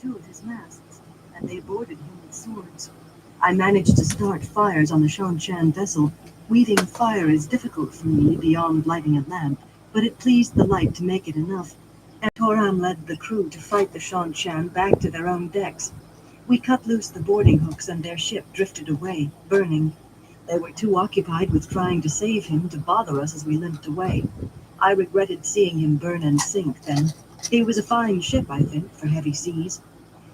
two of his masts, and they boarded him with swords. I managed to start fires on the Shanshan vessel. Weaving fire is difficult for me beyond lighting a lamp, but it pleased the light to make it enough, and Toran led the crew to fight the Shanshan back to their own decks. We cut loose the boarding hooks and their ship drifted away, burning. They were too occupied with trying to save him to bother us as we limped away. I regretted seeing him burn and sink then. He was a fine ship, I think, for heavy seas.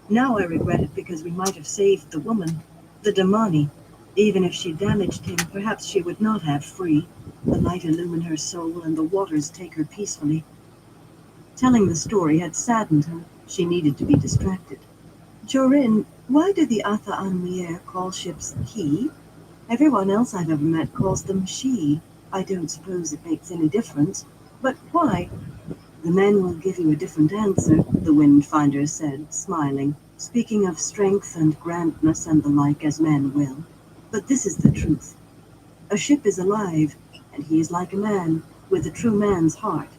Now I regret it because we might have saved the woman, the Damani. Even if she damaged him, perhaps she would not have free. The light illumine her soul and the waters take her peacefully. Telling the story had saddened her. She needed to be distracted. Jorin, why do the Atha Anmier call ships he? Everyone else I've ever met calls them she. I don't suppose it makes any difference. But why? The men will give you a different answer, the Windfinder said, smiling, speaking of strength and grandness and the like as men will. But this is the truth. A ship is alive, and he is like a man, with a true man's heart.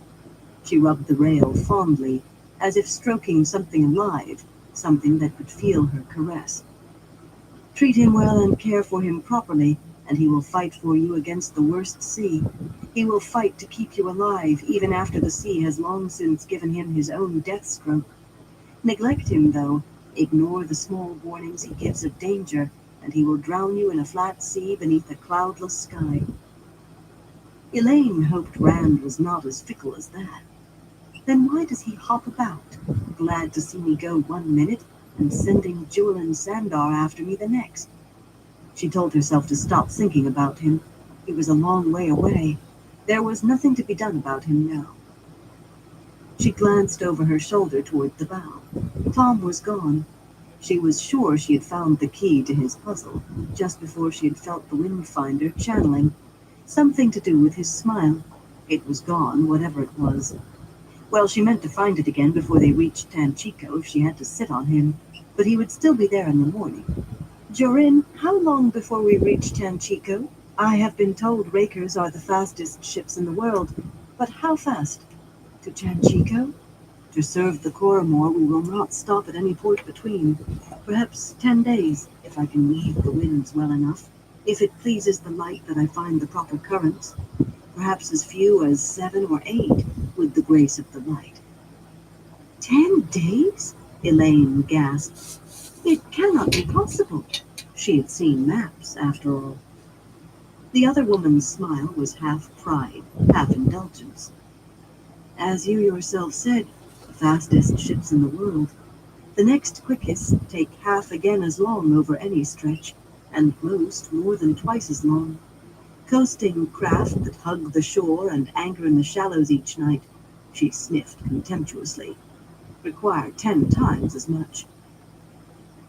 She rubbed the rail fondly, as if stroking something alive, something that could feel her caress. Treat him well and care for him properly, and he will fight for you against the worst sea. He will fight to keep you alive, even after the sea has long since given him his own death stroke. Neglect him, though. Ignore the small warnings he gives of danger, and he will drown you in a flat sea beneath a cloudless sky. Elaine hoped Rand was not as fickle as that. Then why does he hop about, glad to see me go 1 minute, and sending Jewel and Sandar after me the next? She told herself to stop thinking about him. He was a long way away. There was nothing to be done about him now. She glanced over her shoulder toward the bow. Tom was gone. She was sure she had found the key to his puzzle, just before she had felt the Windfinder channeling. Something to do with his smile. It was gone, whatever it was. Well, she meant to find it again before they reached Tanchico if she had to sit on him, but he would still be there in the morning. Jorin, how long before we reach Tanchico? I have been told Rakers are the fastest ships in the world, but how fast? To Tanchico? To serve the Coromor, we will not stop at any port between. Perhaps 10 days, if I can weave the winds well enough. If it pleases the light that I find the proper currents. Perhaps as few as 7 or 8, with the grace of the light. 10 days? Elaine gasped. It cannot be possible. She had seen maps, after all. The other woman's smile was half pride, half indulgence. As you yourself said, the fastest ships in the world. The next quickest take half again as long over any stretch, and most more than twice as long. Coasting craft that hug the shore and anchor in the shallows each night, she sniffed contemptuously, require 10 times as much.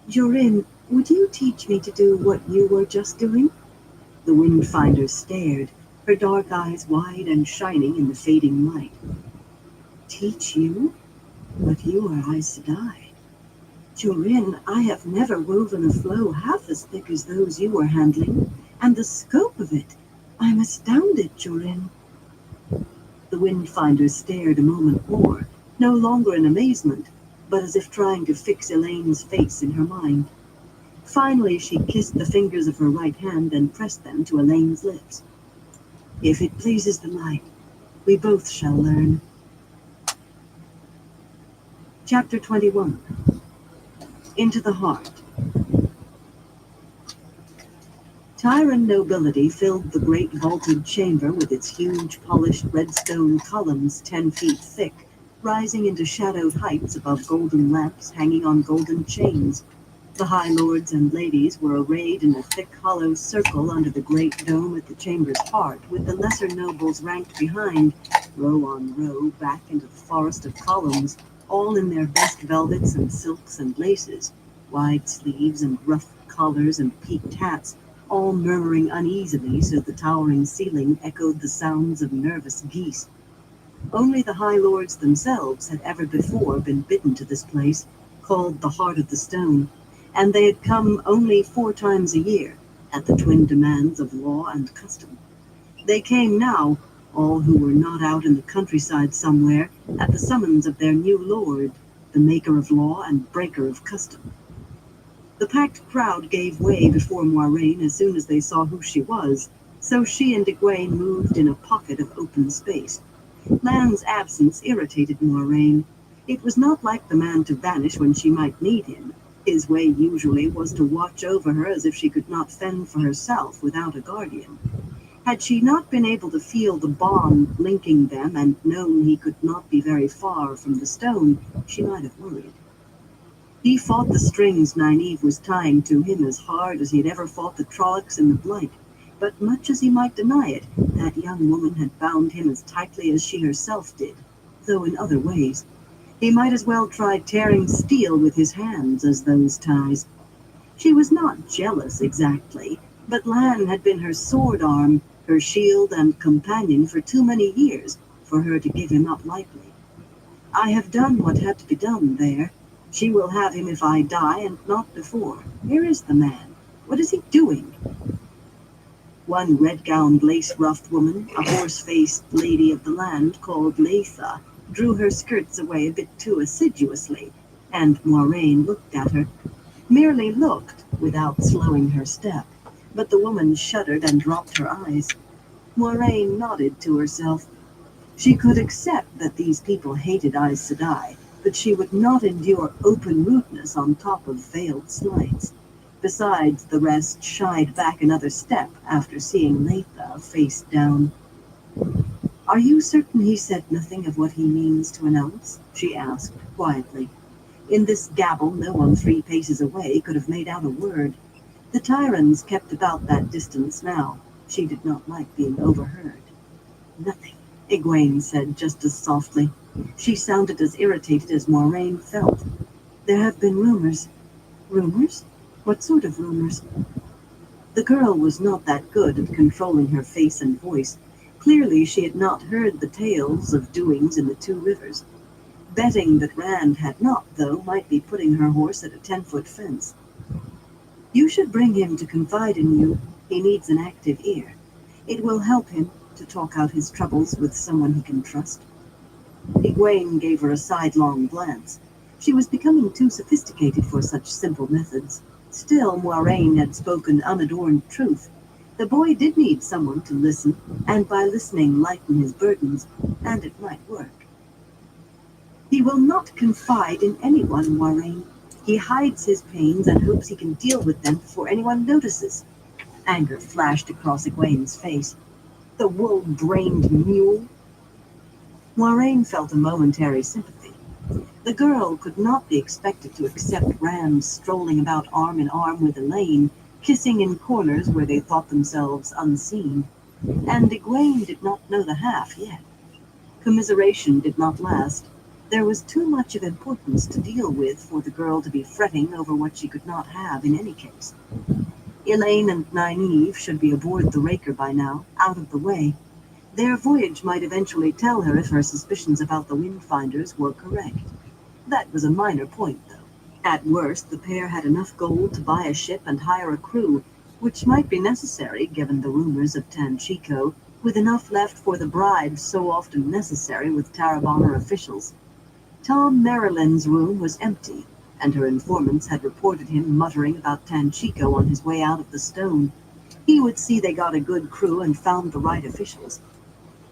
Jorin, would you teach me to do what you were just doing? The Windfinder stared, her dark eyes wide and shining in the fading light. Teach you? But you are Aes Sedai. Jorin, I have never woven a flow half as thick as those you are handling, and the scope of it. I'm astounded, Jorin. The Windfinder stared a moment more, no longer in amazement, but as if trying to fix Elaine's face in her mind. Finally, she kissed the fingers of her right hand and pressed them to Elaine's lips. If it pleases the light, we both shall learn. Chapter 21. Into the Heart. Tyran nobility filled the great vaulted chamber with its huge polished redstone columns 10 feet thick, rising into shadowed heights above golden lamps hanging on golden chains. The high lords and ladies were arrayed in a thick hollow circle under the great dome at the chamber's heart, with the lesser nobles ranked behind, row on row back into the forest of columns, all in their best velvets and silks and laces, wide sleeves and rough collars and peaked hats, all murmuring uneasily so the towering ceiling echoed the sounds of nervous geese. Only the high lords themselves had ever before been bidden to this place, called the Heart of the Stone, and they had come only 4 times a year, at the twin demands of law and custom. They came now, all who were not out in the countryside somewhere, at the summons of their new lord, the maker of law and breaker of custom. The packed crowd gave way before Moiraine as soon as they saw who she was, so she and Egwene moved in a pocket of open space. Lan's absence irritated Moiraine. It was not like the man to vanish when she might need him. His way usually was to watch over her as if she could not fend for herself without a guardian. Had she not been able to feel the bond linking them and known he could not be very far from the stone, she might have worried. He fought the strings Nynaeve was tying to him as hard as he had ever fought the Trollocs in the Blight, but much as he might deny it, that young woman had bound him as tightly as she herself did, though in other ways. He might as well try tearing steel with his hands as those ties. She was not jealous exactly, but Lan had been her sword arm, her shield and companion for too many years for her to give him up lightly. I have done what had to be done there. She will have him if I die, and not before. Where is the man? What is he doing? One red-gowned, lace-ruffed woman, a horse-faced lady of the land called Leitha, drew her skirts away a bit too assiduously, and Moiraine looked at her. Merely looked, without slowing her step, but the woman shuddered and dropped her eyes. Moiraine nodded to herself. She could accept that these people hated Aes Sedai, but she would not endure open rudeness on top of veiled slights. Besides, the rest shied back another step after seeing Leitha face down. "Are you certain he said nothing of what he means to announce?" she asked, quietly. In this gabble, no one 3 paces away could have made out a word. The Tyrants kept about that distance now. She did not like being overheard. "Nothing," Egwene said just as softly. She sounded as irritated as Moiraine felt. "There have been rumors." "Rumors? What sort of rumors?" The girl was not that good at controlling her face and voice. Clearly she had not heard the tales of doings in the Two Rivers. Betting that Rand had not, though, might be putting her horse at a 10-foot fence. "You should bring him to confide in you. He needs an active ear. It will help him to talk out his troubles with someone he can trust." Egwene gave her a sidelong glance. She was becoming too sophisticated for such simple methods. Still, Moiraine had spoken unadorned truth. The boy did need someone to listen, and by listening lighten his burdens, and it might work. "He will not confide in anyone, Moiraine. He hides his pains and hopes he can deal with them before anyone notices." Anger flashed across Egwene's face. "The wool-brained mule!" Moiraine felt a momentary sympathy. The girl could not be expected to accept Rand strolling about arm in arm with Elaine, kissing in corners where they thought themselves unseen. And Egwene did not know the half yet. Commiseration did not last. There was too much of importance to deal with for the girl to be fretting over what she could not have in any case. Elaine and Nynaeve should be aboard the Raker by now, out of the way. Their voyage might eventually tell her if her suspicions about the Windfinders were correct. That was a minor point, though. At worst, the pair had enough gold to buy a ship and hire a crew, which might be necessary given the rumors of Tanchico, with enough left for the bribes so often necessary with Tarabana officials. Tom Maryland's room was empty, and her informants had reported him muttering about Tanchico on his way out of the stone. He would see they got a good crew and found the right officials.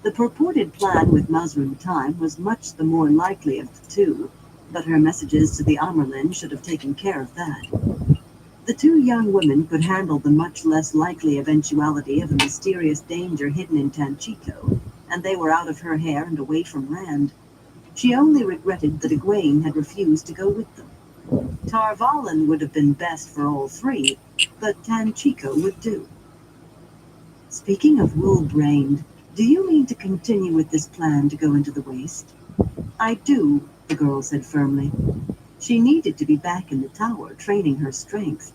The purported plan with Mazrim Time was much the more likely of the two, but her messages to the Amerlin should have taken care of that. The 2 young women could handle the much less likely eventuality of a mysterious danger hidden in Tanchico, and they were out of her hair and away from Rand. She only regretted that Egwene had refused to go with them. Tarvalin would have been best for all 3, but Tanchico would do. "Speaking of wool-brained, do you mean to continue with this plan to go into the Waste?" "I do," the girl said firmly. She needed to be back in the tower, training her strength.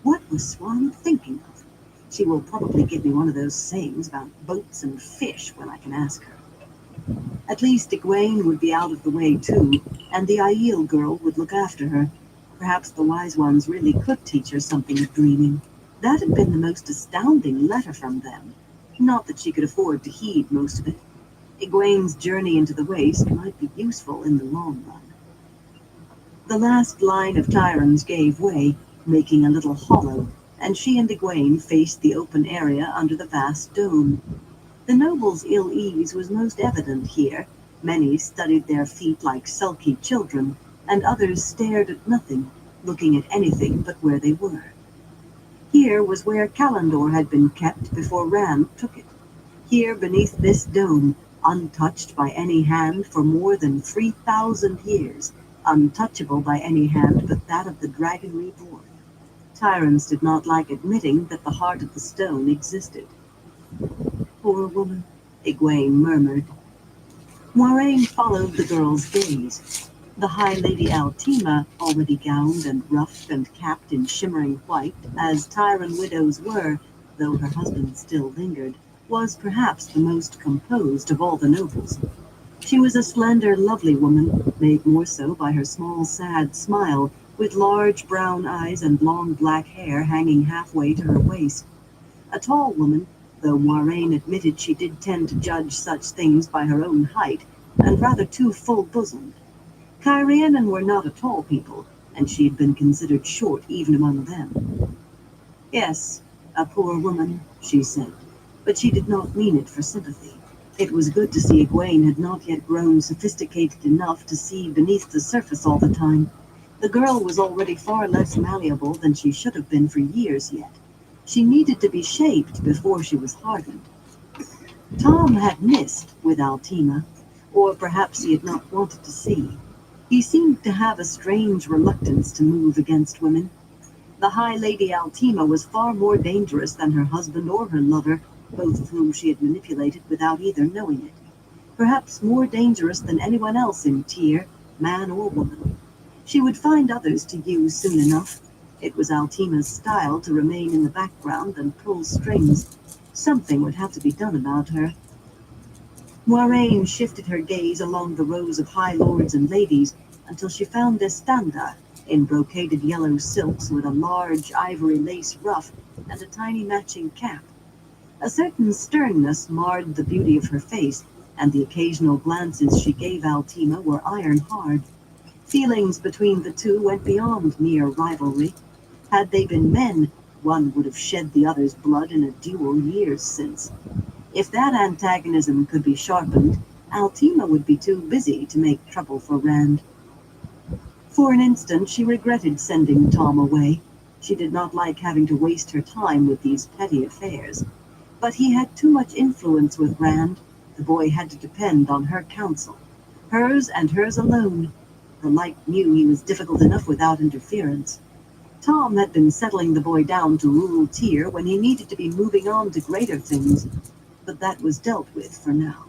What was Swan thinking of? She will probably give me one of those sayings about boats and fish when I can ask her. At least Egwene would be out of the way too, and the Aiel girl would look after her. Perhaps the Wise Ones really could teach her something of dreaming. That had been the most astounding letter from them. Not that she could afford to heed most of it. Egwene's journey into the Waste might be useful in the long run. The last line of Tyrants gave way, making a little hollow, and she and Egwene faced the open area under the vast dome. The nobles' ill-ease was most evident here. Many studied their feet like sulky children, and others stared at nothing, looking at anything but where they were. Here was where Kalendor had been kept before Rand took it. Here beneath this dome, untouched by any hand for more than 3,000 years, untouchable by any hand but that of the dragon reborn. Tyrants did not like admitting that the heart of the stone existed. Poor woman, Egwene murmured. Moiraine followed the girl's gaze. The High Lady Altima, already gowned and ruffed and capped in shimmering white, as Tyran widows were, though her husband still lingered, was perhaps the most composed of all the nobles. She was a slender, lovely woman, made more so by her small, sad smile, with large brown eyes and long black hair hanging halfway to her waist. A tall woman, though Moiraine admitted she did tend to judge such things by her own height, and rather too full-bosomed. Kyrianan were not a tall people, and she had been considered short even among them. Yes, a poor woman, she said, but she did not mean it for sympathy. It was good to see Egwene had not yet grown sophisticated enough to see beneath the surface all the time. The girl was already far less malleable than she should have been for years yet. She needed to be shaped before she was hardened. Tom had missed with Altima, or perhaps he had not wanted to see. He seemed to have a strange reluctance to move against women. The High Lady Altima was far more dangerous than her husband or her lover, both of whom she had manipulated without either knowing it. Perhaps more dangerous than anyone else in Tyr, man or woman. She would find others to use soon enough. It was Altima's style to remain in the background and pull strings. Something would have to be done about her. Moiraine shifted her gaze along the rows of high lords and ladies until she found Estanda, in brocaded yellow silks with a large ivory lace ruff and a tiny matching cap. A certain sternness marred the beauty of her face, and the occasional glances she gave Altima were iron-hard. Feelings between the two went beyond mere rivalry. Had they been men, one would have shed the other's blood in a duel years since. If that antagonism could be sharpened, Altima would be too busy to make trouble for Rand. For an instant she regretted sending Tom away. She did not like having to waste her time with these petty affairs. But he had too much influence with Rand. The boy had to depend on her counsel. Hers and hers alone. The Light knew he was difficult enough without interference. Tom had been settling the boy down to rule Tyr when he needed to be moving on to greater things, but that was dealt with for now.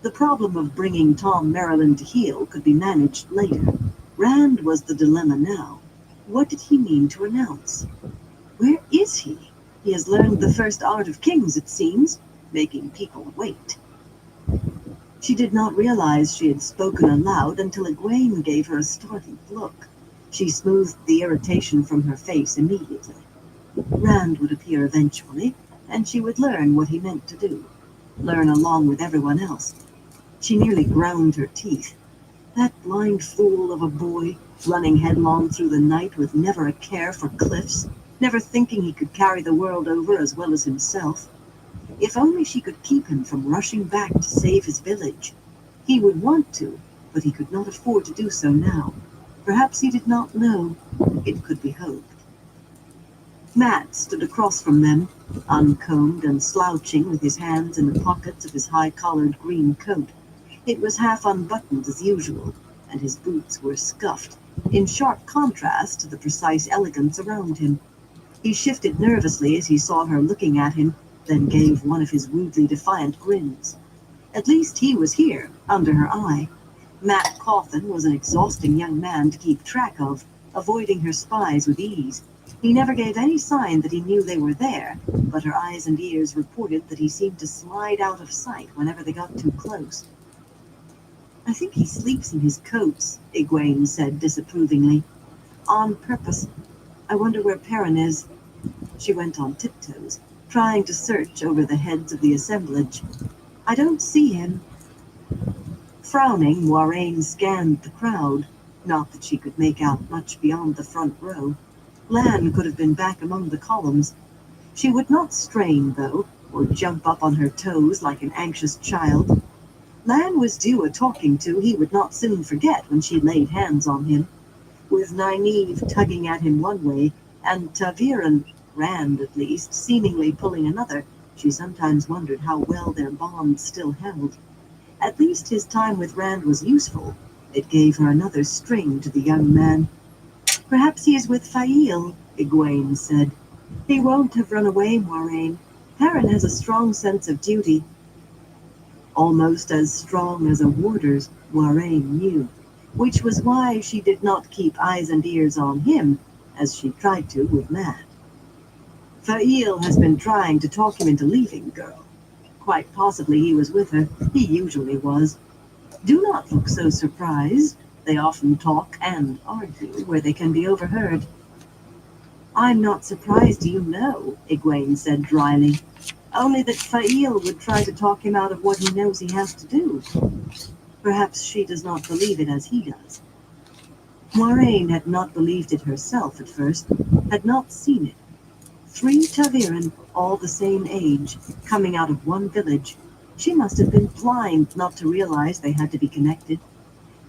The problem of bringing Tom Maryland to heel could be managed later. Rand was the dilemma now. What did he mean to announce? Where is he? He has learned the first art of kings, it seems, making people wait. She did not realize she had spoken aloud until Egwene gave her a startled look. She smoothed the irritation from her face immediately. Rand would appear eventually, and she would learn what he meant to do. Learn along with everyone else. She nearly ground her teeth. That blind fool of a boy, running headlong through the night with never a care for cliffs, never thinking he could carry the world over as well as himself. If only she could keep him from rushing back to save his village. He would want to, but he could not afford to do so now. Perhaps he did not know. It could be hoped. Matt stood across from them, uncombed and slouching with his hands in the pockets of his high-collared green coat. It was half unbuttoned as usual, and his boots were scuffed, in sharp contrast to the precise elegance around him. He shifted nervously as he saw her looking at him, then gave one of his rudely defiant grins. At least he was here, under her eye. Matt Coffin was an exhausting young man to keep track of, avoiding her spies with ease. He never gave any sign that he knew they were there, but her eyes and ears reported that he seemed to slide out of sight whenever they got too close. I think he sleeps in his coats, Egwene said disapprovingly. On purpose. I wonder where Perrin is. She went on tiptoes, trying to search over the heads of the assemblage. I don't see him. Frowning, Moiraine scanned the crowd. Not that she could make out much beyond the front row. Lan could have been back among the columns. She would not strain, though, or jump up on her toes like an anxious child. Lan was due a talking to he would not soon forget when she laid hands on him. With Nynaeve tugging at him one way, and Taviran, Rand at least, seemingly pulling another, she sometimes wondered how well their bond still held. At least his time with Rand was useful. It gave her another string to the young man. Perhaps he is with Fail, Egwene said. He won't have run away, Moiraine. Perrin has a strong sense of duty. Almost as strong as a warder's, Moiraine knew, which was why she did not keep eyes and ears on him, as she tried to with Matt. Fail has been trying to talk him into leaving, girl. Quite possibly he was with her. He usually was. Do not look so surprised. They often talk and argue where they can be overheard. I'm not surprised you know, Egwene said dryly. Only that Fail would try to talk him out of what he knows he has to do. Perhaps she does not believe it as he does. Moiraine had not believed it herself at first, had not seen it. 3 Taviran, all the same age, coming out of one village. She must have been blind not to realize they had to be connected.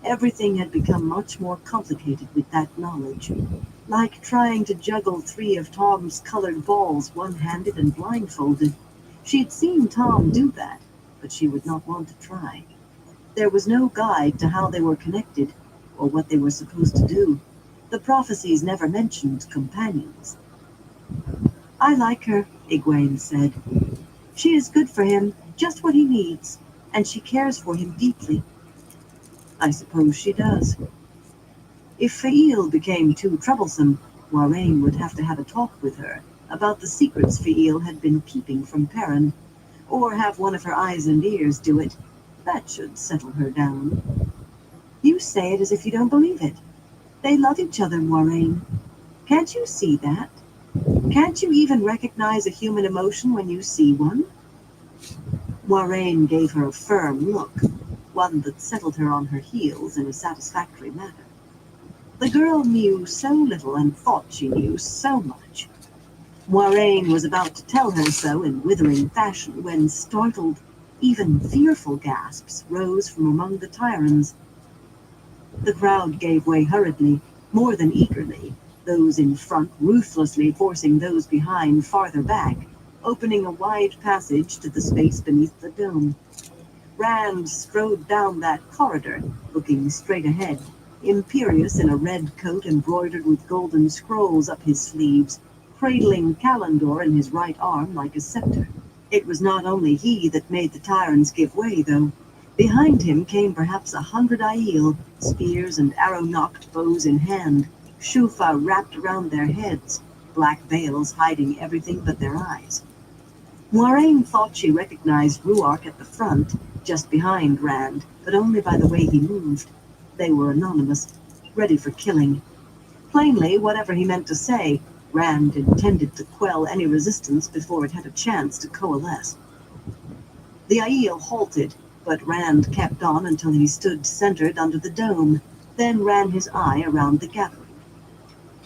Everything had become much more complicated with that knowledge. Like trying to juggle 3 of Tom's colored balls one-handed and blindfolded. She'd seen Tom do that, but she would not want to try. There was no guide to how they were connected, or what they were supposed to do. The prophecies never mentioned companions. I like her, Egwene said. She is good for him, just what he needs, and she cares for him deeply. I suppose she does. If Fail became too troublesome, Moiraine would have to have a talk with her about the secrets Fail had been keeping from Perrin, or have one of her eyes and ears do it. That should settle her down. You say it as if you don't believe it. They love each other, Moiraine. Can't you see that? Can't you even recognize a human emotion when you see one? Moiraine gave her a firm look, one that settled her on her heels in a satisfactory manner. The girl knew so little and thought she knew so much. Moiraine was about to tell her so in withering fashion when startled, even fearful gasps rose from among the Tyrants. The crowd gave way hurriedly, more than eagerly, those in front ruthlessly forcing those behind farther back, opening a wide passage to the space beneath the dome. Rand strode down that corridor, looking straight ahead, imperious in a red coat embroidered with golden scrolls up his sleeves, cradling Callandor in his right arm like a scepter. It was not only he that made the Tyrants give way, though. Behind him came perhaps 100 Aiel, spears and arrow-nocked bows in hand, Shufa wrapped around their heads, black veils hiding everything but their eyes. Moiraine thought she recognized Ruark at the front, just behind Rand, but only by the way he moved. They were anonymous, ready for killing. Plainly, whatever he meant to say, Rand intended to quell any resistance before it had a chance to coalesce. The Aiel halted, but Rand kept on until he stood centered under the dome, then ran his eye around the gathering.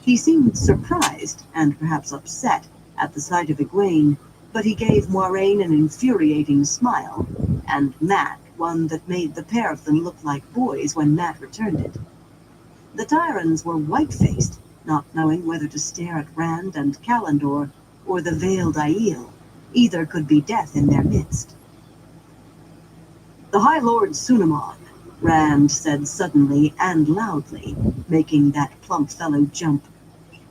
He seemed surprised, and perhaps upset, at the sight of Egwene, but he gave Moiraine an infuriating smile, and Mat one that made the pair of them look like boys when Mat returned it. The Tyrants were white-faced, not knowing whether to stare at Rand and Callandor or the veiled Aiel. Either could be death in their midst. The High Lord Sunamon, Rand said suddenly and loudly, making that plump fellow jump,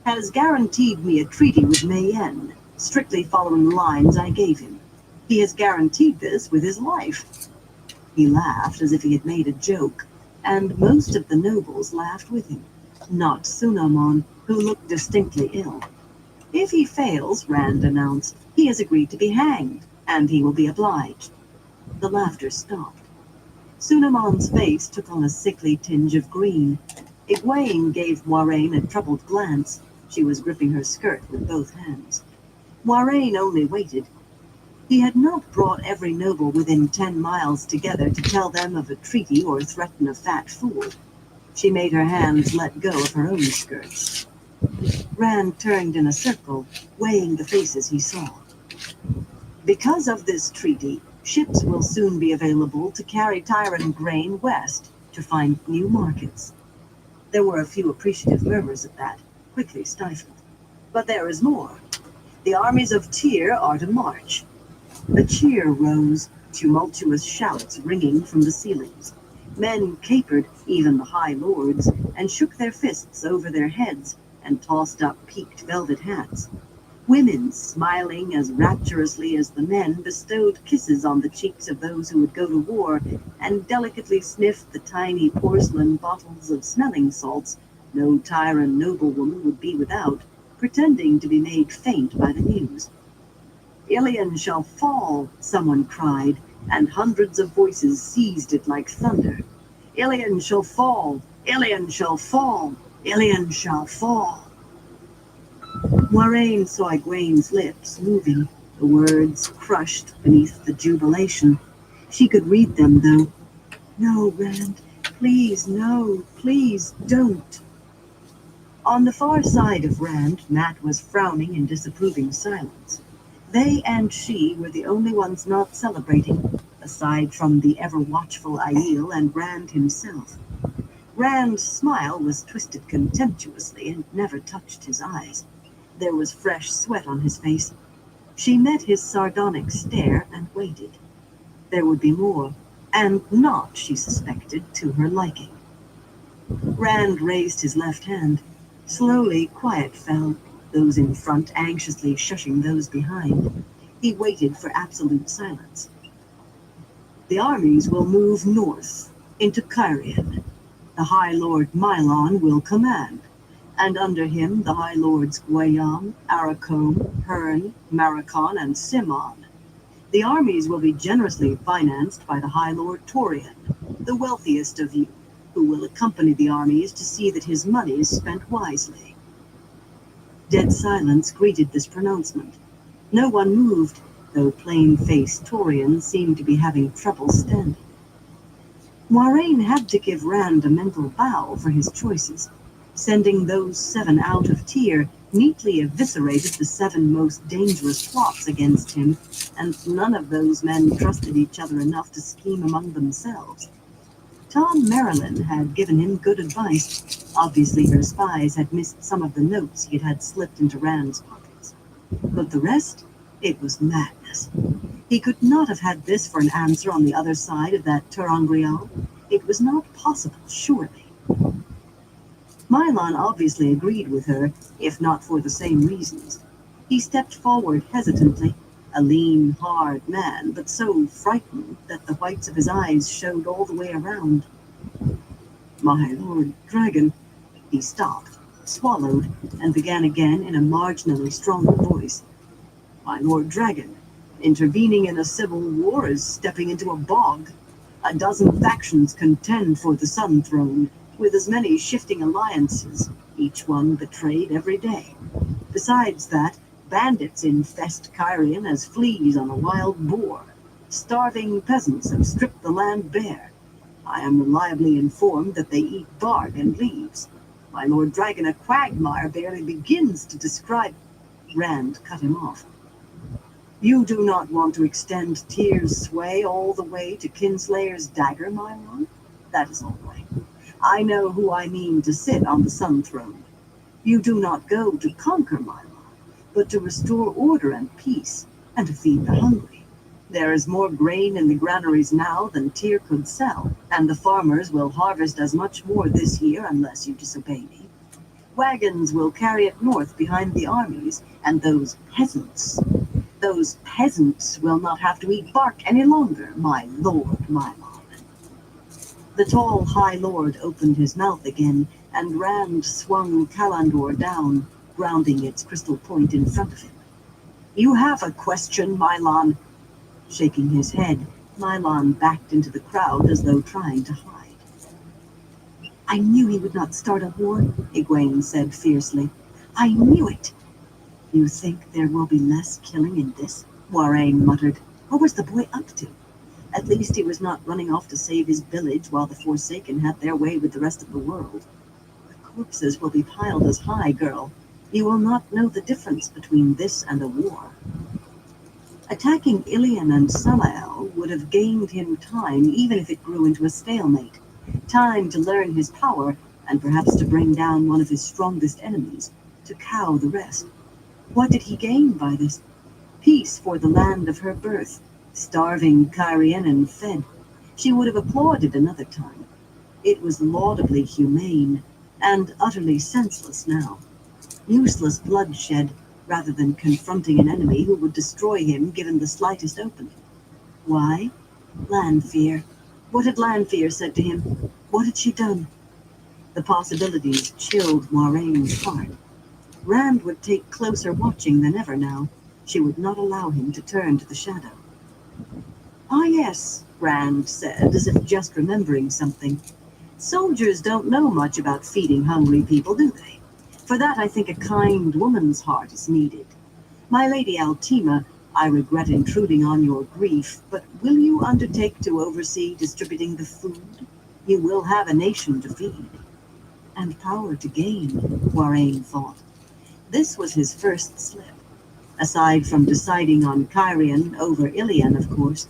has guaranteed me a treaty with Mayenne, strictly following the lines I gave him. He has guaranteed this with his life. He laughed as if he had made a joke, and most of the nobles laughed with him. Not Sunamon, who looked distinctly ill. If he fails, Rand announced, he has agreed to be hanged, and he will be obliged. The laughter stopped. Sunamon's face took on a sickly tinge of green. Egwene gave Moiraine a troubled glance. She was gripping her skirt with both hands. Moiraine only waited. He had not brought every noble within 10 miles together to tell them of a treaty or threaten a fat fool. She made her hands let go of her own skirts. Rand turned in a circle, weighing the faces he saw. Because of this treaty, ships will soon be available to carry Tyran grain west to find new markets. There were a few appreciative murmurs at that, quickly stifled. But there is more. The armies of Tyr are to march. A cheer rose, tumultuous shouts ringing from the ceilings. Men capered, even the high lords, and shook their fists over their heads and tossed up peaked velvet hats. Women, smiling as rapturously as the men, bestowed kisses on the cheeks of those who would go to war and delicately sniffed the tiny porcelain bottles of smelling salts no Tyran noblewoman would be without, pretending to be made faint by the news. Ilion shall fall, someone cried, and hundreds of voices seized it like thunder. Ilion shall fall! Ilion shall fall! Ilion shall fall! Moiraine saw Egwene's lips moving, the words crushed beneath the jubilation. She could read them, though. No, Rand, please, no, please don't. On the far side of Rand, Mat was frowning in disapproving silence. They and she were the only ones not celebrating, aside from the ever-watchful Aiel and Rand himself. Rand's smile was twisted contemptuously and never touched his eyes. There was fresh sweat on his face. She met his sardonic stare and waited. There would be more, and not, she suspected, to her liking. Rand raised his left hand. Slowly, quiet fell, those in front anxiously shushing those behind. He waited for absolute silence. The armies will move north, into Cairhien. The High Lord Mylon will command, and under him the High Lords Gwyam, Aracombe, Hearn, Maracon, and Simon. The armies will be generously financed by the High Lord Torian, the wealthiest of you, who will accompany the armies to see that his money is spent wisely. Dead silence greeted this pronouncement. No one moved, though plain-faced Torians seemed to be having trouble standing. Moiraine had to give Rand a mental bow for his choices. Sending those 7 out of Tyr neatly eviscerated the 7 most dangerous plots against him, and none of those men trusted each other enough to scheme among themselves. Tom Marilyn had given him good advice. Obviously her spies had missed some of the notes he had slipped into Rand's pockets. But the rest? It was madness. He could not have had this for an answer on the other side of that ter'angreal. It was not possible, surely. Mylon obviously agreed with her, if not for the same reasons. He stepped forward hesitantly, a lean, hard man, but so frightened that the whites of his eyes showed all the way around. My Lord Dragon, he stopped, swallowed, and began again in a marginally stronger voice. My Lord Dragon, intervening in a civil war is stepping into a bog. A dozen factions contend for the Sun Throne, with as many shifting alliances, each one betrayed every day. Besides that, bandits infest Cairhien as fleas on a wild boar. Starving peasants have stripped the land bare. I am reliably informed that they eat bark and leaves. My Lord Dragon, a quagmire barely begins to describe... Rand cut him off. You do not want to extend Tyr's sway all the way to Kinslayer's dagger, Mylon? That is all right. I know who I mean to sit on the Sun Throne. You do not go to conquer Mylon, but to restore order and peace, and to feed the hungry. There is more grain in the granaries now than Tyr could sell, and the farmers will harvest as much more this year unless you disobey me. Wagons will carry it north behind the armies, and those peasants will not have to eat bark any longer, my lord, Mylon. The tall High Lord opened his mouth again, and Rand swung Kalandor down, grounding its crystal point in front of him. You have a question, Mylon? Shaking his head, Mylon backed into the crowd as though trying to hide. I knew he would not start a war, Egwene said fiercely. I knew it. You think there will be less killing in this? Moiraine muttered. What was the boy up to? At least he was not running off to save his village while the Forsaken had their way with the rest of the world. The corpses will be piled as high, girl. You will not know the difference between this and a war. Attacking Ilion and Samael would have gained him time even if it grew into a stalemate. Time to learn his power and perhaps to bring down one of his strongest enemies, to cow the rest. What did he gain by this? Peace for the land of her birth, starving Kyrianan fed. She would have applauded another time. It was laudably humane, and utterly senseless now. Useless bloodshed, rather than confronting an enemy who would destroy him given the slightest opening. Why? Lanfear. What had Lanfear said to him? What had she done? The possibilities chilled Moraine's heart. Rand would take closer watching than ever now. She would not allow him to turn to the shadow. Ah, yes, Rand said, as if just remembering something. Soldiers don't know much about feeding hungry people, do they? For that, I think a kind woman's heart is needed. My lady Altima, I regret intruding on your grief, but will you undertake to oversee distributing the food? You will have a nation to feed. And power to gain, Moraine thought. This was his first slip. Aside from deciding on Kyrian over Ilion, of course,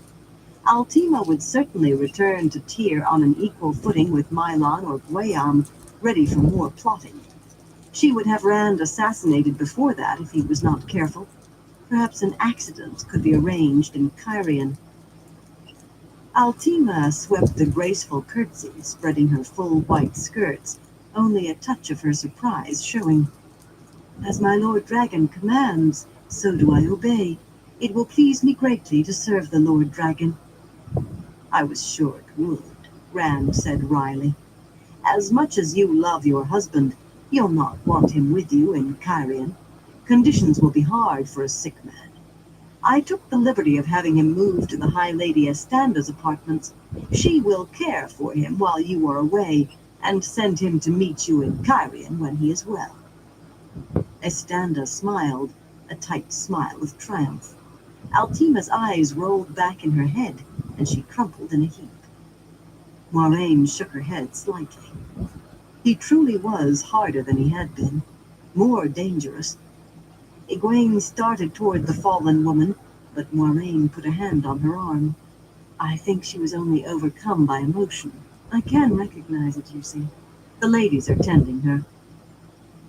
Altima would certainly return to Tyr on an equal footing with Mylon or Guayam, ready for more plotting. She would have Rand assassinated before that if he was not careful. Perhaps an accident could be arranged in Kyrian. Altima swept the graceful curtsy, spreading her full white skirts, only a touch of her surprise showing. As my Lord Dragon commands, so do I obey. It will please me greatly to serve the Lord Dragon. I was sure it would, Rand said wryly. As much as you love your husband, you'll not want him with you in Kyrian. Conditions will be hard for a sick man. I took the liberty of having him move to the High Lady Estanda's apartments. She will care for him while you are away, and send him to meet you in Kyrian when he is well. Estanda smiled, a tight smile of triumph. Altima's eyes rolled back in her head, and she crumpled in a heap. Moraine shook her head slightly. He truly was harder than he had been, more dangerous. Egwene started toward the fallen woman, but Moraine put a hand on her arm. I think she was only overcome by emotion. I can recognize it, you see. The ladies are tending her.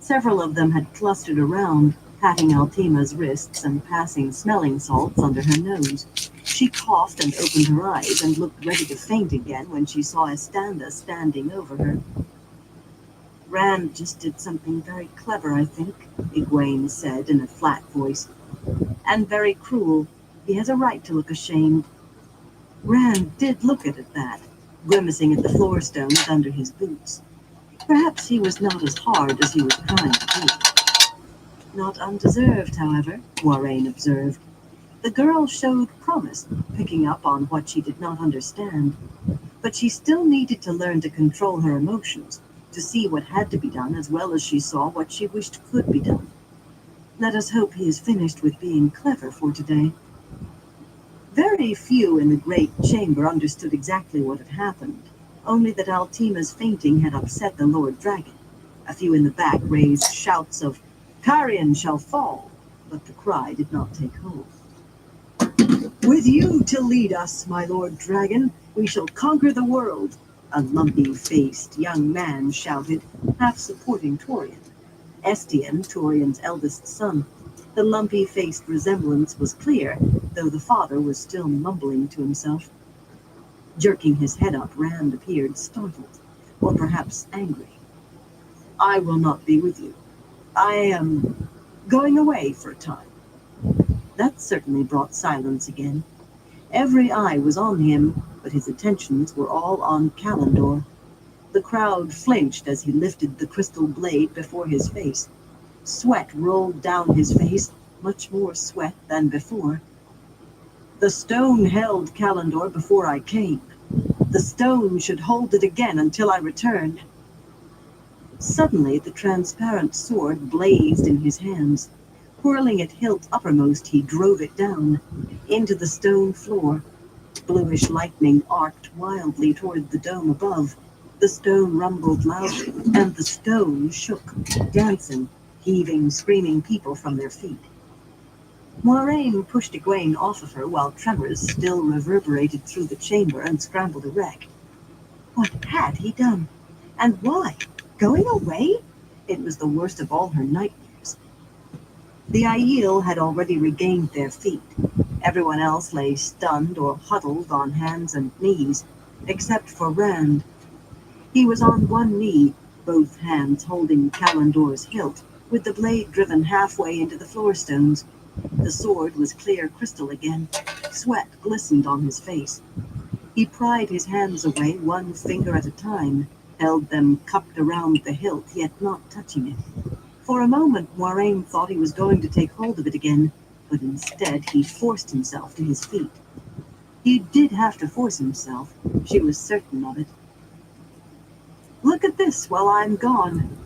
Several of them had clustered around, patting Altima's wrists and passing smelling salts under her nose. She coughed and opened her eyes and looked ready to faint again when she saw Estanda standing over her. Rand just did something very clever, I think, Egwene said in a flat voice. And very cruel. He has a right to look ashamed. Rand did look at that, grimacing at the floor stones under his boots. Perhaps he was not as hard as he was trying to be. Not undeserved, however, Moraine observed. The girl showed promise, picking up on what she did not understand. But she still needed to learn to control her emotions, to see what had to be done as well as she saw what she wished could be done. Let us hope he is finished with being clever for today. Very few in the great chamber understood exactly what had happened, only that Altima's fainting had upset the Lord Dragon. A few in the back raised shouts of, "Kyrian shall fall," but the cry did not take hold. "With you to lead us, my Lord Dragon, we shall conquer the world," a lumpy-faced young man shouted, half supporting Torian. Estienne, Torian's eldest son. The lumpy-faced resemblance was clear, though the father was still mumbling to himself. Jerking his head up, Rand appeared startled, or perhaps angry. "I will not be with you. I am going away for a time." That certainly brought silence again. Every eye was on him, but his attentions were all on Kalendor. The crowd flinched as he lifted the crystal blade before his face. Sweat rolled down his face, much more sweat than before. "The stone held Kalendor before I came. The stone should hold it again until I return." Suddenly, the transparent sword blazed in his hands. Whirling it hilt uppermost, he drove it down, into the stone floor. Bluish lightning arced wildly toward the dome above. The stone rumbled loudly, and the stone shook, dancing, heaving screaming people from their feet. Moiraine pushed Egwene off of her while tremors still reverberated through the chamber and scrambled erect. What had he done? And why? Going away? It was the worst of all her nightmares. The Aiel had already regained their feet. Everyone else lay stunned or huddled on hands and knees, except for Rand. He was on one knee, both hands holding Callandor's hilt, with the blade driven halfway into the floor stones. The sword was clear crystal again. Sweat glistened on his face. He pried his hands away one finger at a time, held them cupped around the hilt, yet not touching it. For a moment, Moiraine thought he was going to take hold of it again, but instead he forced himself to his feet. He did have to force himself. She was certain of it. Look at this while I'm gone.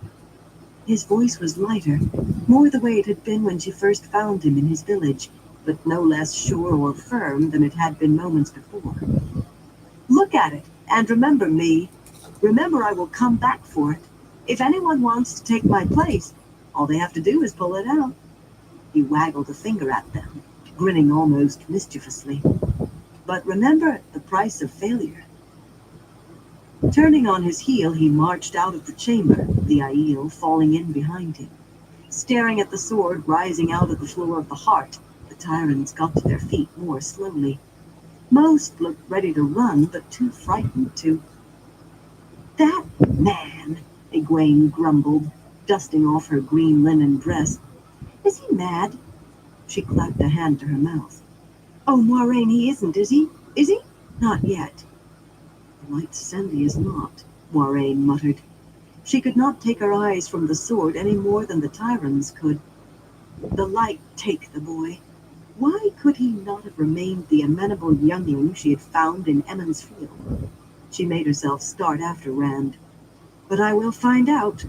His voice was lighter, more the way it had been when she first found him in his village, but no less sure or firm than it had been moments before. Look at it, and remember me. Remember I will come back for it. If anyone wants to take my place, all they have to do is pull it out. He waggled a finger at them, grinning almost mischievously. But remember the price of failure. Turning on his heel, he marched out of the chamber, the Aiel falling in behind him. Staring at the sword rising out of the floor of the heart, the Tyrants got to their feet more slowly. Most looked ready to run, but too frightened to. That man, Egwene grumbled, dusting off her green linen dress. Is he mad? She clapped a hand to her mouth. Oh, Moiraine, he isn't, is he? Is he? Not yet. The light Sandy is not, Moiraine muttered. She could not take her eyes from the sword any more than the Tyrants could. The light take the boy. Why could he not have remained the amenable youngling she had found in Emmons Field? She made herself start after Rand. But I will find out.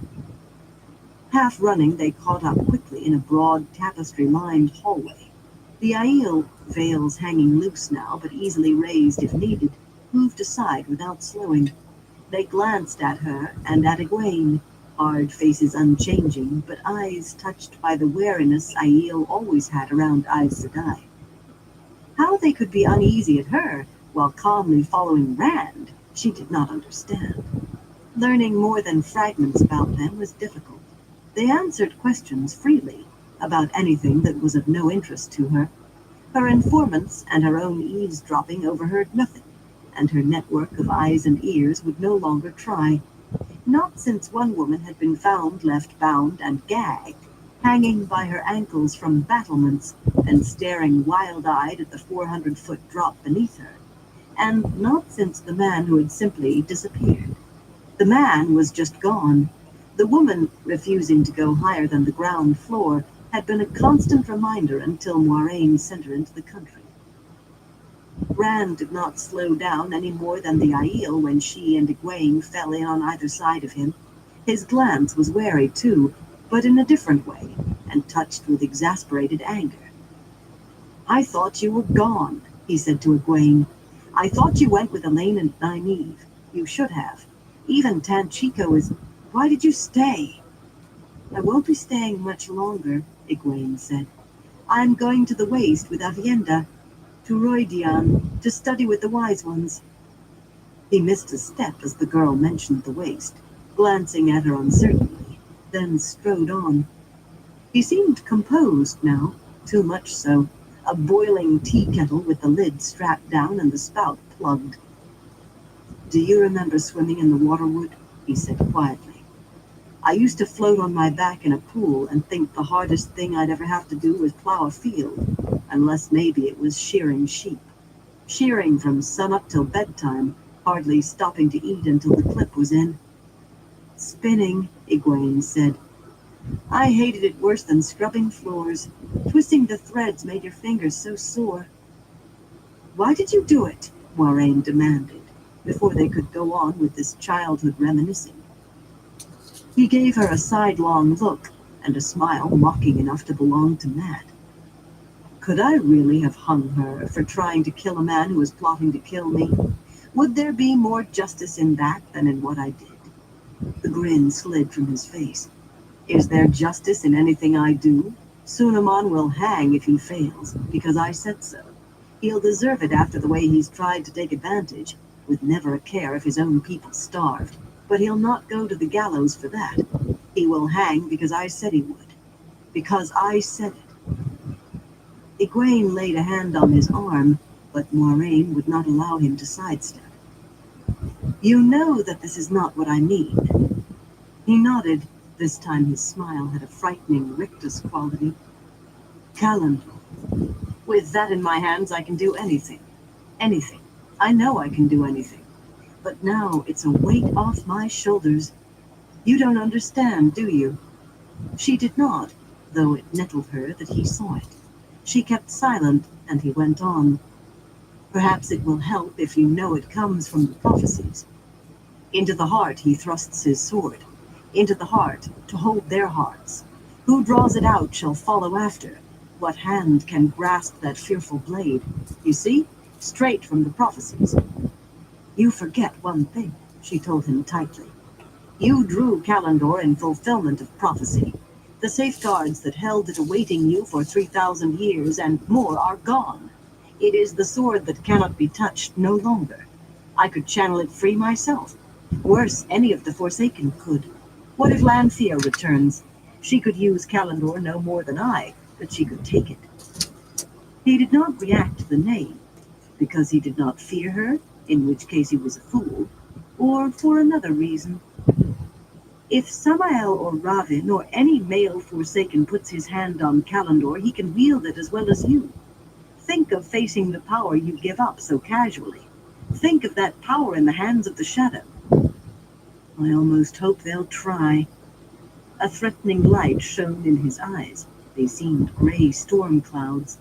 Half running, they caught up quickly in a broad, tapestry-lined hallway. The Aiel, veils hanging loose now, but easily raised if needed, moved aside without slowing. They glanced at her and at Egwene, hard faces unchanging, but eyes touched by the wariness Aiel always had around Aes Sedai. How they could be uneasy at her while calmly following Rand, she did not understand. Learning more than fragments about them was difficult. They answered questions freely about anything that was of no interest to her. Her informants and her own eavesdropping overheard nothing, and her network of eyes and ears would no longer try. Not since one woman had been found left bound and gagged, hanging by her ankles from battlements and staring wild-eyed at the 400-foot drop beneath her, and not since the man who had simply disappeared. The man was just gone. The woman, refusing to go higher than the ground floor, had been a constant reminder until Moiraine sent her into the country. Rand did not slow down any more than the Aiel when she and Egwene fell in on either side of him. His glance was wary, too, but in a different way, and touched with exasperated anger. I thought you were gone, he said to Egwene. I thought you went with Elaine and Nynaeve. You should have. Even Tanchico is... Why did you stay? I won't be staying much longer, Egwene said. I'm going to the Waste with Avienda, to Roidian, to study with the Wise Ones. He missed a step as the girl mentioned the Waste, glancing at her uncertainly, then strode on. He seemed composed now, too much so, a boiling tea kettle with the lid strapped down and the spout plugged. Do you remember swimming in the waterwood? He said quietly. I used to float on my back in a pool and think the hardest thing I'd ever have to do was plow a field, unless maybe it was shearing sheep. Shearing from sunup till bedtime, hardly stopping to eat until the clip was in. Spinning, Egwene said. I hated it worse than scrubbing floors. Twisting the threads made your fingers so sore. Why did you do it? Moiraine demanded, before they could go on with this childhood reminiscing. He gave her a sidelong look and a smile mocking enough to belong to Matt. Could I really have hung her for trying to kill a man who was plotting to kill me? Would there be more justice in that than in what I did? The grin slid from his face. Is there justice in anything I do? Sunaman will hang if he fails, because I said so. He'll deserve it after the way he's tried to take advantage, with never a care if his own people starved. But he'll not go to the gallows for that. He will hang because I said he would. Because I said it. Egwene laid a hand on his arm, but Moiraine would not allow him to sidestep. You know that this is not what I mean. He nodded. This time his smile had a frightening rictus quality. Calendar. With that in my hands, I can do anything. Anything. I know I can do anything. But now it's a weight off my shoulders. You don't understand, do you? She did not, though it nettled her that he saw it. She kept silent, and he went on. Perhaps it will help if you know it comes from the prophecies. Into the heart he thrusts his sword. Into the heart, to hold their hearts. Who draws it out shall follow after. What hand can grasp that fearful blade? You see? Straight from the prophecies. You forget one thing, she told him tightly. You drew Calendar in fulfillment of prophecy. The safeguards that held it awaiting you for 3,000 years and more are gone. It is the sword that cannot be touched no longer. I could channel it free myself. Worse, any of the Forsaken could. What if Lanthea returns? She could use Calendar no more than I, but she could take it. He did not react to the name, because he did not fear her, in which case he was a fool, or for another reason. If Samael or Ravin or any male Forsaken puts his hand on Calendar, he can wield it as well as you. Think of facing the power you give up so casually. Think of that power in the hands of the Shadow. I almost hope they'll try. A threatening light shone in his eyes. They seemed gray storm clouds.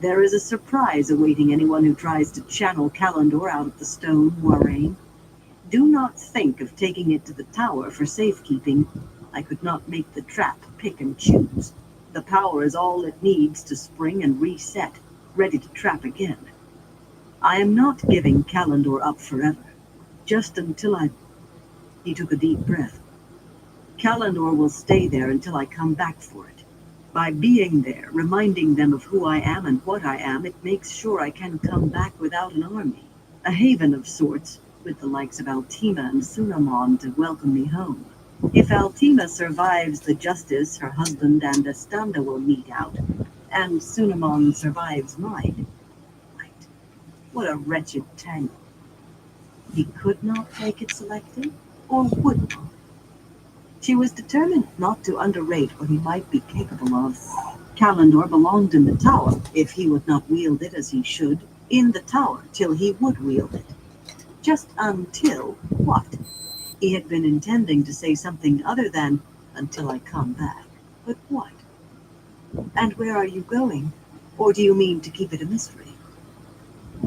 There is a surprise awaiting anyone who tries to channel Calendar out of the stone, Moiraine. Do not think of taking it to the tower for safekeeping. I could not make the trap pick and choose. The power is all it needs to spring and reset, ready to trap again. I am not giving Calendar up forever, just until I... He took a deep breath. Calendar will stay there until I come back for it. By being there, reminding them of who I am and what I am, it makes sure I can come back without an army. A haven of sorts, with the likes of Altima and Sunaman to welcome me home. If Altima survives the justice her husband and Estanda will mete out, and Sunaman survives mine. Wait, what a wretched tangle. He could not make it selected, or would not. She was determined not to underrate what he might be capable of. Calendar belonged in the tower, if he would not wield it as he should, in the tower till he would wield it. Just until what? He had been intending to say something other than, until I come back. But what? And where are you going? Or do you mean to keep it a mystery?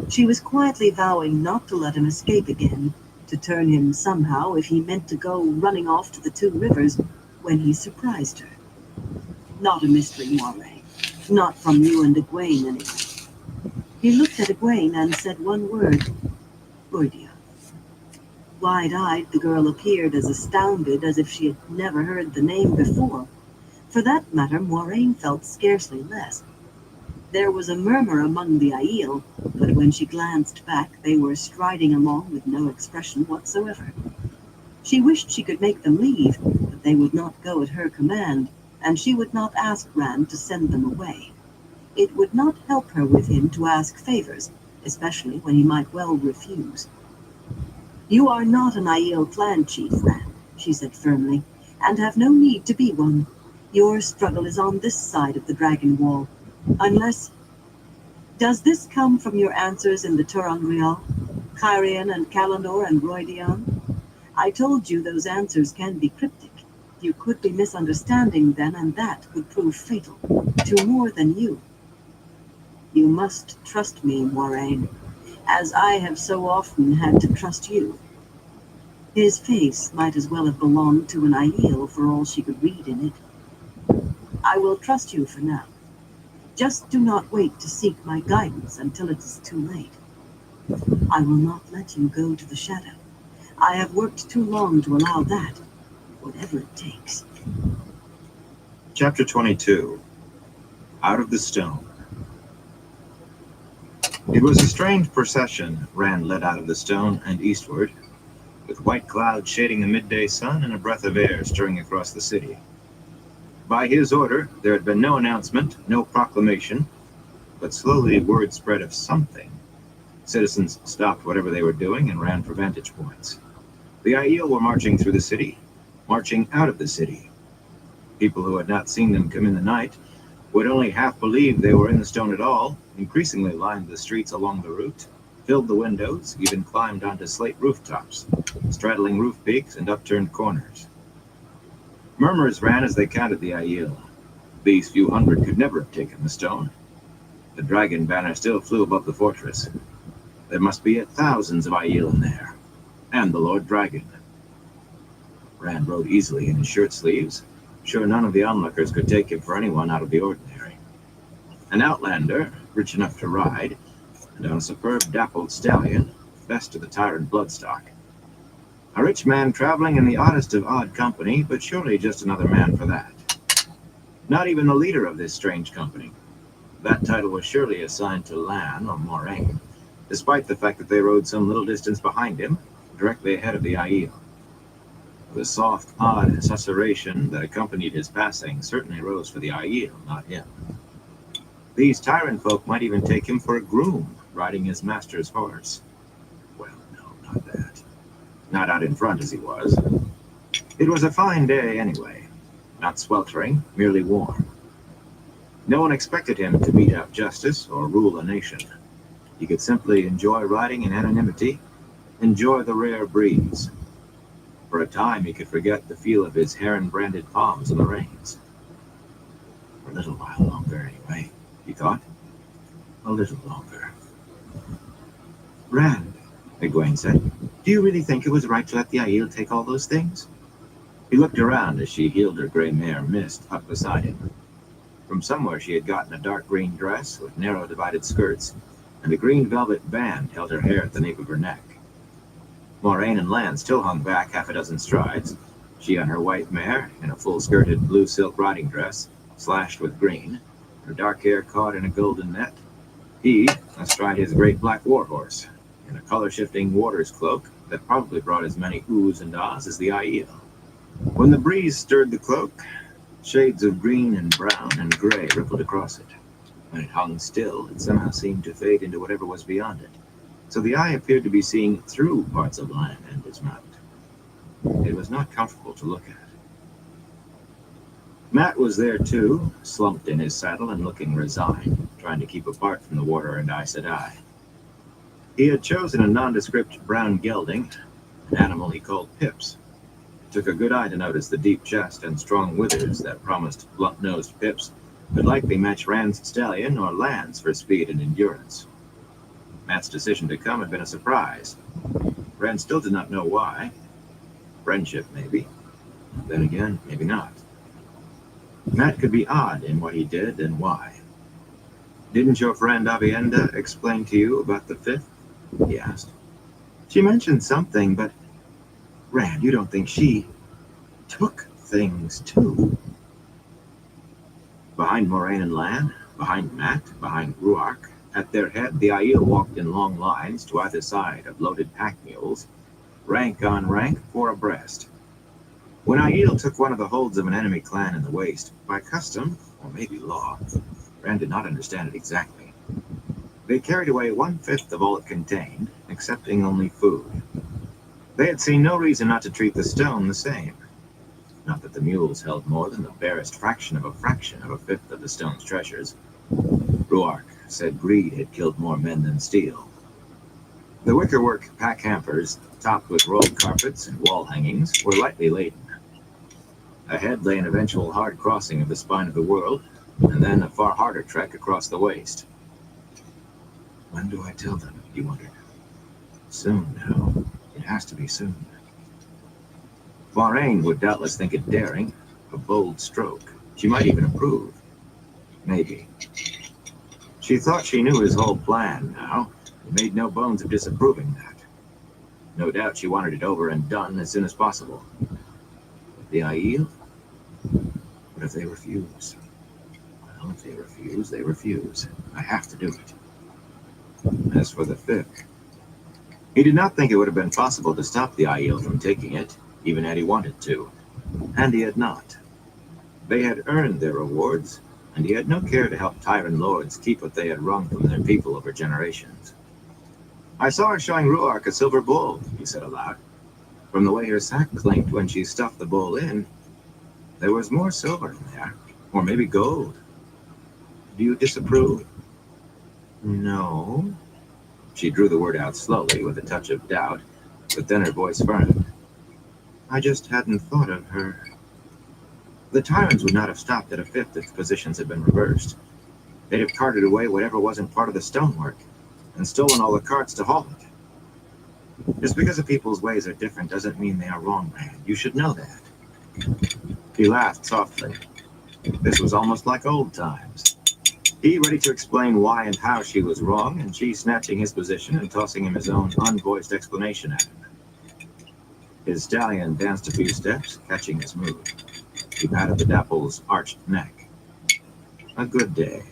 She was quietly vowing not to let him escape again, to turn him somehow if he meant to go running off to the two rivers, when he surprised her. Not a mystery, Moiraine. Not from you and Egwene, anyway. He looked at Egwene and said one word. Roydia. Wide-eyed, the girl appeared as astounded as if she had never heard the name before. For that matter, Moiraine felt scarcely less. There was a murmur among the Aiel, but when she glanced back, they were striding along with no expression whatsoever. She wished she could make them leave, but they would not go at her command, and she would not ask Rand to send them away. It would not help her with him to ask favors, especially when he might well refuse. You are not an Aiel clan chief, Rand, she said firmly, and have no need to be one. Your struggle is on this side of the Dragon Wall. Unless... Does this come from your answers in the Turangrial, Kyrian and Calendar and Roydian? I told you those answers can be cryptic. You could be misunderstanding them, and that could prove fatal to more than you. You must trust me, Moiraine, as I have so often had to trust you. His face might as well have belonged to an Aiel for all she could read in it. I will trust you for now. Just do not wait to seek my guidance until it is too late. I will not let you go to the shadow. I have worked too long to allow that, whatever it takes. Chapter 22. Out of the Stone. It was a strange procession Rand led out of the stone and eastward, with white clouds shading the midday sun and a breath of air stirring across the city. By his order, there had been no announcement, no proclamation, but slowly word spread of something. Citizens stopped whatever they were doing and ran for vantage points. The Aiel were marching through the city, marching out of the city. People who had not seen them come in the night would only half believe they were in the stone at all, increasingly lined the streets along the route, filled the windows, even climbed onto slate rooftops, straddling roof peaks and upturned corners. Murmurs ran as they counted the Aiel. These few hundred could never have taken the stone. The dragon banner still flew above the fortress. There must be thousands of Aiel in there, and the Lord Dragon. Rand rode easily in his shirt sleeves, sure none of the onlookers could take him for anyone out of the ordinary. An outlander, rich enough to ride, and on a superb dappled stallion, best of the tyrant bloodstock. A rich man traveling in the oddest of odd company, but surely just another man for that. Not even the leader of this strange company. That title was surely assigned to Lan or Moraine, despite the fact that they rode some little distance behind him, directly ahead of the Aiel. The soft, odd susurration that accompanied his passing certainly rose for the Aiel, not him. These tyrant folk might even take him for a groom, riding his master's horse. Well, no, not that. Not out in front as he was. It was a fine day anyway. Not sweltering, merely warm. No one expected him to mete out justice or rule a nation. He could simply enjoy riding in anonymity, enjoy the rare breeze. For a time he could forget the feel of his heron-branded palms on the reins. For a little while longer, anyway, he thought. A little longer. Rand, Egwene said, do you really think it was right to let the Aiel take all those things? He looked around as she heeled her gray mare Mist up beside him. From somewhere she had gotten a dark green dress with narrow divided skirts, and a green velvet band held her hair at the nape of her neck. Moraine and Lan still hung back half a dozen strides, she on her white mare in a full-skirted blue silk riding dress, slashed with green, her dark hair caught in a golden net, he astride his great black warhorse, in a color-shifting warder's cloak that probably brought as many oohs and ahs as the Aiel. When the breeze stirred the cloak, shades of green and brown and gray rippled across it. When it hung still, it somehow seemed to fade into whatever was beyond it, so the eye appeared to be seeing through parts of Lan and his mount. It was not comfortable to look at. Mat was there too, slumped in his saddle and looking resigned, trying to keep apart from the warder and Aes Sedai. He had chosen a nondescript brown gelding, an animal he called Pips. It took a good eye to notice the deep chest and strong withers that promised blunt-nosed Pips could likely match Rand's stallion or Lan's for speed and endurance. Mat's decision to come had been a surprise. Rand still did not know why. Friendship, maybe. Then again, maybe not. Mat could be odd in what he did and why. Didn't your friend Avienda explain to you about the fifth? He asked. She mentioned something, but Rand, you don't think she took things too? Behind Moraine and Lan, behind Mat, behind Ruark, at their head the Aiel walked in long lines to either side of loaded pack mules, rank on rank, four abreast. When Aiel took one of the holds of an enemy clan in the waste, by custom, or maybe law, Rand did not understand it exactly. They carried away 1/5 of all it contained, accepting only food. They had seen no reason not to treat the stone the same. Not that the mules held more than the barest fraction of a fifth of the stone's treasures. Ruark said greed had killed more men than steel. The wickerwork pack hampers, topped with rolled carpets and wall hangings, were lightly laden. Ahead lay an eventual hard crossing of the spine of the world, and then a far harder trek across the waste. When do I tell them? He wondered. Soon now. It has to be soon. Moraine would doubtless think it daring, a bold stroke. She might even approve. Maybe. She thought she knew his whole plan now, and made no bones of disapproving that. No doubt she wanted it over and done as soon as possible. The Aiel? What if they refuse? Well, if they refuse, they refuse. I have to do it. As for the fifth, he did not think it would have been possible to stop the Aiel from taking it, even had he wanted to. And he had not. They had earned their rewards, and he had no care to help Tyrant lords keep what they had wrung from their people over generations. I saw her showing Ruark a silver bowl, he said aloud. From the way her sack clinked when she stuffed the bowl in, there was more silver in there, or maybe gold. Do you disapprove? No. She drew the word out slowly with a touch of doubt, but then her voice firmed. I just hadn't thought of her. The Tyrants would not have stopped at a fifth if positions had been reversed. They'd have carted away whatever wasn't part of the stonework, and stolen all the carts to haul it. Just because a people's ways are different doesn't mean they are wrong, Rand. You should know that. He laughed softly. This was almost like old times. He ready to explain why and how she was wrong, and she snatching his position and tossing him his own unvoiced explanation at him. His stallion danced a few steps, catching his mood. He patted the dapple's arched neck. A good day.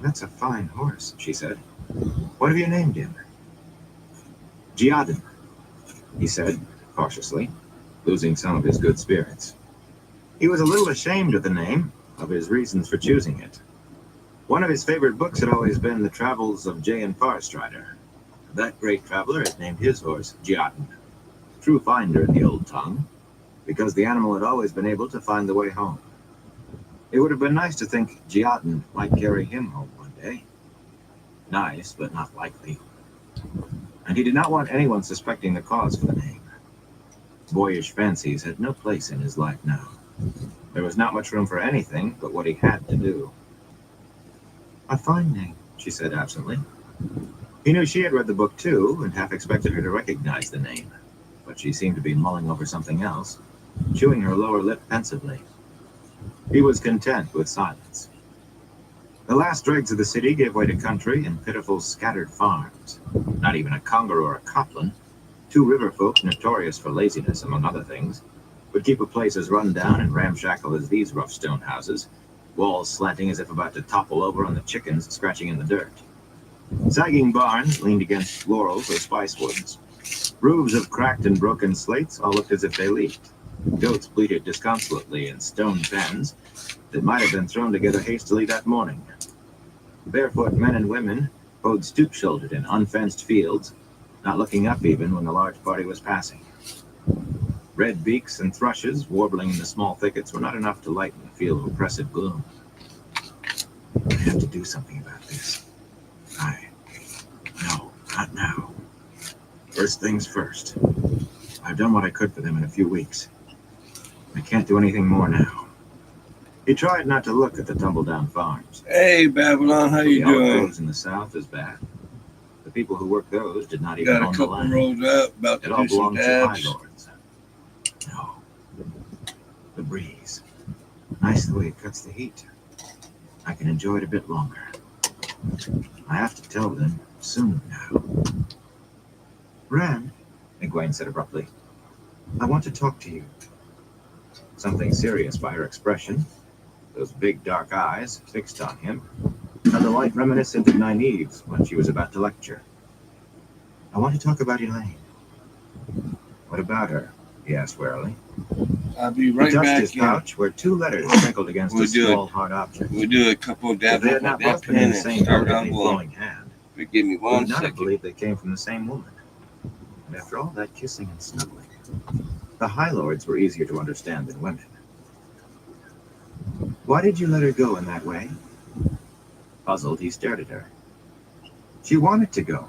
That's a fine horse, she said. What have you named him? Giaden, he said, cautiously, losing some of his good spirits. He was a little ashamed of the name, of his reasons for choosing it. One of his favorite books had always been The Travels of Jayan Farstrider. That great traveler had named his horse Giaden, true finder in the old tongue, because the animal had always been able to find the way home. It would have been nice to think Giaden might carry him home one day. Nice, but not likely. And he did not want anyone suspecting the cause for the name. Boyish fancies had no place in his life now. There was not much room for anything but what he had to do. A fine name, she said absently. He knew she had read the book too, and half expected her to recognize the name. But she seemed to be mulling over something else, chewing her lower lip pensively. He was content with silence. The last dregs of the city gave way to country and pitiful scattered farms. Not even a conger or a coplin, two river folk notorious for laziness, among other things, would keep a place as run down and ramshackle as these rough stone houses, walls slanting as if about to topple over on the chickens scratching in the dirt. Sagging barns leaned against laurels or spicewoods. Roofs of cracked and broken slates all looked as if they leaked. Goats bleated disconsolately in stone pens that might have been thrown together hastily that morning. Barefoot men and women hoed stoop-shouldered in unfenced fields, not looking up even when the large party was passing. Red beaks and thrushes warbling in the small thickets were not enough to lighten the feel of oppressive gloom. I have to do something about this. No, not now. First things first. I've done what I could for them in a few weeks. I can't do anything more now. He tried not to look at the tumble-down farms. Hey, Babylon, how you The doing? roads in the south is bad. The people who worked those did not even Got a own the couple land. rows up, about It to all do some belonged to high dabs. lords. No. The breeze. Nice the way it cuts the heat. I can enjoy it a bit longer. I have to tell them soon now. Rand, Egwene said abruptly, I want to talk to you. Something serious by her expression, those big dark eyes fixed on him, and the light reminiscent of Nynaeve's when she was about to lecture. I want to talk about Elaine. What about her? He asked warily. I'll be He right touched back his in. pouch where two letters sprinkled against We'll a do it. small hard object. We'll do a couple of If dabs they off had not of that both been in pen the and same start delicately on one. flowing hand, Give me he one would not have second. believed they came from the same woman. And after all that kissing and snuggling, the High Lords were easier to understand than women. Why did you let her go in that way? Puzzled, he stared at her. She wanted to go.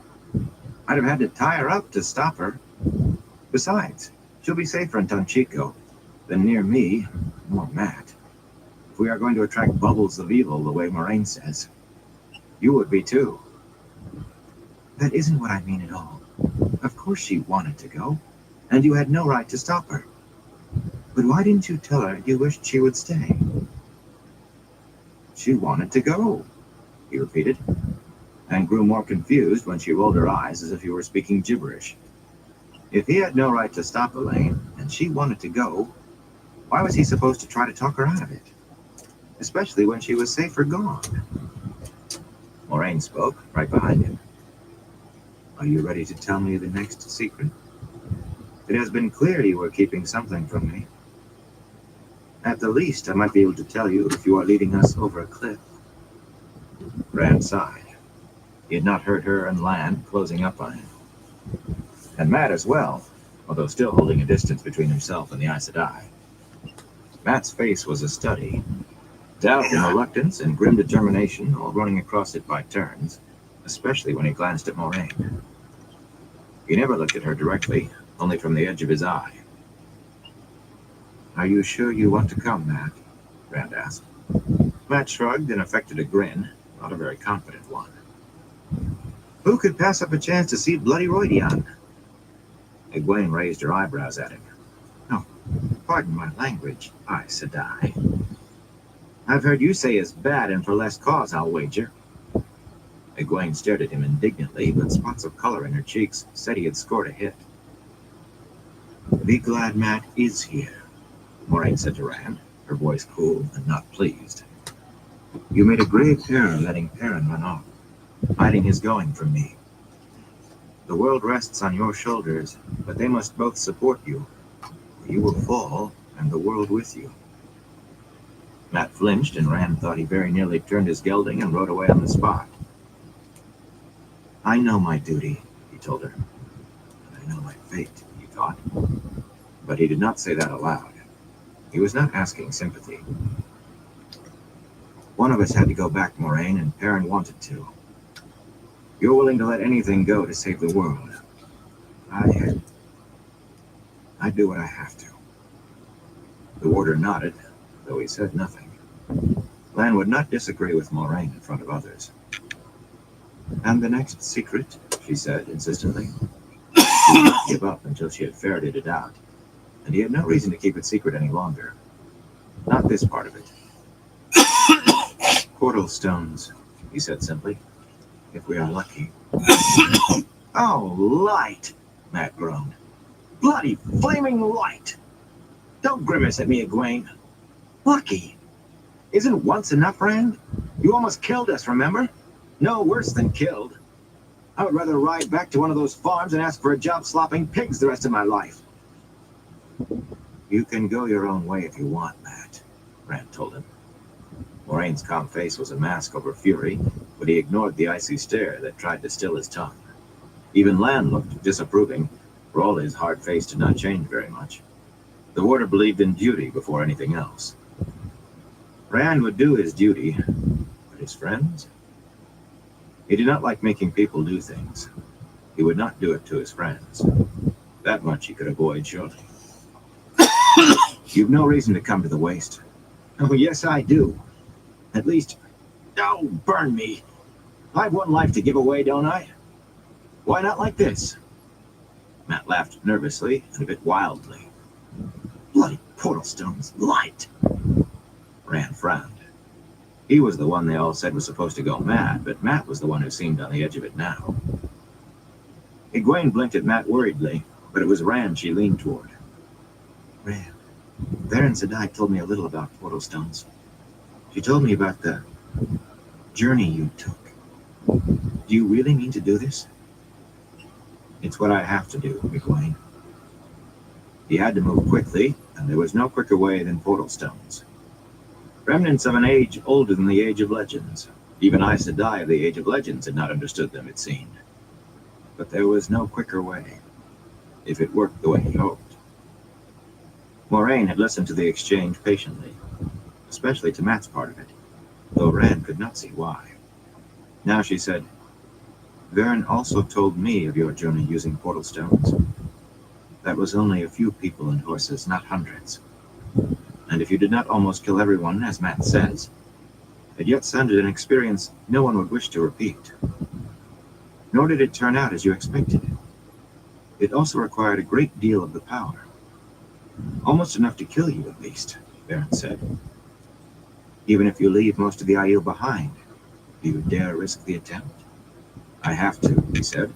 I'd have had to tie her up to stop her. Besides, she'll be safer in Tonchico than near me, or Matt. If we are going to attract bubbles of evil the way Moraine says, you would be too. That isn't what I mean at all. Of course she wanted to go, and you had no right to stop her. But why didn't you tell her you wished she would stay? She wanted to go. he repeated, and grew more confused when she rolled her eyes as if he were speaking gibberish. If he had no right to stop Elaine, and she wanted to go, why was he supposed to try to talk her out of it? Especially when she was safe or gone. Moraine spoke, right behind him. Are you ready to tell me the next secret? It has been clear you were keeping something from me. At the least, I might be able to tell you if you are leading us over a cliff. Rand sighed. He had not heard her and Lan closing up on him. And Matt as well, although still holding a distance between himself and the Aes Sedai. Matt's face was a study. Doubt and reluctance and grim determination all running across it by turns, especially when he glanced at Moraine. He never looked at her directly, only from the edge of his eye. Are you sure you want to come, Matt? Rand asked. Matt shrugged and affected a grin, not a very confident one. Who could pass up a chance to see bloody Roydion? Egwene raised her eyebrows at him. Oh, pardon my language, Aes Sedai. I've heard you say it's bad and for less cause, I'll wager. Egwene stared at him indignantly, but spots of color in her cheeks said he had scored a hit. Be glad Matt is here, Moraine said to Rand, her voice cool and not pleased. You made a grave error letting Perrin run off, hiding his going from me. The world rests on your shoulders, but they must both support you. You will fall, and the world with you. Matt flinched, and Rand thought he very nearly turned his gelding and rode away on the spot. I know my duty, he told her. And I know my fate, he thought. But he did not say that aloud. He was not asking sympathy. One of us had to go back, Moraine, and Perrin wanted to. You're willing to let anything go to save the world. I do what I have to. The warder nodded, though he said nothing. Lan would not disagree with Moraine in front of others. And the next secret, she said insistently. She would not give up until she had ferreted it out, and he had no reason to keep it secret any longer. Not this part of it. Portal stones, he said simply. If we are lucky. Oh, light, Matt groaned. Bloody flaming light! Don't grimace at me, Egwene. Lucky. Isn't once enough, Rand? You almost killed us, remember? No worse than killed. I would rather ride back to one of those farms and ask for a job slopping pigs the rest of my life. You can go your own way if you want, Matt, Rand told him. Moraine's calm face was a mask over fury, but he ignored the icy stare that tried to still his tongue. Even Lan looked disapproving, for all his hard face did not change very much. The warder believed in duty before anything else. Rand would do his duty, but his friends? He did not like making people do things. He would not do it to his friends. That much he could avoid, surely. You've no reason to come to the waste. Oh, yes, I do. At least, oh, burn me. I've one life to give away, don't I? Why not like this? Matt laughed nervously and a bit wildly. Bloody portal stones, light. Rand frowned. He was the one they all said was supposed to go mad, but Matt was the one who seemed on the edge of it now. Egwene blinked at Matt worriedly, but it was Rand she leaned toward. Rand, Baron Sedai told me a little about portal stones. She told me about the journey you took. Do you really mean to do this? It's what I have to do, Egwene. He had to move quickly, and there was no quicker way than portal stones. Remnants of an age older than the Age of Legends. Even Aes Sedai of the Age of Legends had not understood them, it seemed. But there was no quicker way, if it worked the way he hoped. Moraine had listened to the exchange patiently, especially to Matt's part of it, though Rand could not see why. Now she said, Varen also told me of your journey using portal stones. That was only a few people and horses, not hundreds. And if you did not almost kill everyone, as Matt says, it yet sounded an experience no one would wish to repeat. Nor did it turn out as you expected. It also required a great deal of the power. Almost enough to kill you, at least, Varen said. Even if you leave most of the Aiel behind, Do you dare risk the attempt? I have to, he said,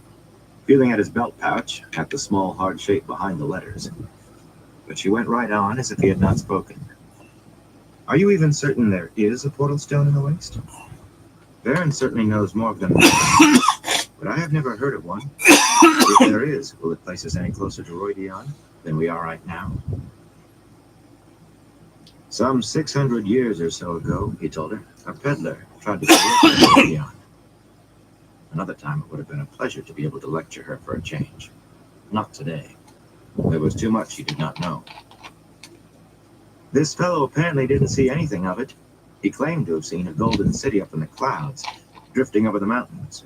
feeling at his belt pouch at the small hard shape behind the letters. But she went right on as if he had not spoken. Are you even certain there is a portal stone in the waste? Varen certainly knows more of them than I, but I have never heard of one. If there is, will it place us any closer to Roydion than we are right now? Some 600 years or so ago, he told her, a peddler tried to get away from Roydion. Another time it would have been a pleasure to be able to lecture her for a change. Not today. There was too much she did not know. This fellow apparently didn't see anything of it. He claimed to have seen a golden city up in the clouds, drifting over the mountains.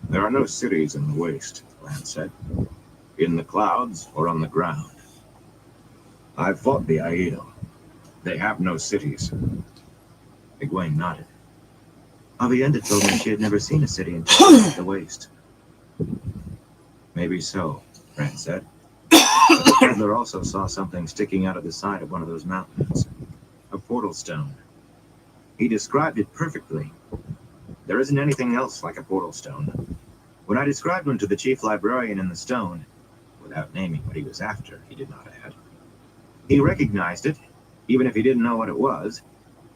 There are no cities in the waste, Lance said. In the clouds or on the ground. I've fought the Aiel. They have no cities. Egwene nodded. Avienda told me she had never seen a city until the waste. Maybe so, Rand said. But the peddler also saw something sticking out of the side of one of those mountains. A portal stone. He described it perfectly. There isn't anything else like a portal stone. When I described one to the chief librarian in the stone, without naming what he was after, he did not add, he recognized it, even if he didn't know what it was,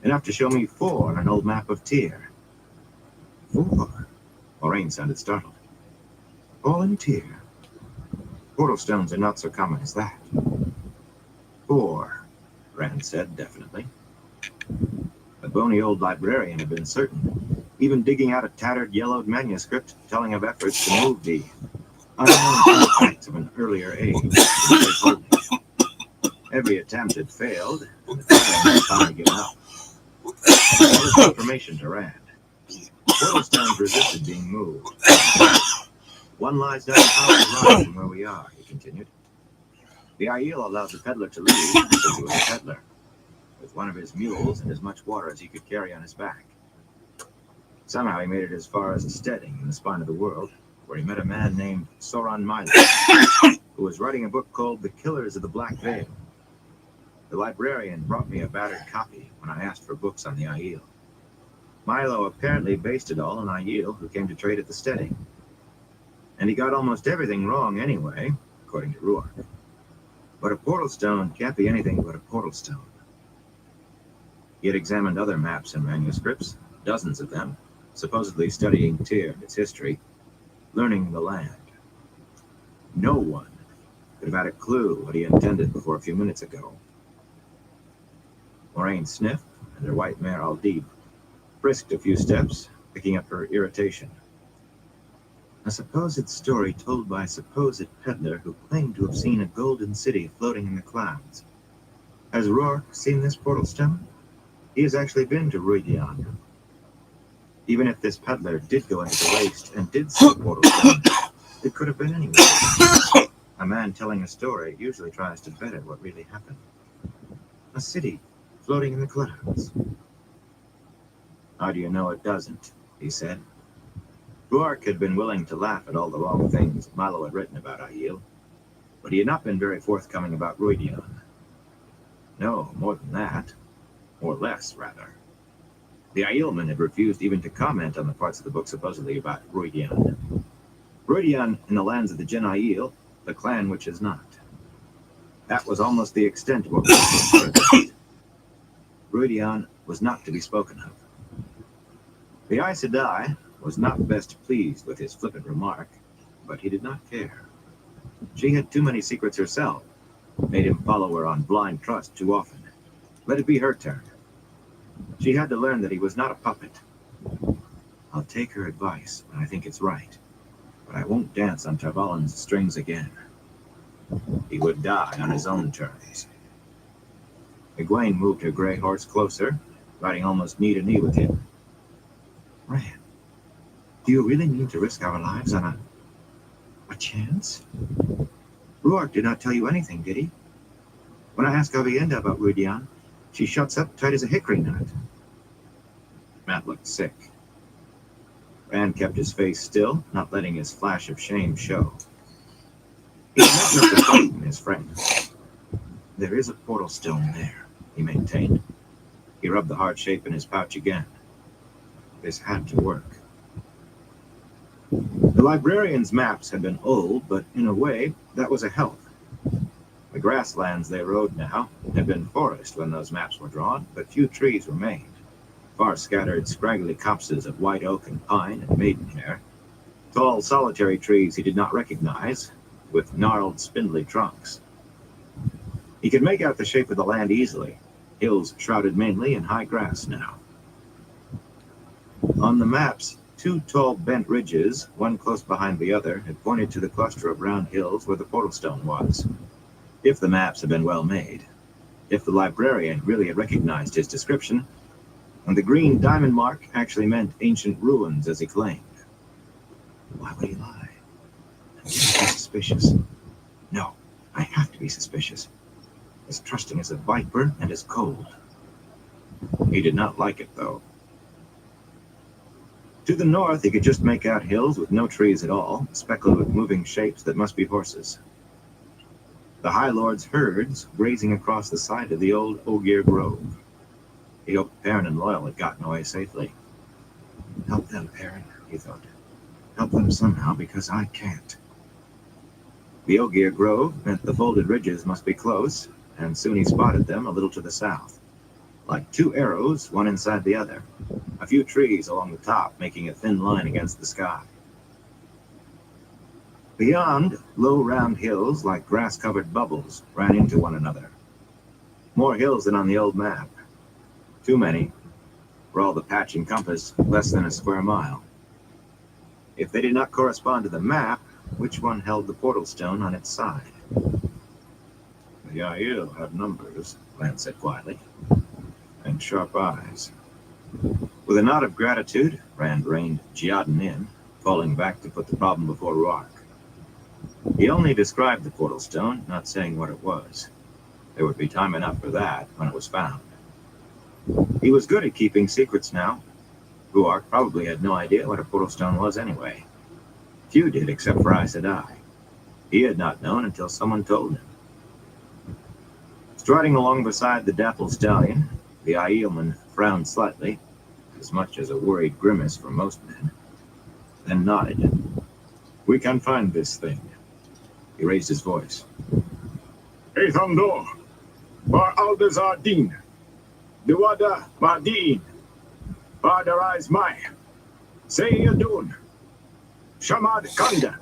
enough to show me 4 on an old map of Tyr. 4? Moraine sounded startled. All in Tyr. Portal stones are not so common as that. 4, Rand said definitely. The bony old librarian had been certain, even digging out a tattered, yellowed manuscript telling of efforts to move the unknown artifacts of an earlier age. Every attempt had failed, and the peddler had finally given up. That was confirmation to Rand. Portal stones resisted being moved. One lies down the road from where we are, he continued. The Aiel allowed the peddler to leave because he was a peddler, with one of his mules and as much water as he could carry on his back. Somehow he made it as far as Stedding in the spine of the world, where he met a man named Soran Milo, who was writing a book called The Killers of the Black Veil. The librarian brought me a battered copy when I asked for books on the Aiel. Milo apparently based it all on Aiel, who came to trade at the Stedding. And he got almost everything wrong anyway, according to Ruark. But a portal stone can't be anything but a portal stone. He had examined other maps and manuscripts, dozens of them, supposedly studying Tyr and its history, learning the land. No one could have had a clue what he intended before a few minutes ago. Moraine sniffed, and her white mare Aldib frisked a few steps, picking up her irritation. A supposed story told by a supposed peddler who claimed to have seen a golden city floating in the clouds. Has Rourke seen this portal stone? He has actually been to Ruidian. Even if this peddler did go into the waste and did see a portal stone, it could have been anywhere. A man telling a story usually tries to better what really happened. A city floating in the clouds. How do you know it doesn't? He said. Rourke had been willing to laugh at all the wrong things Milo had written about Aiel, but he had not been very forthcoming about Ruidian. No, more than that. Or less, rather. The Aielman had refused even to comment on the parts of the book supposedly about Ruidian. Ruidian in the lands of the Jin Aiel, the clan which is not. That was almost the extent of what was Ruidian was not to be spoken of. The Aes Sedai was not best pleased with his flippant remark, but he did not care. She had too many secrets herself, made him follow her on blind trust too often. Let it be her turn. She had to learn that he was not a puppet. I'll take her advice when I think it's right, but I won't dance on Tarvalon's strings again. He would die on his own terms. Egwene moved her gray horse closer, riding almost knee to knee with him. Rand, do you really mean to risk our lives on a chance? Ruark did not tell you anything, did he? When I ask Avienda about Ruidian, she shuts up tight as a hickory nut. Matt looked sick. Rand kept his face still, not letting his flash of shame show. He had not to frighten his friend. There is a portal stone there, he maintained. He rubbed the hard shape in his pouch again. This had to work. The librarian's maps had been old, but in a way, that was a help. The grasslands they rode now had been forest when those maps were drawn, but few trees remained. Far scattered, scraggly copses of white oak and pine and maidenhair. Tall, solitary trees he did not recognize, with gnarled, spindly trunks. He could make out the shape of the land easily, hills shrouded mainly in high grass now. On the maps, two tall bent ridges, one close behind the other, had pointed to the cluster of round hills where the portal stone was. If the maps had been well made, if the librarian really had recognized his description, and the green diamond mark actually meant ancient ruins as he claimed. Why would he lie? I'm suspicious. No, I have to be suspicious. As trusting as a viper and as cold. He did not like it, though. To the north, he could just make out hills with no trees at all, speckled with moving shapes that must be horses. The High Lord's herds grazing across the side of the old Ogier Grove. He hoped Perrin and Loyal had gotten away safely. Help them, Perrin, he thought. Help them somehow, because I can't. The Ogier Grove meant the folded ridges must be close, and soon he spotted them a little to the south. Like two arrows, one inside the other. A few trees along the top, making a thin line against the sky. Beyond, low round hills like grass-covered bubbles ran into one another. More hills than on the old map. Too many. For all the patch encompassed, less than a square mile. If they did not correspond to the map, which one held the portal stone on its side? The Aiel have numbers, Lan said quietly, and sharp eyes. With a nod of gratitude, Rand reined Giaden in, falling back to put the problem before Roark. He only described the portal stone, not saying what it was. There would be time enough for that when it was found. He was good at keeping secrets now. Roark probably had no idea what a portal stone was anyway. Few did except for Aes Sedai. He had not known until someone told him. Striding along beside the dappled stallion, the Aielman frowned slightly, as much as a worried grimace for most men, then nodded. We can find this thing. He raised his voice. Ethandor, Bar Aldazar Din, Duwada Mardin, Bardarais Mai, Seyadun, Shamad Kanda.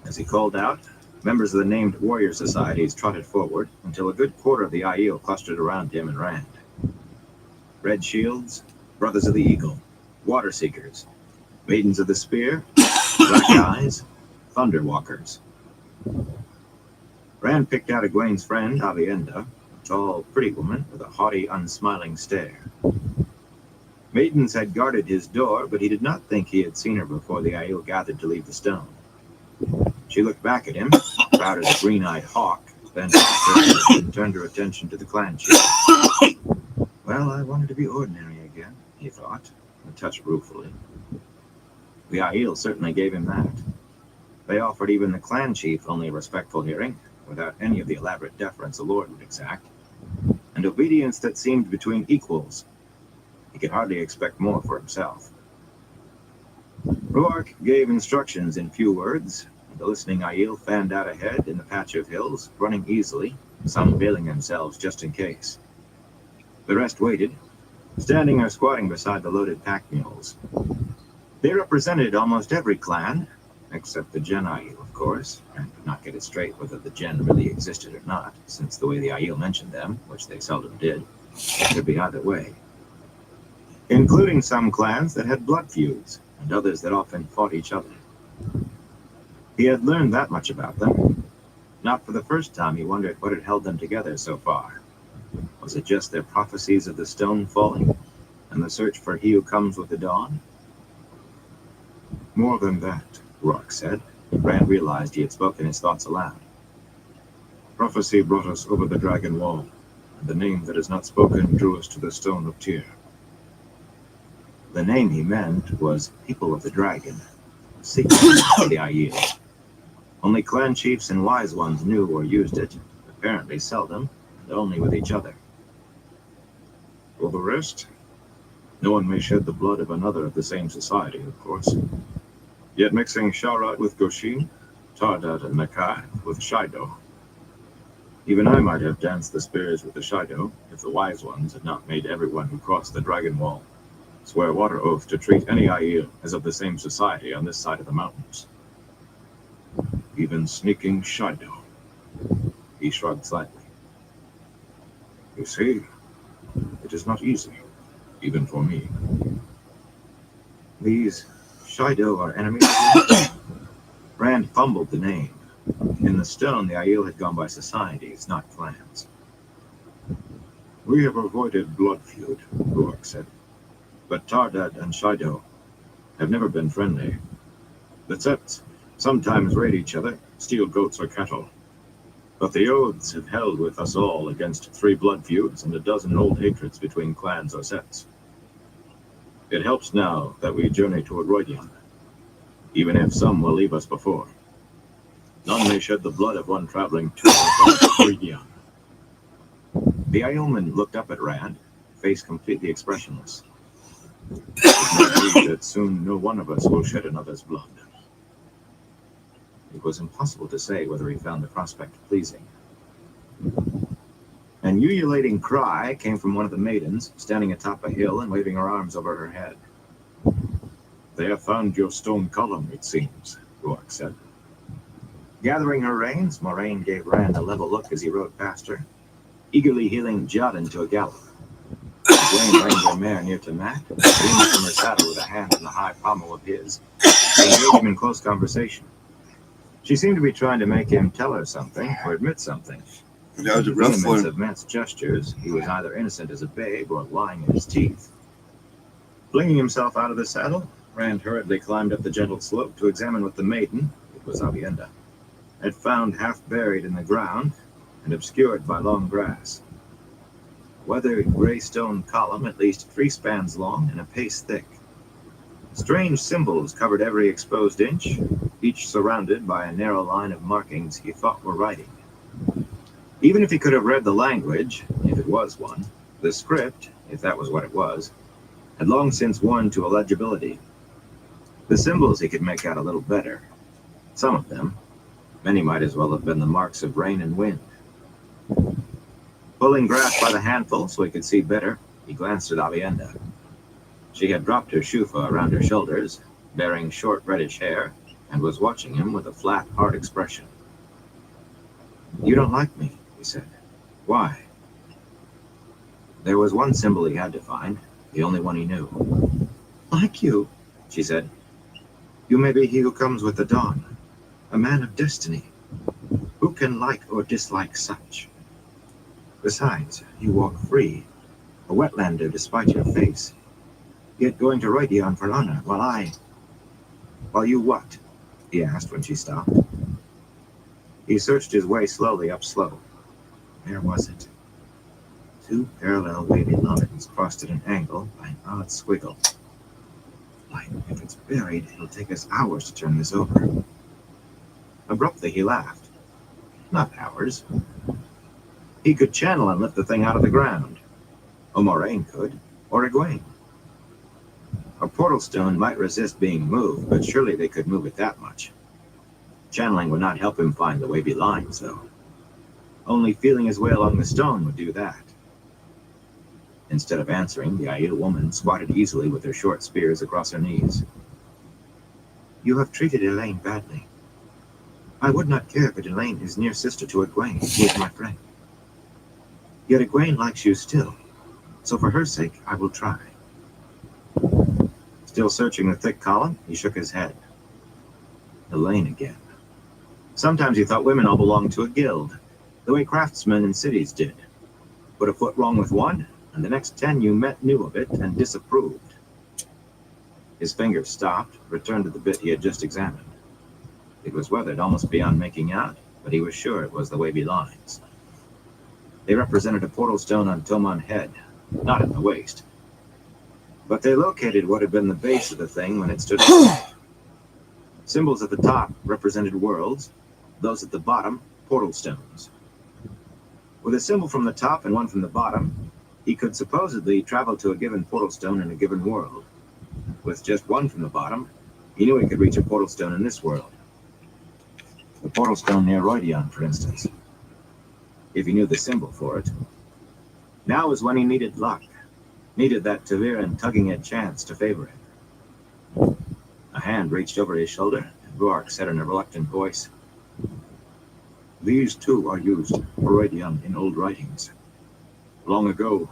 As he called out, members of the named warrior societies trotted forward until a good quarter of the Aiel clustered around him and Rand. Red Shields, Brothers of the Eagle, Water Seekers, Maidens of the Spear, Black Eyes, Thunder Walkers. Rand picked out Egwene's friend, Avienda, a tall, pretty woman with a haughty, unsmiling stare. Maidens had guarded his door, but he did not think he had seen her before the Aiel gathered to leave the stone. She looked back at him, proud as a green-eyed hawk, then turned her attention to the clan chief. Well, I wanted to be ordinary again, he thought, a touch ruefully. The Aiel certainly gave him that. They offered even the clan chief only a respectful hearing, without any of the elaborate deference a lord would exact, and obedience that seemed between equals. He could hardly expect more for himself. Roark gave instructions in few words, and the listening Aiel fanned out ahead in the patch of hills, running easily, some bailing themselves just in case. The rest waited, standing or squatting beside the loaded pack mules. They represented almost every clan, except the Gen Aiel, of course, and could not get it straight whether the Gen really existed or not, since the way the Aiel mentioned them, which they seldom did, could be either way. Including some clans that had blood feuds, and others that often fought each other. He had learned that much about them. Not for the first time he wondered what had held them together so far. Was it just their prophecies of the stone falling, and the search for he who comes with the dawn? More than that, Roark said. Rand realized he had spoken his thoughts aloud. Prophecy brought us over the dragon wall, and the name that is not spoken drew us to the stone of Tyr. The name he meant was People of the Dragon, secret of the Aiel. Only clan chiefs and wise ones knew or used it, apparently seldom, and only with each other. For the rest, No one may shed the blood of another of the same society, of course. Yet mixing Sharat with Goshin, Tardat and Nakai with Shido. Even I might have danced the spears with the Shido if the wise ones had not made everyone who crossed the Dragon Wall swear water oath to treat any Aiel as of the same society on this side of the mountains. Even sneaking Shido. He shrugged slightly. You see, it is not easy, even for me. These Shido are enemies of yours? Rand fumbled the name. In the stone, the Aiel had gone by societies, not clans. We have avoided blood feud, Ruark said. But Tardad and Shido have never been friendly. The Tsets sometimes raid each other, steal goats or cattle. But the oaths have held with us all against 3 blood feuds and a dozen old hatreds between clans or sets. It helps now that we journey toward Roidian, even if some will leave us before. None may shed the blood of one traveling to Roidian. The Aielman looked up at Rand, face completely expressionless. It may be that soon no one of us will shed another's blood. It was impossible to say whether he found the prospect pleasing. An ululating cry came from one of the maidens, standing atop a hill and waving her arms over her head. They have found your stone column, it seems, Ruark said. Gathering her reins, Moraine gave Rand a level look as he rode past her, eagerly heeling Jodin to a gallop. Egwene reined her mare near to Matt, leaning from her saddle with a hand on the high pommel of his, and engaged him in close conversation. She seemed to be trying to make him tell her something or admit something. That was a rough Rudiments one. of Matt's gestures, he was either innocent as a babe or lying in his teeth. Flinging himself out of the saddle, Rand hurriedly climbed up the gentle slope to examine what the maiden, it was Avienda, had found half buried in the ground and obscured by long grass. A weathered gray stone column at least 3 spans long and a pace thick. Strange symbols covered every exposed inch, each surrounded by a narrow line of markings he thought were writing. Even if he could have read the language, if it was one, the script, if that was what it was, had long since worn to illegibility. The symbols he could make out a little better. Some of them. Many might as well have been the marks of rain and wind. Pulling grass by the handful so he could see better, he glanced at Avienda. She had dropped her shufa around her shoulders, bearing short reddish hair, and was watching him with a flat, hard expression. You don't like me, he said. Why? There was one symbol he had to find, the only one he knew. Like you, she said. You may be he who comes with the dawn, a man of destiny. Who can like or dislike such? Besides, you walk free, a wetlander despite your face. Yet going to Roidian for honor, while you what? He asked when she stopped. He searched his way slowly up slope. Where was it? 2 parallel wavy lines crossed at an angle by an odd squiggle. Why, if it's buried, it'll take us hours to turn this over. Abruptly, he laughed. Not hours. He could channel and lift the thing out of the ground. Or Moraine could, or Egwene. A portal stone might resist being moved, but surely they could move it that much. Channeling would not help him find the wavy lines, though. Only feeling his way along the stone would do that. Instead of answering, the Aiel woman squatted easily with her short spears across her knees. You have treated Elaine badly. I would not care, but Elaine is near sister to Egwene, who is my friend. Yet Egwene likes you still, so for her sake, I will try. Still searching the thick column, he shook his head. Elaine again. Sometimes he thought women all belonged to a guild, the way craftsmen in cities did. Put a foot wrong with one, and the next 10 you met knew of it and disapproved. His fingers stopped, returned to the bit he had just examined. It was weathered almost beyond making out, but he was sure it was the wavy lines. They represented a portal stone on Tomon Head, not at the waist. But they located what had been the base of the thing when it stood aloft. Symbols at the top represented worlds, those at the bottom, portal stones. With a symbol from the top and one from the bottom, He could supposedly travel to a given portal stone in a given world. With just one from the bottom, he knew he could reach a portal stone in this world. The portal stone near Roidion, for instance. If he knew the symbol for it. Now was when he needed luck. Needed that Taviran tugging at chance to favor him. A hand reached over his shoulder, and Ruark said in a reluctant voice, "These too are used for Roidion in old writings. Long ago,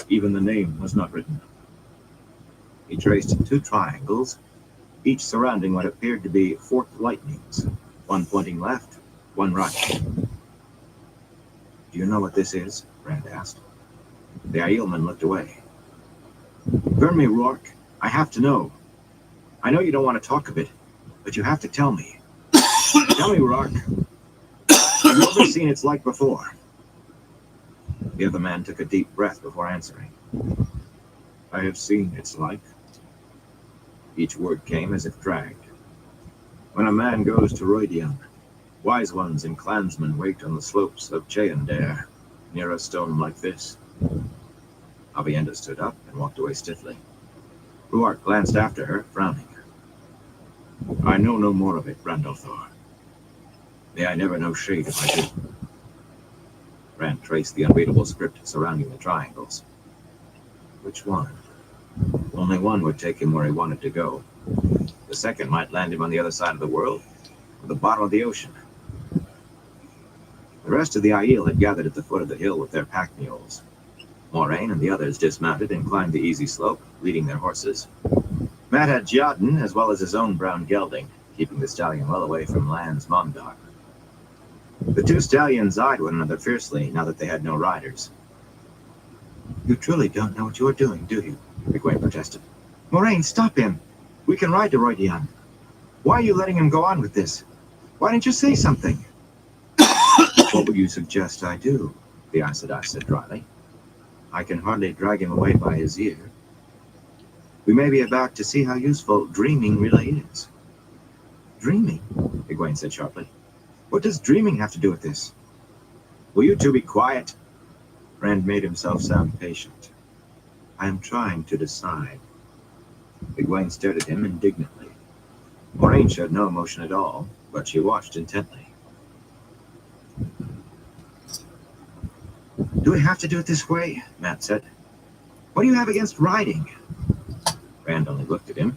even the name was not written." He traced 2 triangles, each surrounding what appeared to be forked lightnings, one pointing left, one right. "Do you know what this is?" Rand asked. The Aielman looked away. "Burn me, Ruark. I have to know. I know you don't want to talk of it, but you have to tell me. Tell me, Ruark. Have you ever seen its like before?" The other man took a deep breath before answering. "I have seen its like." Each word came as if dragged. "When a man goes to Roidion, wise ones and clansmen wait on the slopes of Cheandare, near a stone like this." Avienda stood up and walked away stiffly. Ruark glanced after her, frowning. "I know no more of it, Randolthor. May I never know shade if I do." Rand traced the unreadable script surrounding the triangles. Which one? Only one would take him where he wanted to go. The second might land him on the other side of the world, or the bottom of the ocean. The rest of the Aiel had gathered at the foot of the hill with their pack mules. Moraine and the others dismounted and climbed the easy slope, leading their horses. Matt had Jotun, as well as his own brown gelding, keeping the stallion well away from Land's Momdar. The 2 stallions eyed one another fiercely now that they had no riders. "You truly don't know what you are doing, do you?" Egwene protested. "Moraine, stop him! We can ride to Roidion. Why are you letting him go on with this? Why didn't you say something?" "What would you suggest I do?" the Aes Sedai said dryly. "I can hardly drag him away by his ear. We may be about to see how useful dreaming really is." "Dreaming?" Egwene said sharply. "What does dreaming have to do with this?" "Will you 2 be quiet?" Rand made himself sound patient. "I am trying to decide." Egwene stared at him indignantly. Moraine showed no emotion at all, but she watched intently. "Do we have to do it this way?" Matt said. "What do you have against riding?" Rand only looked at him,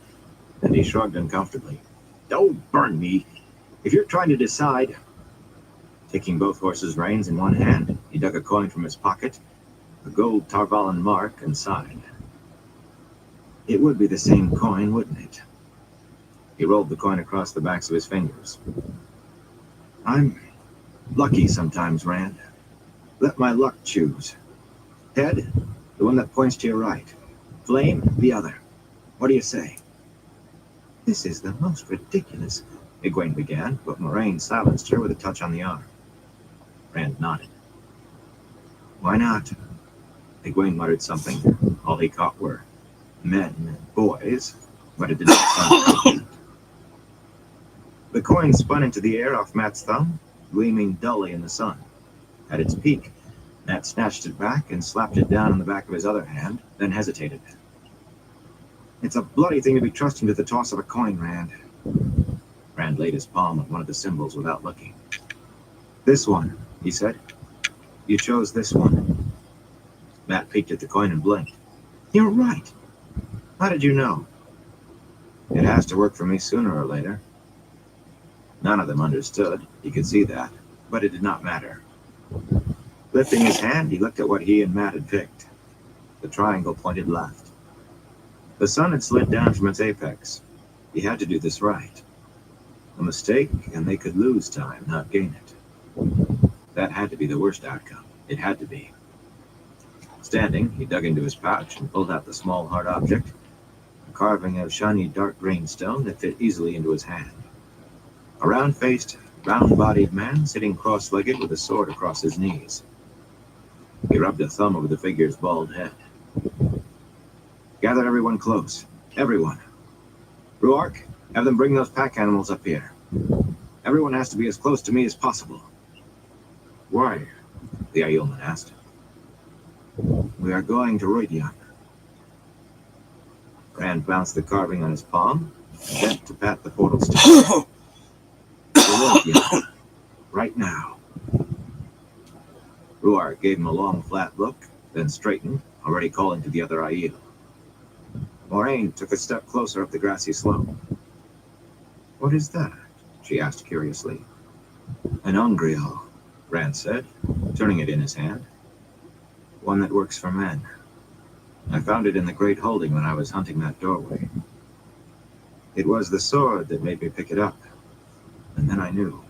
and he shrugged uncomfortably. "Don't burn me. If you're trying to decide..." Taking both horses' reins in one hand, he dug a coin from his pocket, a gold Tarvalin mark, and sighed. It would be the same coin, wouldn't it? He rolled the coin across the backs of his fingers. "I'm lucky sometimes, Rand. Let my luck choose. Head, the one that points to your right. Flame, the other. What do you say?" "This is the most ridiculous..." Egwene began, but Moraine silenced her with a touch on the arm. Rand nodded. "Why not?" Egwene muttered something. All he caught were men and boys, but it did not sound confident. The coin spun into the air off Matt's thumb, gleaming dully in the sun. At its peak, Matt snatched it back and slapped it down on the back of his other hand, then hesitated. "It's a bloody thing to be trusting to the toss of a coin, Rand." Rand laid his palm on one of the symbols without looking. "This one," he said. "You chose this one." Matt peeked at the coin and blinked. "You're right. How did you know?" "It has to work for me sooner or later." None of them understood, he could see that, but it did not matter. Lifting his hand, he looked at what he and Matt had picked. The triangle pointed left. The sun had slid down from its apex. He had to do this right. A mistake, and they could lose time, not gain it. That had to be the worst outcome. It had to be. Standing, he dug into his pouch and pulled out the small hard object, a carving of shiny dark green stone that fit easily into his hand. A round-faced, round-bodied man sitting cross-legged with a sword across his knees. He rubbed a thumb over the figure's bald head. "Gather everyone close. Everyone. Ruark, have them bring those pack animals up here. Everyone has to be as close to me as possible." "Why?" the Aielman asked. We are going to Roydian. Rand bounced the carving on his palm and bent to pat the portal stone. To Roydian. Right now. Ruar gave him a long, flat look, then straightened, already calling to the other Aiel. Moraine took a step closer up the grassy slope. What is that? She asked curiously. An ungrial, Rand said, turning it in his hand. One that works for men. I found it in the Great Holding when I was hunting that doorway. It was the sword that made me pick it up, and then I knew.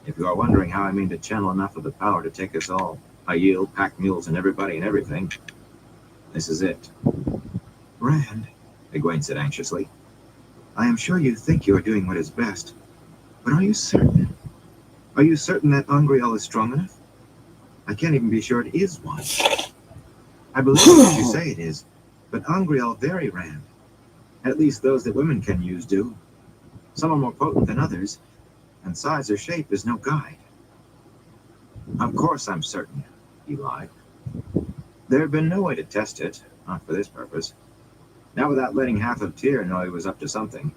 If you are wondering how I mean to channel enough of the power to take us all, Aiel, pack mules, and everybody and everything, this is it. Rand, Egwene said anxiously, I am sure you think you are doing what is best, but are you certain? Are you certain that ungrial is strong enough? I can't even be sure it is one. I believe what you say it is, but ungrial vary, Rand. At least those that women can use do. Some are more potent than others, and size or shape is no guide. Of course I'm certain, he lied. There had been no way to test it, not for this purpose. Not without letting half of Tyr know he was up to something.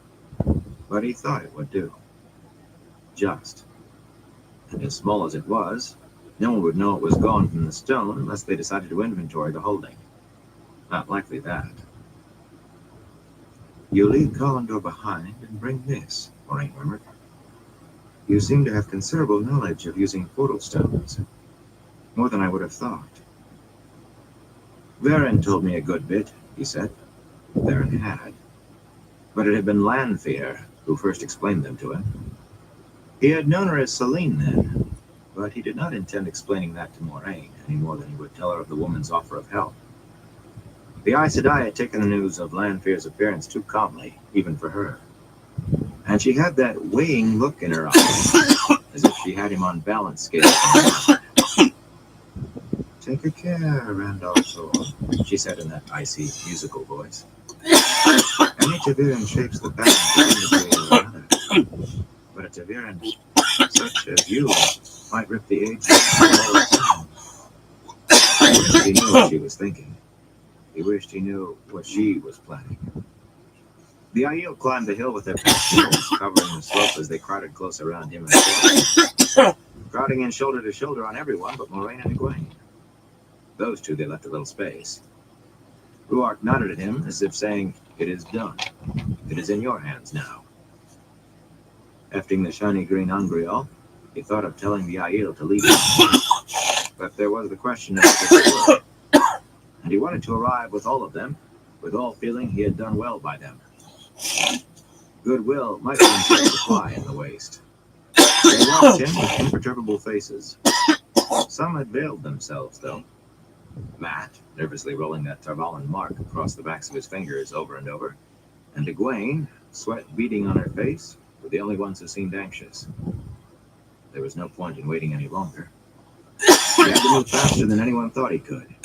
But he thought it would do. Just. And as small as it was, no one would know it was gone from the stone unless they decided to inventory the holding. Not likely that. You leave Colindor behind and bring this, Moraine murmured. You seem to have considerable knowledge of using portal stones. More than I would have thought. Varen told me a good bit, he said. Varen had. But it had been Lanfear who first explained them to him. He had known her as Selene then, but he did not intend explaining that to Moraine any more than he would tell her of the woman's offer of help. The Aes Sedai had taken the news of Lanfear's appearance too calmly, even for her. And she had that weighing look in her eyes, as if she had him on balance scales. Take a care, Randolph Thor, she said in that icy, musical voice. Any Taviran shapes the balance to one degree or another. But a Taviran such as you might rip the age out of the He knew what she was thinking. He wished he knew what she was planning. The Aiel climbed the hill with their pastels covering the slope as they crowded close around him and Thor, crowding in shoulder to shoulder on everyone but Moraine and Egwene. Those two they left a little space. Ruark nodded at him as if saying, It is done. It is in your hands now. Hefting the shiny green ungrial, he thought of telling the Aiel to leave him. But there was the question of if it would. And he wanted to arrive with all of them, with all feeling he had done well by them. Goodwill might be in short supply in the waste. They watched him with imperturbable faces. Some had veiled themselves, though. Matt, nervously rolling that Tarvalin mark across the backs of his fingers over and over, and Egwene, sweat beading on her face, were the only ones who seemed anxious. There was no point in waiting any longer. He had to move faster than anyone thought he could.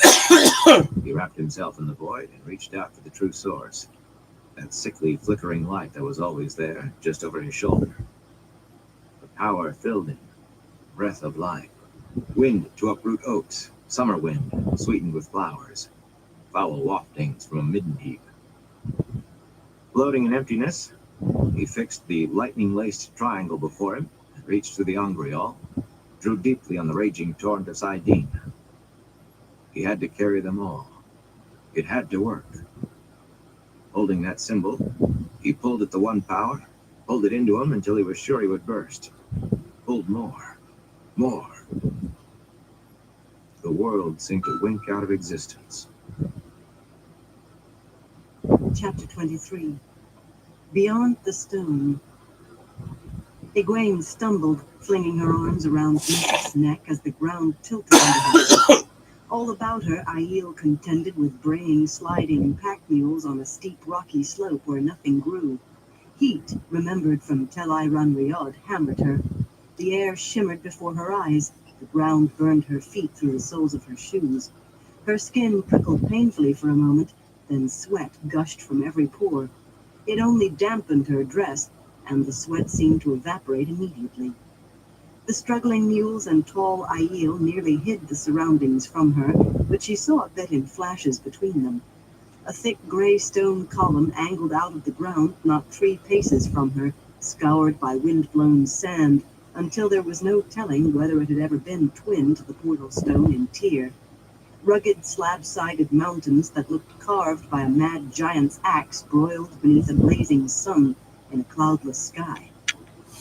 He wrapped himself in the void and reached out for the true source, that sickly, flickering light that was always there, just over his shoulder. The power filled him, breath of life, wind to uproot oaks, summer wind, sweetened with flowers, foul waftings from a midden heap. Floating in emptiness, he fixed the lightning-laced triangle before him and reached through the ungrial, drew deeply on the raging torrent of Saidin. He had to carry them all. It had to work. Holding that symbol, he pulled at the one power, pulled it into him until he was sure he would burst. Pulled more. More. The world seemed to wink out of existence. Chapter 23. Beyond the Stone. Egwene stumbled, flinging her arms around Mith's neck as the ground tilted under her. All about her, Aiel contended with braying, sliding pack mules on a steep, rocky slope where nothing grew. Heat, remembered from Tel Run Riad, hammered her. The air shimmered before her eyes. The ground burned her feet through the soles of her shoes. Her skin prickled painfully for a moment, then sweat gushed from every pore. It only dampened her dress, and the sweat seemed to evaporate immediately. The struggling mules and tall Aiel nearly hid the surroundings from her, but she saw a bit in flashes between them. A thick gray stone column angled out of the ground not 3 paces from her, scoured by wind-blown sand, until there was no telling whether it had ever been twin to the portal stone in Tyr. Rugged slab-sided mountains that looked carved by a mad giant's axe broiled beneath a blazing sun in a cloudless sky.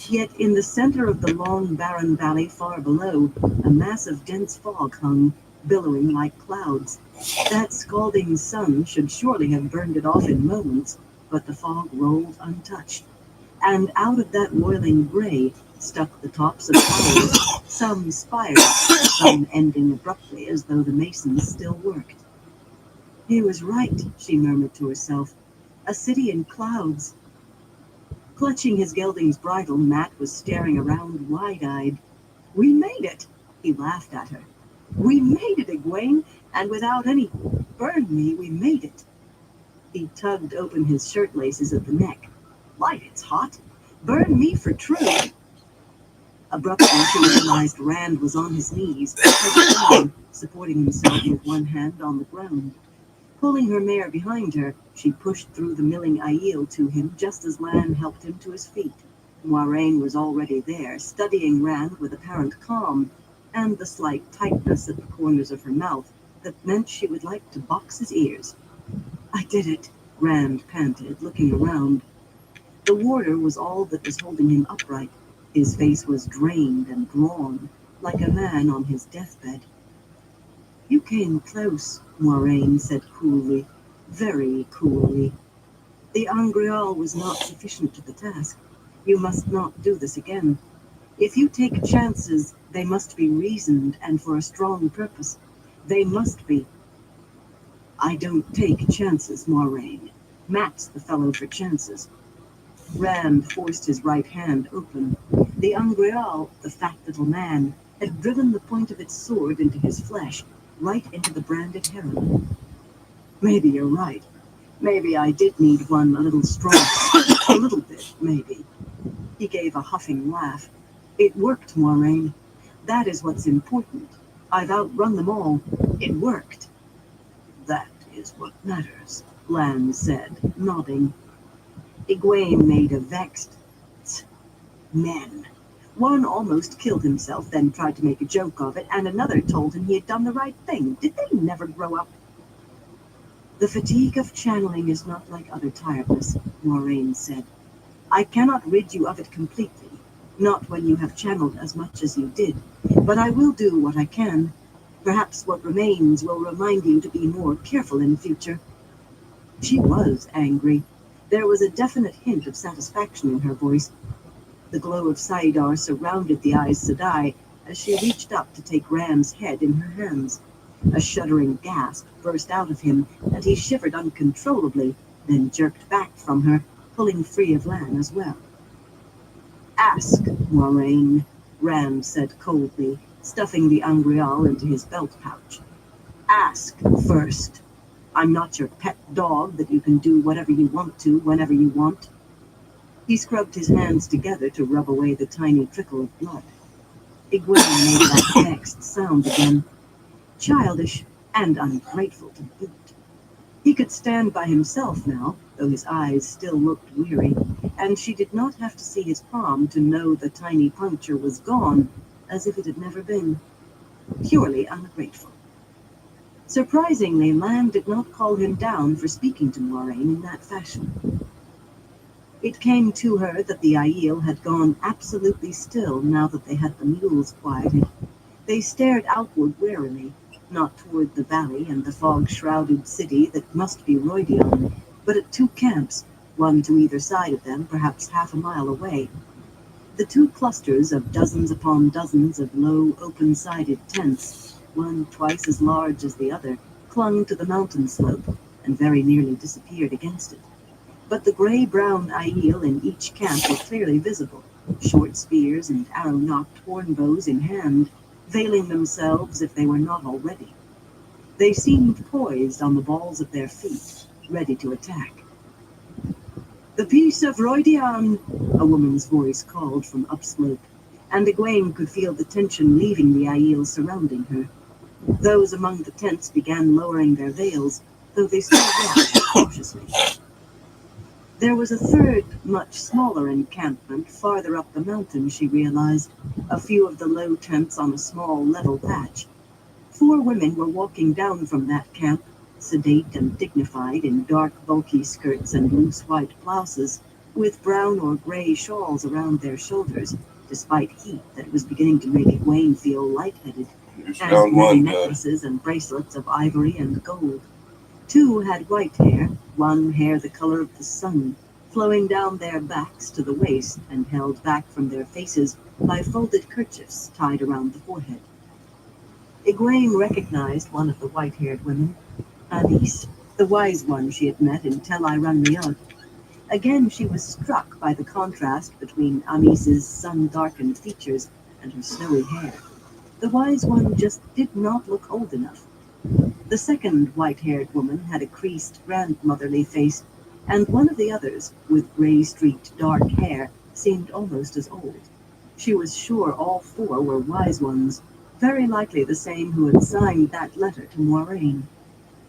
Yet in the center of the long barren valley far below, a mass of dense fog hung, billowing like clouds. That scalding sun should surely have burned it off in moments, but the fog rolled untouched. And out of that roiling gray stuck the tops of towers, some spires, some ending abruptly as though the masons still worked. He was right, she murmured to herself. A city in clouds. Clutching his gelding's bridle, Matt was staring around wide-eyed. We made it, he laughed at her. We made it, Egwene, and without any... Burn me, we made it. He tugged open his shirt laces at the neck. Light, it's hot. Burn me for true. Abruptly, she realized Rand was on his knees, head down, supporting himself with one hand on the ground. Pulling her mare behind her, she pushed through the milling Aiel to him just as Lan helped him to his feet. Moiraine was already there, studying Rand with apparent calm, and the slight tightness at the corners of her mouth that meant she would like to box his ears. I did it, Rand panted, looking around. The warder was all that was holding him upright. His face was drained and drawn, like a man on his deathbed. You came close, Moiraine said coolly, very coolly. The Angreal was not sufficient to the task. You must not do this again. If you take chances, they must be reasoned and for a strong purpose. They must be. I don't take chances, Moiraine. Matt's the fellow for chances. Rand forced his right hand open. The Angreal, the fat little man, had driven the point of its sword into his flesh, right into the branded heron. Maybe you're right. Maybe I did need one a little stronger. A little bit, maybe. He gave a huffing laugh. It worked, Moiraine. That is what's important. I've outrun them all. It worked. That is what matters, Lan said, nodding. Egwene made a vexed men. One almost killed himself, then tried to make a joke of it, and another told him he had done the right thing. Did they never grow up? The fatigue of channeling is not like other tiredness, Moiraine said. I cannot rid you of it completely, not when you have channeled as much as you did, but I will do what I can. Perhaps what remains will remind you to be more careful in future. She was angry. There was a definite hint of satisfaction in her voice. The glow of Saidar surrounded the Aes Sedai as she reached up to take Ram's head in her hands. A shuddering gasp burst out of him, and he shivered uncontrollably, then jerked back from her, pulling free of Lan as well. Ask, Moiraine, Ram said coldly, stuffing the Angreal into his belt pouch. Ask first. I'm not your pet dog that you can do whatever you want to whenever you want. He scrubbed his hands together to rub away the tiny trickle of blood. Egwene made that vexed sound again, childish and ungrateful to boot. He could stand by himself now, though his eyes still looked weary, and she did not have to see his palm to know the tiny puncture was gone, as if it had never been. Purely ungrateful. Surprisingly, Lan did not call him down for speaking to Moiraine in that fashion. It came to her that the Aiel had gone absolutely still now that they had the mules quieted. They stared outward warily, not toward the valley and the fog-shrouded city that must be Rhoidion, but at 2 camps, one to either side of them, perhaps half a mile away. The 2 clusters of dozens upon dozens of low, open-sided tents, one twice as large as the other, clung to the mountain slope and very nearly disappeared against it. But the gray-brown Aiel in each camp were clearly visible, short spears and arrow-nocked hornbows in hand, veiling themselves if they were not already. They seemed poised on the balls of their feet, ready to attack. The peace of Rhoidion, a woman's voice called from upslope. and Egwene could feel the tension leaving the Aiel surrounding her. Those among the tents began lowering their veils, though they still watched cautiously. There was a third, much smaller encampment farther up the mountain, she realized, a few of the low tents on a small level patch. 4 women were walking down from that camp, sedate and dignified in dark, bulky skirts and loose white blouses, with brown or gray shawls around their shoulders, despite heat that was beginning to make Egwene feel lightheaded, There's and round many one. necklaces and bracelets of ivory and gold. 2 had white hair, 1 hair the color of the sun, flowing down their backs to the waist and held back from their faces by folded kerchiefs tied around the forehead. Egwene recognized one of the white-haired women, Anise, the wise one she had met in Tel Run. Again she was struck by the contrast between Anise's sun-darkened features and her snowy hair. The wise one just did not look old enough. The second white-haired woman had a creased, grandmotherly face, and one of the others, with gray-streaked dark hair, seemed almost as old. She was sure all 4 were wise ones, very likely the same who had signed that letter to Moiraine.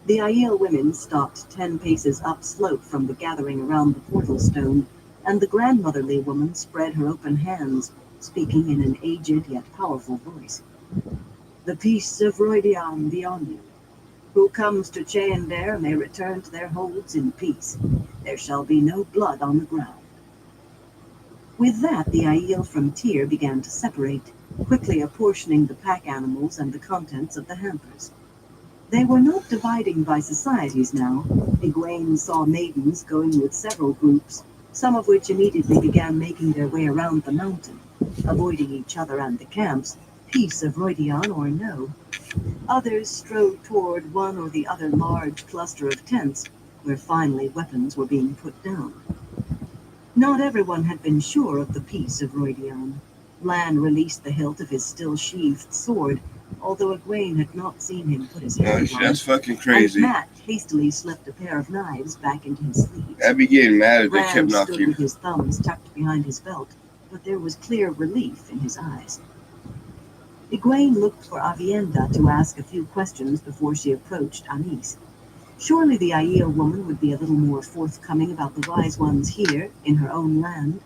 The Aiel women stopped 10 paces upslope from the gathering around the portal stone, and the grandmotherly woman spread her open hands, speaking in an aged yet powerful voice. The peace of Rhoidian be on you. Who comes to Chaendare may return to their holds in peace. There shall be no blood on the ground. With that, the Aiel from Tyr began to separate, quickly apportioning the pack animals and the contents of the hampers. They were not dividing by societies now. Egwene saw maidens going with several groups, some of which immediately began making their way around the mountain, avoiding each other and the camps, peace of Rhoidian or no. Others strode toward one or the other large cluster of tents, where finally weapons were being put down. Not everyone had been sure of the peace of Rhoidian. Lan released the hilt of his still-sheathed sword, although Egwene had not seen him put his hands on That's it, fucking crazy. and Matt hastily slipped a pair of knives back into his sleeves. I'd be getting mad if they kept Rand stood knocking. with his thumbs tucked behind his belt, but there was clear relief in his eyes. Egwene looked for Avienda to ask a few questions before she approached Anise. Surely the Aiel woman would be a little more forthcoming about the wise ones here, in her own land.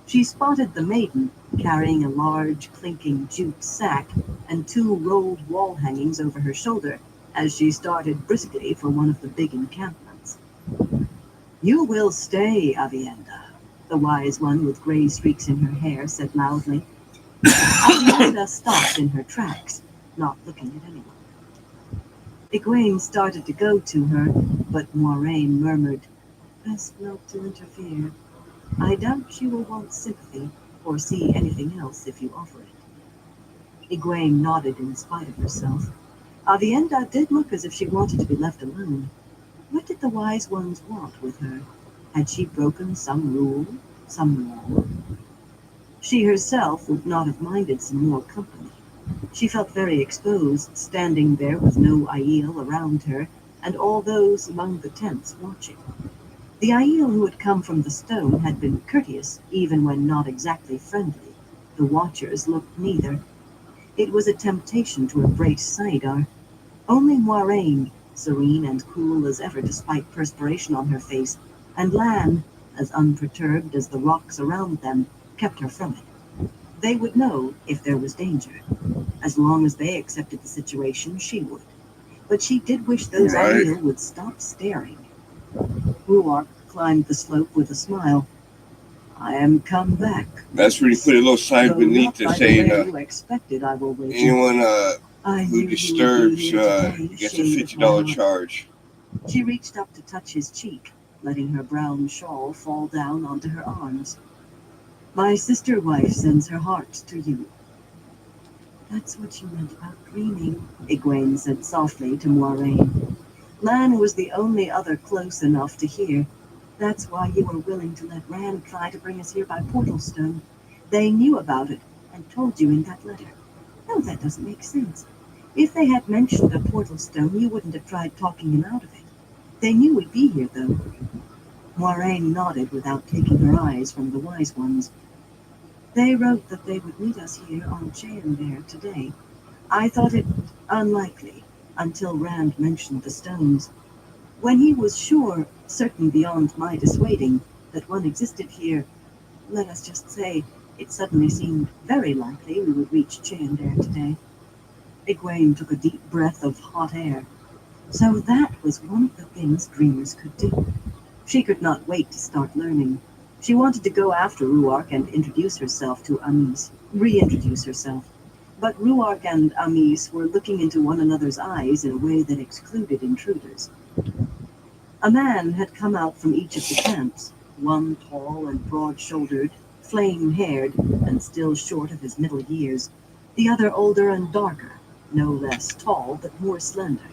She spotted the maiden, carrying a large, clinking jute sack and 2 rolled wall hangings over her shoulder, as she started briskly for one of the big encampments. You will stay, Avienda, the wise one with gray streaks in her hair said loudly. Avienda stopped in her tracks, not looking at anyone. Egwene started to go to her, but Moiraine murmured, Best not to interfere. I doubt she will want sympathy, or see anything else if you offer it. Egwene nodded in spite of herself. Avienda did look as if she wanted to be left alone. What did the wise ones want with her? Had she broken some rule, some law? She herself would not have minded some more company. She felt very exposed, standing there with no Aiel around her, and all those among the tents watching. The Aiel who had come from the stone had been courteous, even when not exactly friendly. The watchers looked neither. It was a temptation to embrace Saidar. Only Moiraine, serene and cool as ever despite perspiration on her face, and Lan, as unperturbed as the rocks around them, kept her from it. They would know if there was danger. As long as they accepted the situation, she would. But she did wish those Aiel would stop staring. Ruark climbed the slope with a smile. I am come back. That's where you put a little sign Though beneath not it by the saying, way you expected, I will wager. anyone I who knew disturbs you would be here today, gets a shade of my $50 heart. charge. She reached up to touch his cheek, letting her brown shawl fall down onto her arms. My sister wife sends her heart to you. That's what you meant about dreaming, Egwene said softly to Moiraine. Lan was the only other close enough to hear. That's why you were willing to let Rand try to bring us here by portal stone. They knew about it and told you in that letter. No, that doesn't make sense. If they had mentioned a portal stone, you wouldn't have tried talking him out of it. They knew we'd be here, though. Moiraine nodded without taking her eyes from the wise ones. They wrote that they would meet us here on Cheyendair today. I thought it unlikely until Rand mentioned the stones. When he was sure, certain beyond my dissuading, that one existed here, let us just say, it suddenly seemed very likely we would reach Cheyendair today. Egwene took a deep breath of hot air. So that was one of the things dreamers could do. She could not wait to start learning. She wanted to go after Ruark and introduce herself to Amis, reintroduce herself. But Ruark and Amis were looking into one another's eyes in a way that excluded intruders. A man had come out from each of the camps, one tall and broad-shouldered, flame-haired, and still short of his middle years, the other older and darker, no less tall but more slender.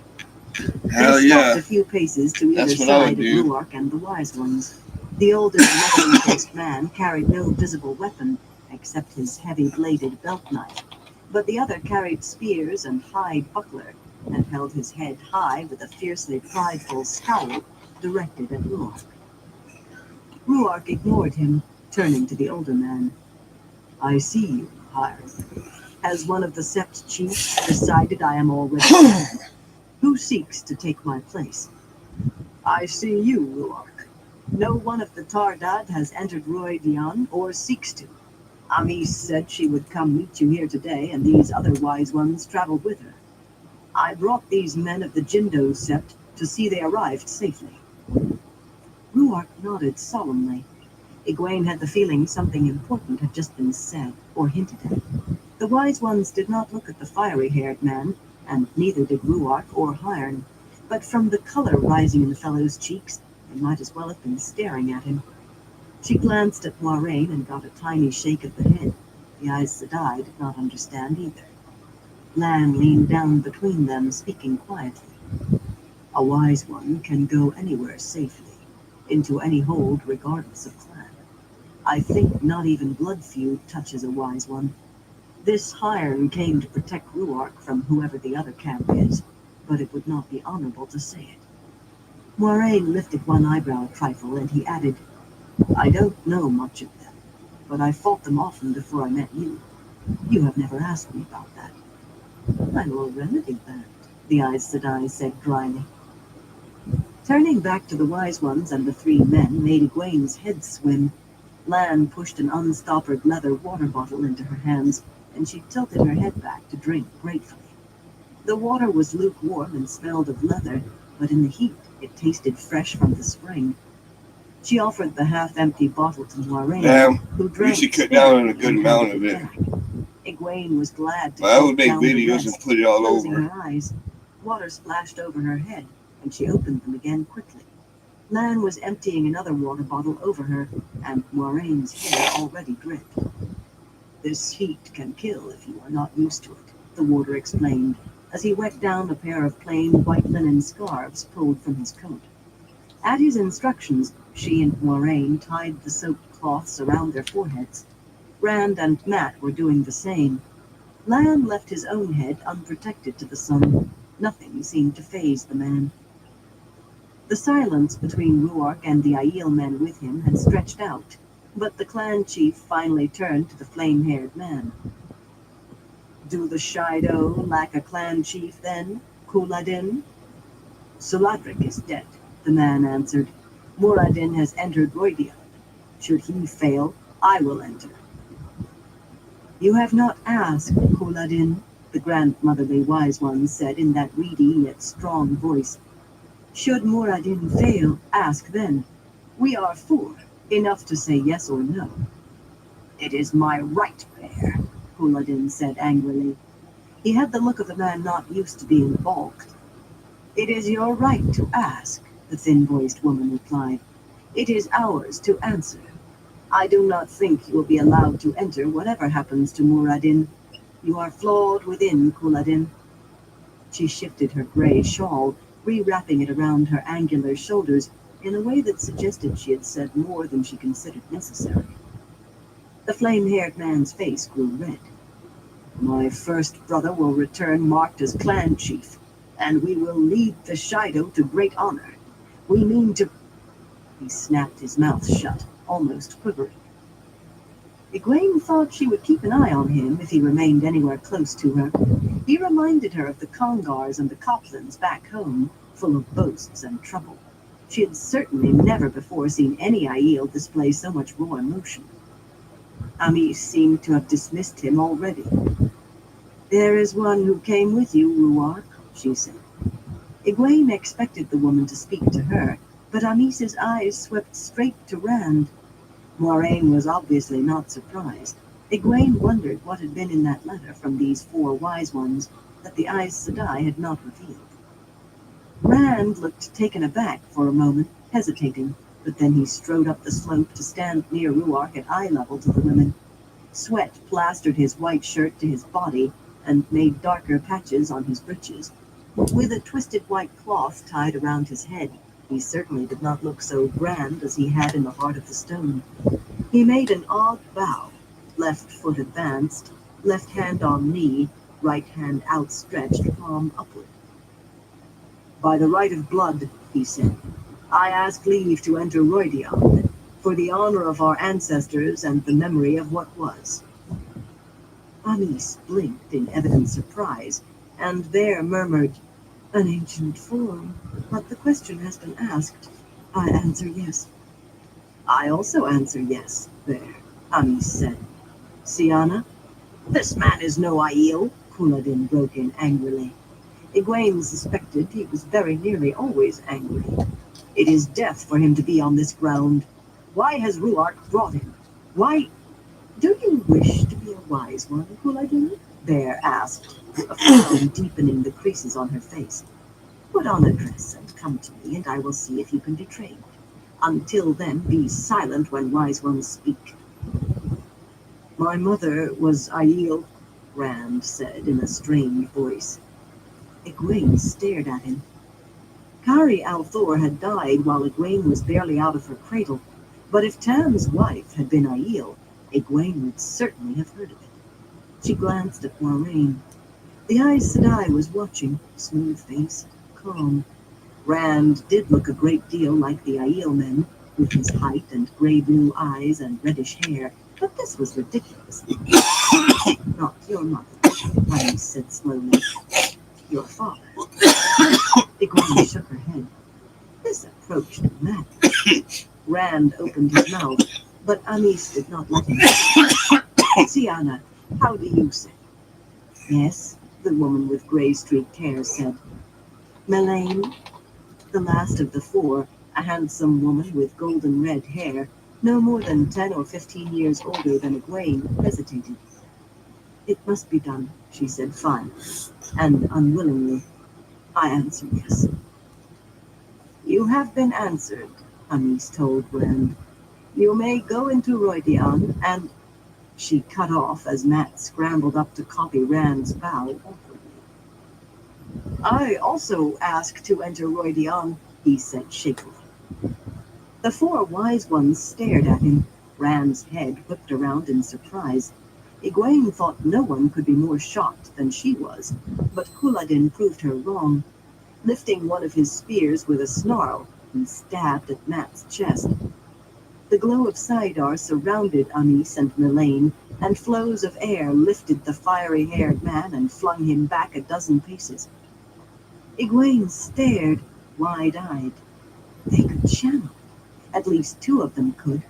Hell They stopped yeah. a few paces to either That's what I would side of do. Ruark and the Wise Ones. The older, leathery-faced man carried no visible weapon except his heavy-bladed belt knife, but the other carried spears and hide buckler and held his head high with a fiercely prideful scowl directed at Ruark. Ruark ignored him, turning to the older man. I see you, Hiram. Has one of the Sept chiefs decided I am already dead? Who seeks to take my place? I see you, Ruark. No one of the Tardad has entered Roy Dion or seeks to. Amis said she would come meet you here today, and these other wise ones traveled with her. I brought these men of the Jindo Sept to see they arrived safely. Ruark nodded solemnly. Egwene had the feeling something important had just been said or hinted at. The wise ones did not look at the fiery-haired man, and neither did Ruark or Hirn. But from the color rising in the fellow's cheeks, they might as well have been staring at him. She glanced at Moiraine and got a tiny shake of the head. The Aes Sedai did not understand either. Lan leaned down between them, speaking quietly. A wise one can go anywhere safely, into any hold regardless of clan. I think not even blood feud touches a wise one. This Hirn came to protect Ruark from whoever the other camp is, but it would not be honorable to say it. Moiraine lifted one eyebrow a trifle, and he added, I don't know much of them, but I fought them often before I met you. You have never asked me about that. I will remedy that, the Aes Sedai said dryly. Turning back to the wise ones and the three men made Egwene's head swim. Lan pushed an unstoppered leather water bottle into her hands, and she tilted her head back to drink gratefully. The water was lukewarm and smelled of leather, but in the heat it tasted fresh from the spring. She offered the half-empty bottle to Moiraine, Damn. who We drank should cut down on a sparingly good and amount handed of it. back. Egwene was glad to Well, I gulp would make down the videos rest, and put it all closing over. her eyes. Water splashed over her head, and she opened them again quickly. Lan was emptying another water bottle over her, and Moiraine's hair already dripped. This heat can kill if you are not used to it, the warder explained, as he wet down a pair of plain white linen scarves pulled from his coat. At his instructions, she and Moiraine tied the soaked cloths around their foreheads. Rand and Matt were doing the same. Lan left his own head unprotected to the sun. Nothing seemed to faze the man. The silence between Ruark and the Aiel men with him had stretched out, but the clan chief finally turned to the flame-haired man. Do the Shido lack a clan chief then, Kuladin? Suladric is dead, the man answered. Muradin has entered Roidia. Should he fail, I will enter. You have not asked, Kuladin, the grandmotherly wise one said in that reedy yet strong voice. Should Muradin fail, ask then. We are four, enough to say yes or no. It is my right, Bear, Kuladin said angrily. He had the look of a man not used to being balked. It is your right to ask, the thin-voiced woman replied. It is ours to answer. I do not think you will be allowed to enter whatever happens to Muradin. You are flawed within, Kuladin. She shifted her gray shawl, rewrapping it around her angular shoulders in a way that suggested she had said more than she considered necessary. The flame-haired man's face grew red. My first brother will return marked as clan chief, and we will lead the Shido to great honor. We mean to... He snapped his mouth shut, almost quivering. Egwene thought she would keep an eye on him if he remained anywhere close to her. He reminded her of the Congars and the Coplans back home, full of boasts and trouble. She had certainly never before seen any Aiel display so much raw emotion. Amis seemed to have dismissed him already. "There is one who came with you, Ruark," she said. Egwene expected the woman to speak to her, but Amis's eyes swept straight to Rand. Moiraine was obviously not surprised. Egwene wondered what had been in that letter from these 4 wise ones that the Aes Sedai had not revealed. Rand looked taken aback for a moment, hesitating, but then he strode up the slope to stand near Ruark at eye level to the women. Sweat plastered his white shirt to his body and made darker patches on his breeches. With a twisted white cloth tied around his head, he certainly did not look so grand as he had in the heart of the stone. He made an odd bow, left foot advanced, left hand on knee, right hand outstretched, palm upward. "By the right of blood," he said, "I ask leave to enter Rhoydion, for the honor of our ancestors and the memory of what was." Amis blinked in evident surprise, and there murmured, "An ancient form, but the question has been asked. I answer yes." "I also answer yes, there," Amis said. "Siana?" "This man is no Aiel," Couladin broke in angrily. Egwene suspected he was very nearly always angry. "It is death for him to be on this ground. Why has Ruark brought him? Why—" "Do you wish to be a wise one, Couladin?" Bear asked, a frown deepening the creases on her face. "Put on a dress and come to me, and I will see if you can be trained. Until then, be silent when wise ones speak." "My mother was Aiel," Rand said in a strained voice. Egwene stared at him. Kari Althor had died while Egwene was barely out of her cradle, but if Tam's wife had been Aiel, Egwene would certainly have heard of it. She glanced at Moiraine. The Aes Sedai was watching, smooth-faced, calm. Rand did look a great deal like the Aiel men, with his height and gray-blue eyes and reddish hair, but this was ridiculous. "Not your mother," Aes said slowly. "Your father." Egwene shook her head. This approached madness. Rand opened his mouth, but Amis did not let him. "Siana, how do you say?" "Yes," the woman with gray-streaked hair said. "Melaine?" The last of the 4, a handsome woman with golden-red hair, no more than 10 or 15 years older than Egwene, hesitated. "It must be done," she said finally, and unwillingly. "I answer yes." "You have been answered," Amis told Rand. "You may go into Rhoydion and—" She cut off as Matt scrambled up to copy Rand's bow awkwardly. "I also ask to enter Rhoydion," he said shakily. The 4 wise ones stared at him. Rand's head whipped around in surprise. Egwene thought no one could be more shocked than she was, but Couladin proved her wrong. Lifting one of his spears with a snarl, he stabbed at Matt's chest. The glow of Saidar surrounded Amis and Melaine, and flows of air lifted the fiery-haired man and flung him back a dozen paces. Egwene stared, wide-eyed. They could channel. At least 2 of them could.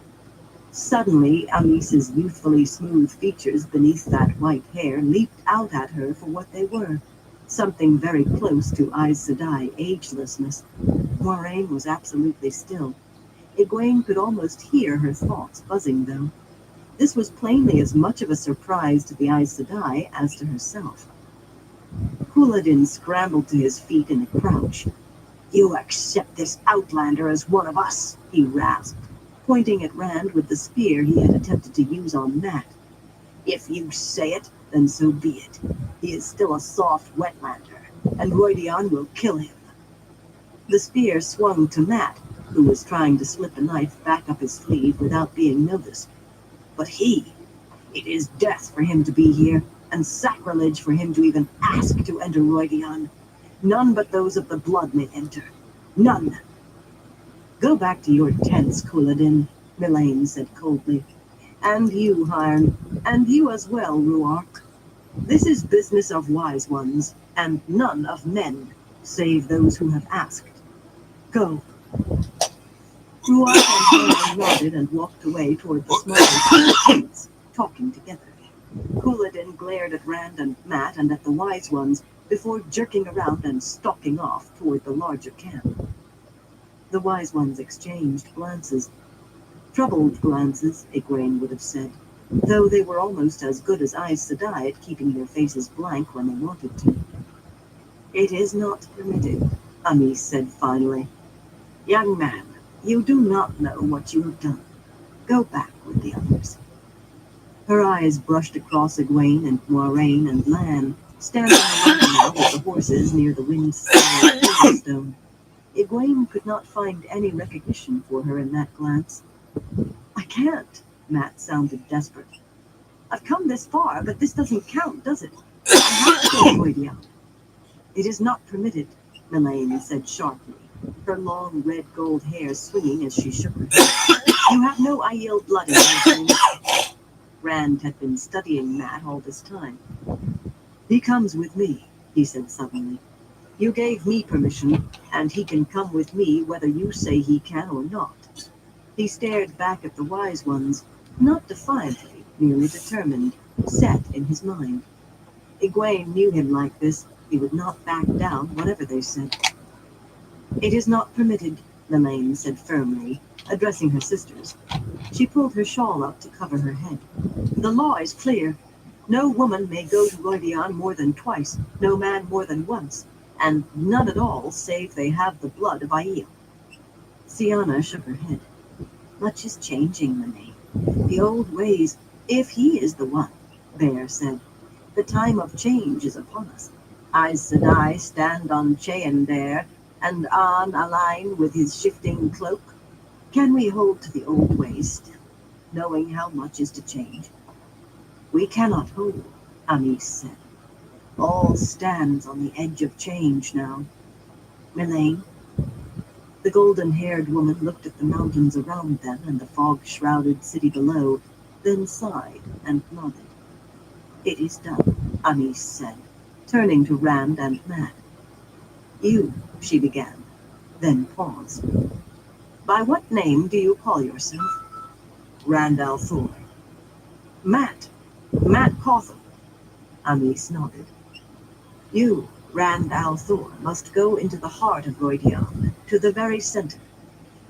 Suddenly, Amis's youthfully smooth features beneath that white hair leaped out at her for what they were. Something very close to Aes Sedai agelessness. Moiraine was absolutely still. Egwene could almost hear her thoughts buzzing, though. This was plainly as much of a surprise to the Aes Sedai as to herself. Couladin scrambled to his feet in a crouch. "You accept this outlander as one of us," he rasped, pointing at Rand with the spear he had attempted to use on Matt. "If you say it, then so be it. He is still a soft wetlander, and Rhoydion will kill him." The spear swung to Matt, who was trying to slip a knife back up his sleeve without being noticed. "But it is death for him to be here, and sacrilege for him to even ask to enter Rhoydion. None but those of the blood may enter. None." "Go back to your tents, Couladin," Melaine said coldly. And you, Harn, and you as well, Ruark. This is business of wise ones, and none of men, save those who have asked. Go. Ruark and Harn nodded and walked away toward the smaller tents, talking together. Couladin glared at Rand and Matt and at the wise ones before jerking around and stalking off toward the larger camp. The wise ones exchanged glances. Troubled glances, Egwene would have said, though they were almost as good as Aes Sedai at keeping their faces blank when they wanted to. It is not permitted, Amis said finally. Young man, you do not know what you have done. Go back with the others. Her eyes brushed across Egwene and Moiraine and Lan, standing alone now with the horses near the wind-scoured stone. Egwene could not find any recognition for her in that glance. I can't, Matt sounded desperate. I've come this far, but this doesn't count, does it? I have to go, Moidia. It is not permitted, Melaine said sharply, her long red-gold hair swinging as she shook her head. You have no Aiel blood in your veins. Rand had been studying Matt all this time. He comes with me, he said suddenly. You gave me permission, and he can come with me whether you say he can or not. He stared back at the wise ones, not defiantly, merely determined, set in his mind. Egwene knew him like this. He would not back down, whatever they said. It is not permitted, Melaine said firmly, addressing her sisters. She pulled her shawl up to cover her head. The law is clear. No woman may go to Rhuidean more than twice, no man more than once, and none at all save they have the blood of Aiel. Siana shook her head. Much is changing, Melaine. The old ways, if he is the one, Bear said. The time of change is upon us. Aes Sedai stand on Cheyen there, and An align with his shifting cloak. Can we hold to the old ways still, knowing how much is to change? We cannot hold, Amis said. All stands on the edge of change now. Melaine? The golden-haired woman looked at the mountains around them and the fog-shrouded city below, then sighed and nodded. It is done, Amis said, turning to Rand and Matt. You, she began, then paused. By what name do you call yourself? Rand al'Thor. Matt Cawthon. Amis nodded. You, Rand al'Thor, must go into the heart of Rhuidean, to the very center.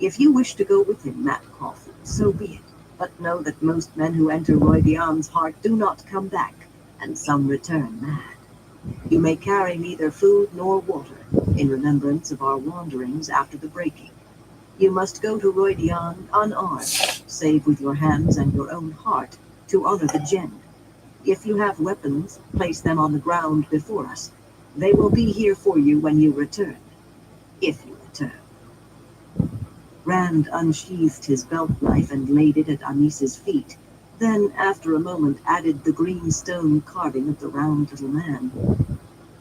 If you wish to go with him, Matt Cawthon, so be it. But know that most men who enter Rhuidean's heart do not come back, and some return mad. You may carry neither food nor water, in remembrance of our wanderings after the breaking. You must go to Rhuidean unarmed, save with your hands and your own heart, to honor the Jinn. If you have weapons, place them on the ground before us. They will be here for you when you return. If you return. Rand unsheathed his belt knife and laid it at Amis's feet, then, after a moment, added the green stone carving of the round little man.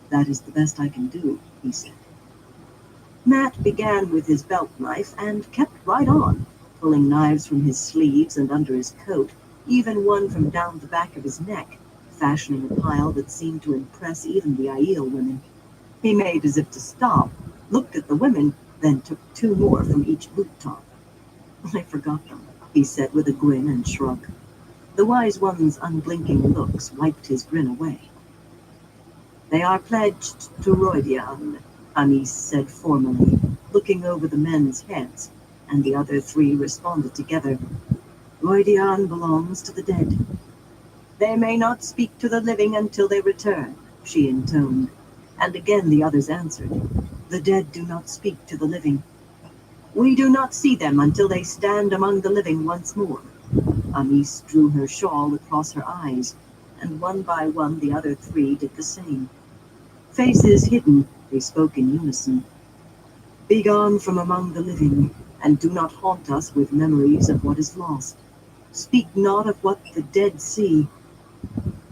That is the best I can do, he said. Matt began with his belt knife and kept right on, pulling knives from his sleeves and under his coat, even one from down the back of his neck, fashioning a pile that seemed to impress even the Aiel women. He made as if to stop, looked at the women, then took two more from each boot top. I forgot them, he said with a grin and shrug. The wise one's unblinking looks wiped his grin away. They are pledged to Rhuidean, Amis said formally, looking over the men's heads, and the other three responded together. Rhuidean belongs to the dead. They may not speak to the living until they return, she intoned, and again the others answered. The dead do not speak to the living. We do not see them until they stand among the living once more. Amis drew her shawl across her eyes, and one by one the other three did the same. Faces hidden, they spoke in unison. Begone from among the living, and do not haunt us with memories of what is lost. Speak not of what the dead see.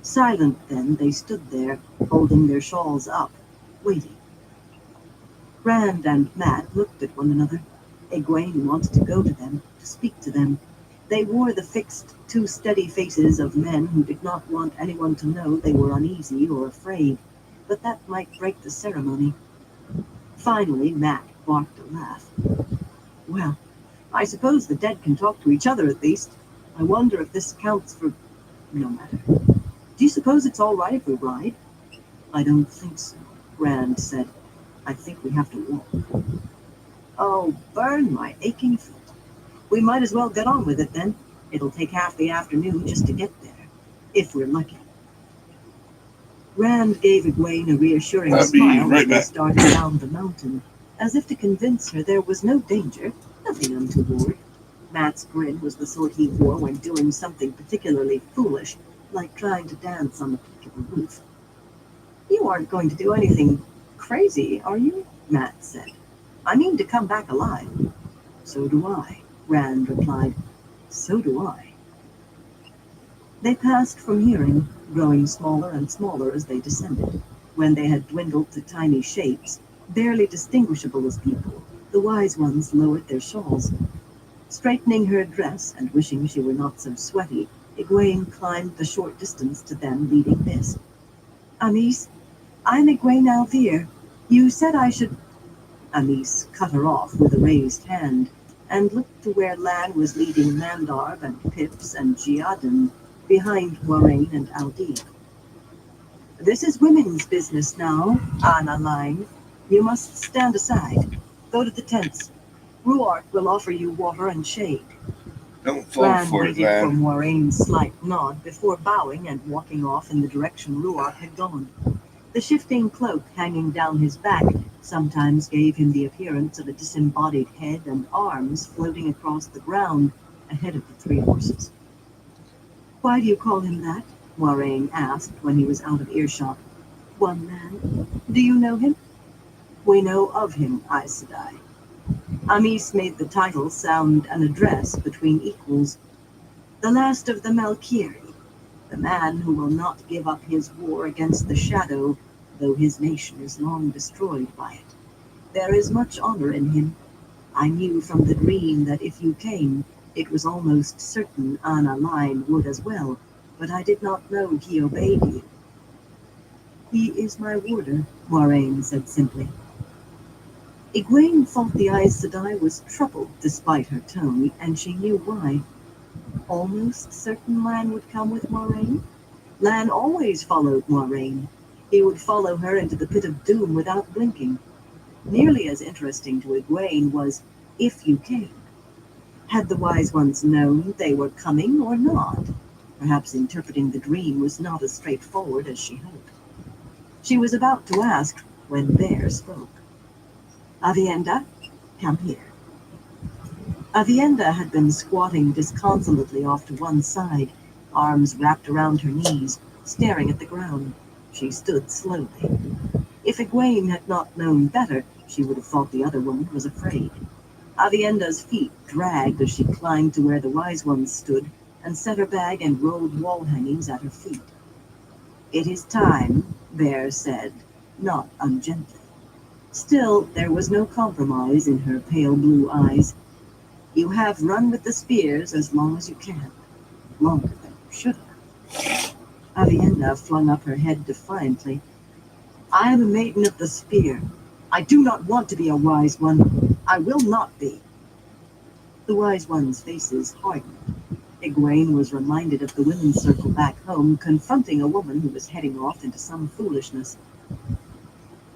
Silent then, they stood there, holding their shawls up, waiting. Rand and Matt looked at one another. Egwene wanted to go to them, to speak to them. They wore the fixed, too steady faces of men who did not want anyone to know they were uneasy or afraid, but that might break the ceremony. Finally, Mac barked a laugh. Well, I suppose the dead can talk to each other at least. I wonder if this counts for... No matter. Do you suppose it's all right if we ride? I don't think so, Rand said. I think we have to walk. Oh, burn my aching feet. We might as well get on with it then. It'll take half the afternoon just to get there, if we're lucky. Rand gave Egwene a reassuring I'll be smile right as they back. started down the mountain, as if to convince her there was no danger, nothing untoward. Matt's grin was the sort he wore when doing something particularly foolish, like trying to dance on the peak of a roof. You aren't going to do anything crazy, are you? Matt said. I mean to come back alive. So do I, Rand replied. So do I. They passed from hearing, growing smaller and smaller as they descended. When they had dwindled to tiny shapes, barely distinguishable as people, the wise ones lowered their shawls. Straightening her dress and wishing she were not so sweaty, Egwene climbed the short distance to them leading this. Amis, I'm Egwene Alvier. You said I should... Amis cut her off with a raised hand and looked to where Lan was leading Mandarb and Pips and Giaden behind Moraine and Aldi. This is women's business now, Anna Line. You must stand aside. Go to the tents. Ruark will offer you water and shade. Don't fall Lan for it, waited for Lan. Moraine's slight nod before bowing and walking off in the direction Ruark had gone. The shifting cloak hanging down his back sometimes gave him the appearance of a disembodied head and arms floating across the ground ahead of the three horses. Why do you call him that? Moraine asked when he was out of earshot. One man. Do you know him? We know of him, Aes Sedai. Amis made the title sound an address between equals. The last of the Malkiri, the man who will not give up his war against the Shadow, though his nation is long destroyed by it. There is much honor in him. I knew from the dream that if you came, it was almost certain Anna Line would as well, but I did not know he obeyed you. He is my warder, Moraine said simply. Egwene thought the Aes Sedai was troubled despite her tone, and she knew why. Almost certain Lan would come with Moraine? Lan always followed Moraine. He would follow her into the pit of doom without blinking. Nearly as interesting to Egwene was, if you came. Had the wise ones known they were coming or not? Perhaps interpreting the dream was not as straightforward as she hoped. She was about to ask when Bear spoke. Avienda, come here. Avienda had been squatting disconsolately off to one side, arms wrapped around her knees, staring at the ground. She stood slowly. If Egwene had not known better, she would have thought the other woman was afraid. Avienda's feet dragged as she climbed to where the wise ones stood and set her bag and rolled wall hangings at her feet. It is time, Bear said, not ungently. Still, there was no compromise in her pale blue eyes. You have run with the spears as long as you can. Longer than you should have. Avienda flung up her head defiantly. I am a maiden of the spear. I do not want to be a wise one. I will not be. The wise ones' faces hardened. Egwene was reminded of the women's circle back home, confronting a woman who was heading off into some foolishness.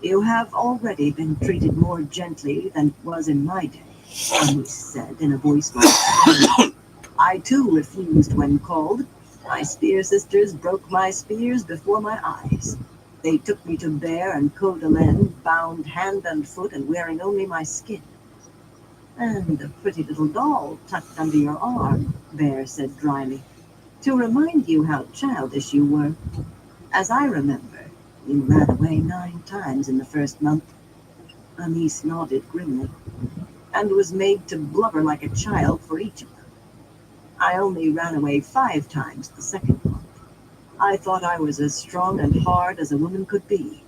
You have already been treated more gently than it was in my day, Amis said in a voice like stone. I too refused when called. My spear sisters broke my spears before my eyes. They took me to Bear and Codalen, bound hand and foot and wearing only my skin. And a pretty little doll tucked under your arm, Bear said dryly, to remind you how childish you were. As I remember, you ran away 9 times in the first month. Amis nodded grimly, and was made to blubber like a child for each of them. I only ran away 5 times the second month. I thought I was as strong and hard as a woman could be.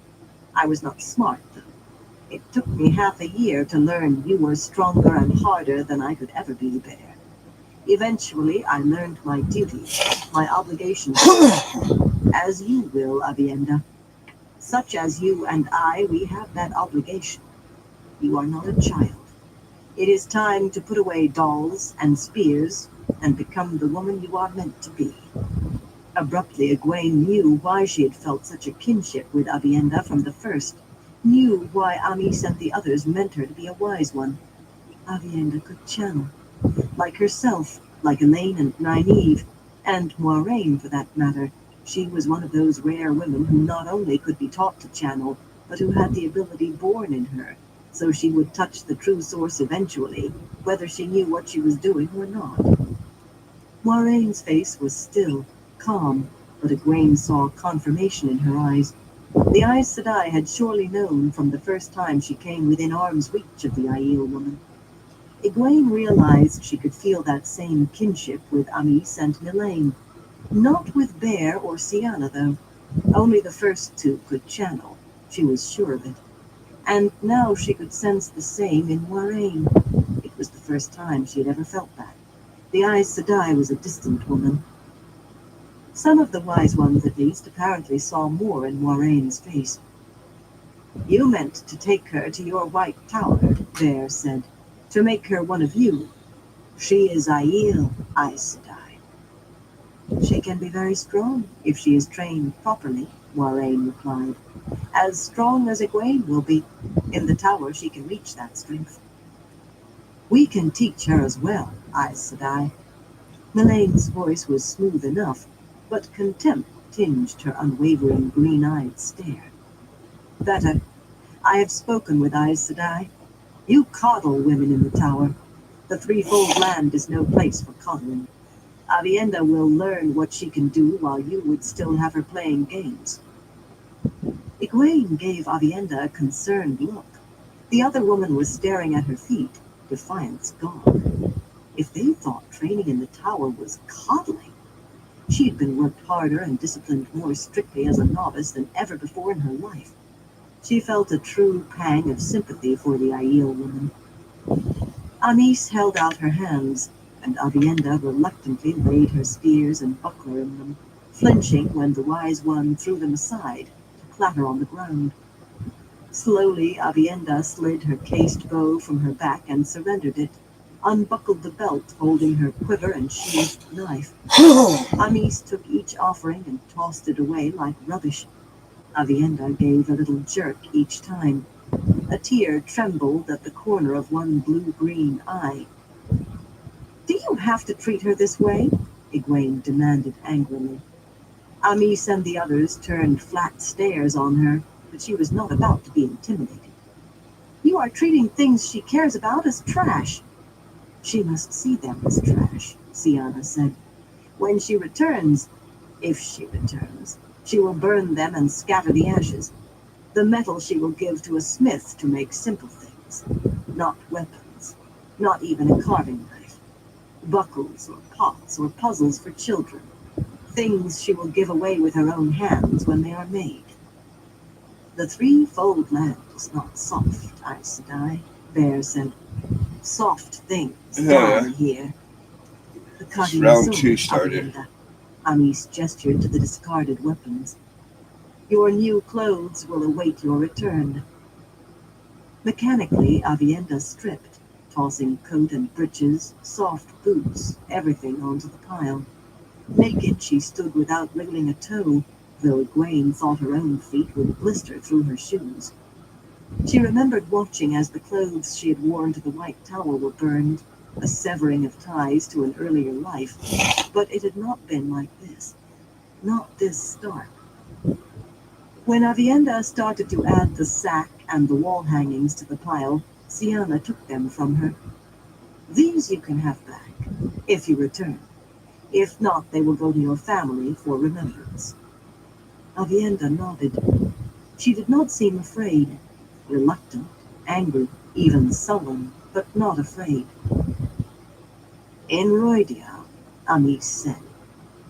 I was not smart, though. It took me half a year to learn you were stronger and harder than I could ever be, Bear. Eventually, I learned my duty, my obligation, as you will, Avienda. Such as you and I, we have that obligation. You are not a child. It is time to put away dolls and spears and become the woman you are meant to be. Abruptly, Egwene knew why she had felt such a kinship with Avienda from the first, knew why Amis and the others meant her to be a wise one. Avienda could channel, like herself, like Elaine and Nynaeve, and Moiraine for that matter. She was one of those rare women who not only could be taught to channel, but who had the ability born in her, so she would touch the true source eventually, whether she knew what she was doing or not. Moiraine's face was still, calm, but Egwene saw confirmation in her eyes. The Aes Sedai had surely known from the first time she came within arm's reach of the Aiel woman. Egwene realized she could feel that same kinship with Amis and Mylene. Not with Bear or Sienna, though. Only the first two could channel. She was sure of it. And now she could sense the same in Moiraine. It was the first time she had ever felt that. The Aes Sedai was a distant woman. Some of the wise ones, at least, apparently saw more in Moiraine's face. You meant to take her to your White Tower, Bear said, to make her one of you. She is Aiel, Aes Sedai. She can be very strong if she is trained properly, Moiraine replied. As strong as Egwene will be. In the tower she can reach that strength. We can teach her as well, Aes Sedai. Mylene's voice was smooth enough, but contempt tinged her unwavering green-eyed stare. Better. I have spoken with Aes Sedai. You coddle women in the tower. The threefold land is no place for coddling. Avienda will learn what she can do while you would still have her playing games. Egwene gave Avienda a concerned look. The other woman was staring at her feet, defiance gone. If they thought training in the tower was coddling, she had been worked harder and disciplined more strictly as a novice than ever before in her life. She felt a true pang of sympathy for the Aiel woman. Anis held out her hands, and Avienda reluctantly laid her spears and buckler in them, flinching when the wise one threw them aside to clatter on the ground. Slowly, Avienda slid her cased bow from her back and surrendered it, unbuckled the belt holding her quiver and sheathed knife. Amis took each offering and tossed it away like rubbish. Avienda gave a little jerk each time. A tear trembled at the corner of one blue-green eye. Do you have to treat her this way? Egwene demanded angrily. Amis and the others turned flat stares on her, but she was not about to be intimidated. You are treating things she cares about as trash. She must see them as trash, Sienna said. When she returns, if she returns, she will burn them and scatter the ashes. The metal she will give to a smith to make simple things, not weapons, not even a carving knife. Buckles or pots or puzzles for children, things she will give away with her own hands when they are made. The threefold land is not soft, Aes Sedai, Bear said. Soft things die here. The cutting Round sword, 2 started. Avienda. Amis gestured to the discarded weapons. Your new clothes will await your return. Mechanically, Avienda stripped, tossing coat and breeches, soft boots, everything onto the pile. Naked, she stood without wriggling a toe, though Egwene thought her own feet would blister through her shoes. She remembered watching as the clothes she had worn to the White Tower were burned, a severing of ties to an earlier life, but it had not been like this. Not this stark. When Avienda started to add the sack and the wall hangings to the pile, Sienna took them from her. These you can have back, if you return. If not, they will go to your family for remembrance. Avienda nodded. She did not seem afraid, reluctant, angry, even sullen, but not afraid. In Roidia, Amis said,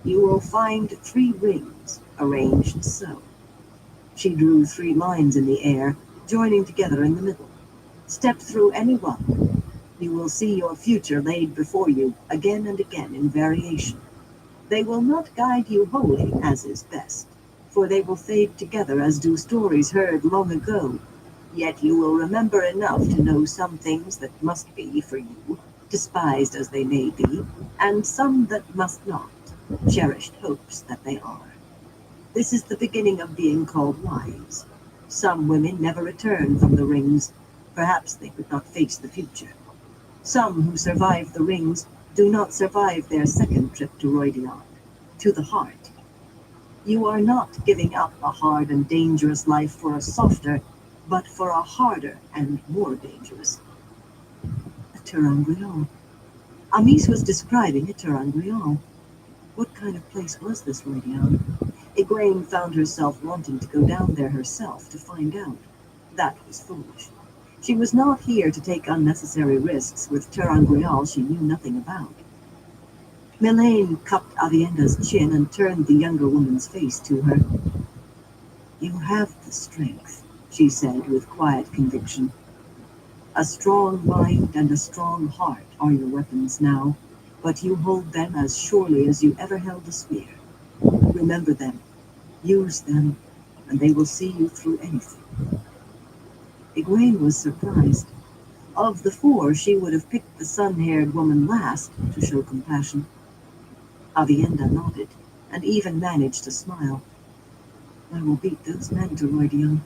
you will find 3 rings arranged so. She drew 3 lines in the air, joining together in the middle. Step through any one. You will see your future laid before you again and again in variation. They will not guide you wholly, as is best, for they will fade together as do stories heard long ago. Yet you will remember enough to know some things that must be for you, despised as they may be, and some that must not, cherished hopes that they are. This is the beginning of being called wise. Some women never return from the rings. Perhaps they could not face the future. Some who survive the rings do not survive their second trip to Roidion, to the heart. You are not giving up a hard and dangerous life for a softer, but for a harder and more dangerous. A Terangrial. Amis was describing a Terangrial. What kind of place was this Roidion? Egwene found herself wanting to go down there herself to find out. That was foolish. She was not here to take unnecessary risks with Terangrial she knew nothing about. Melaine cupped Avienda's chin and turned the younger woman's face to her. You have the strength, she said with quiet conviction. A strong mind and a strong heart are your weapons now, but you hold them as surely as you ever held a spear. Remember them, use them, and they will see you through anything. Egwene was surprised. Of the four, she would have picked the sun-haired woman last to show compassion. Avienda nodded, and even managed to smile. I will beat those men to Roidion.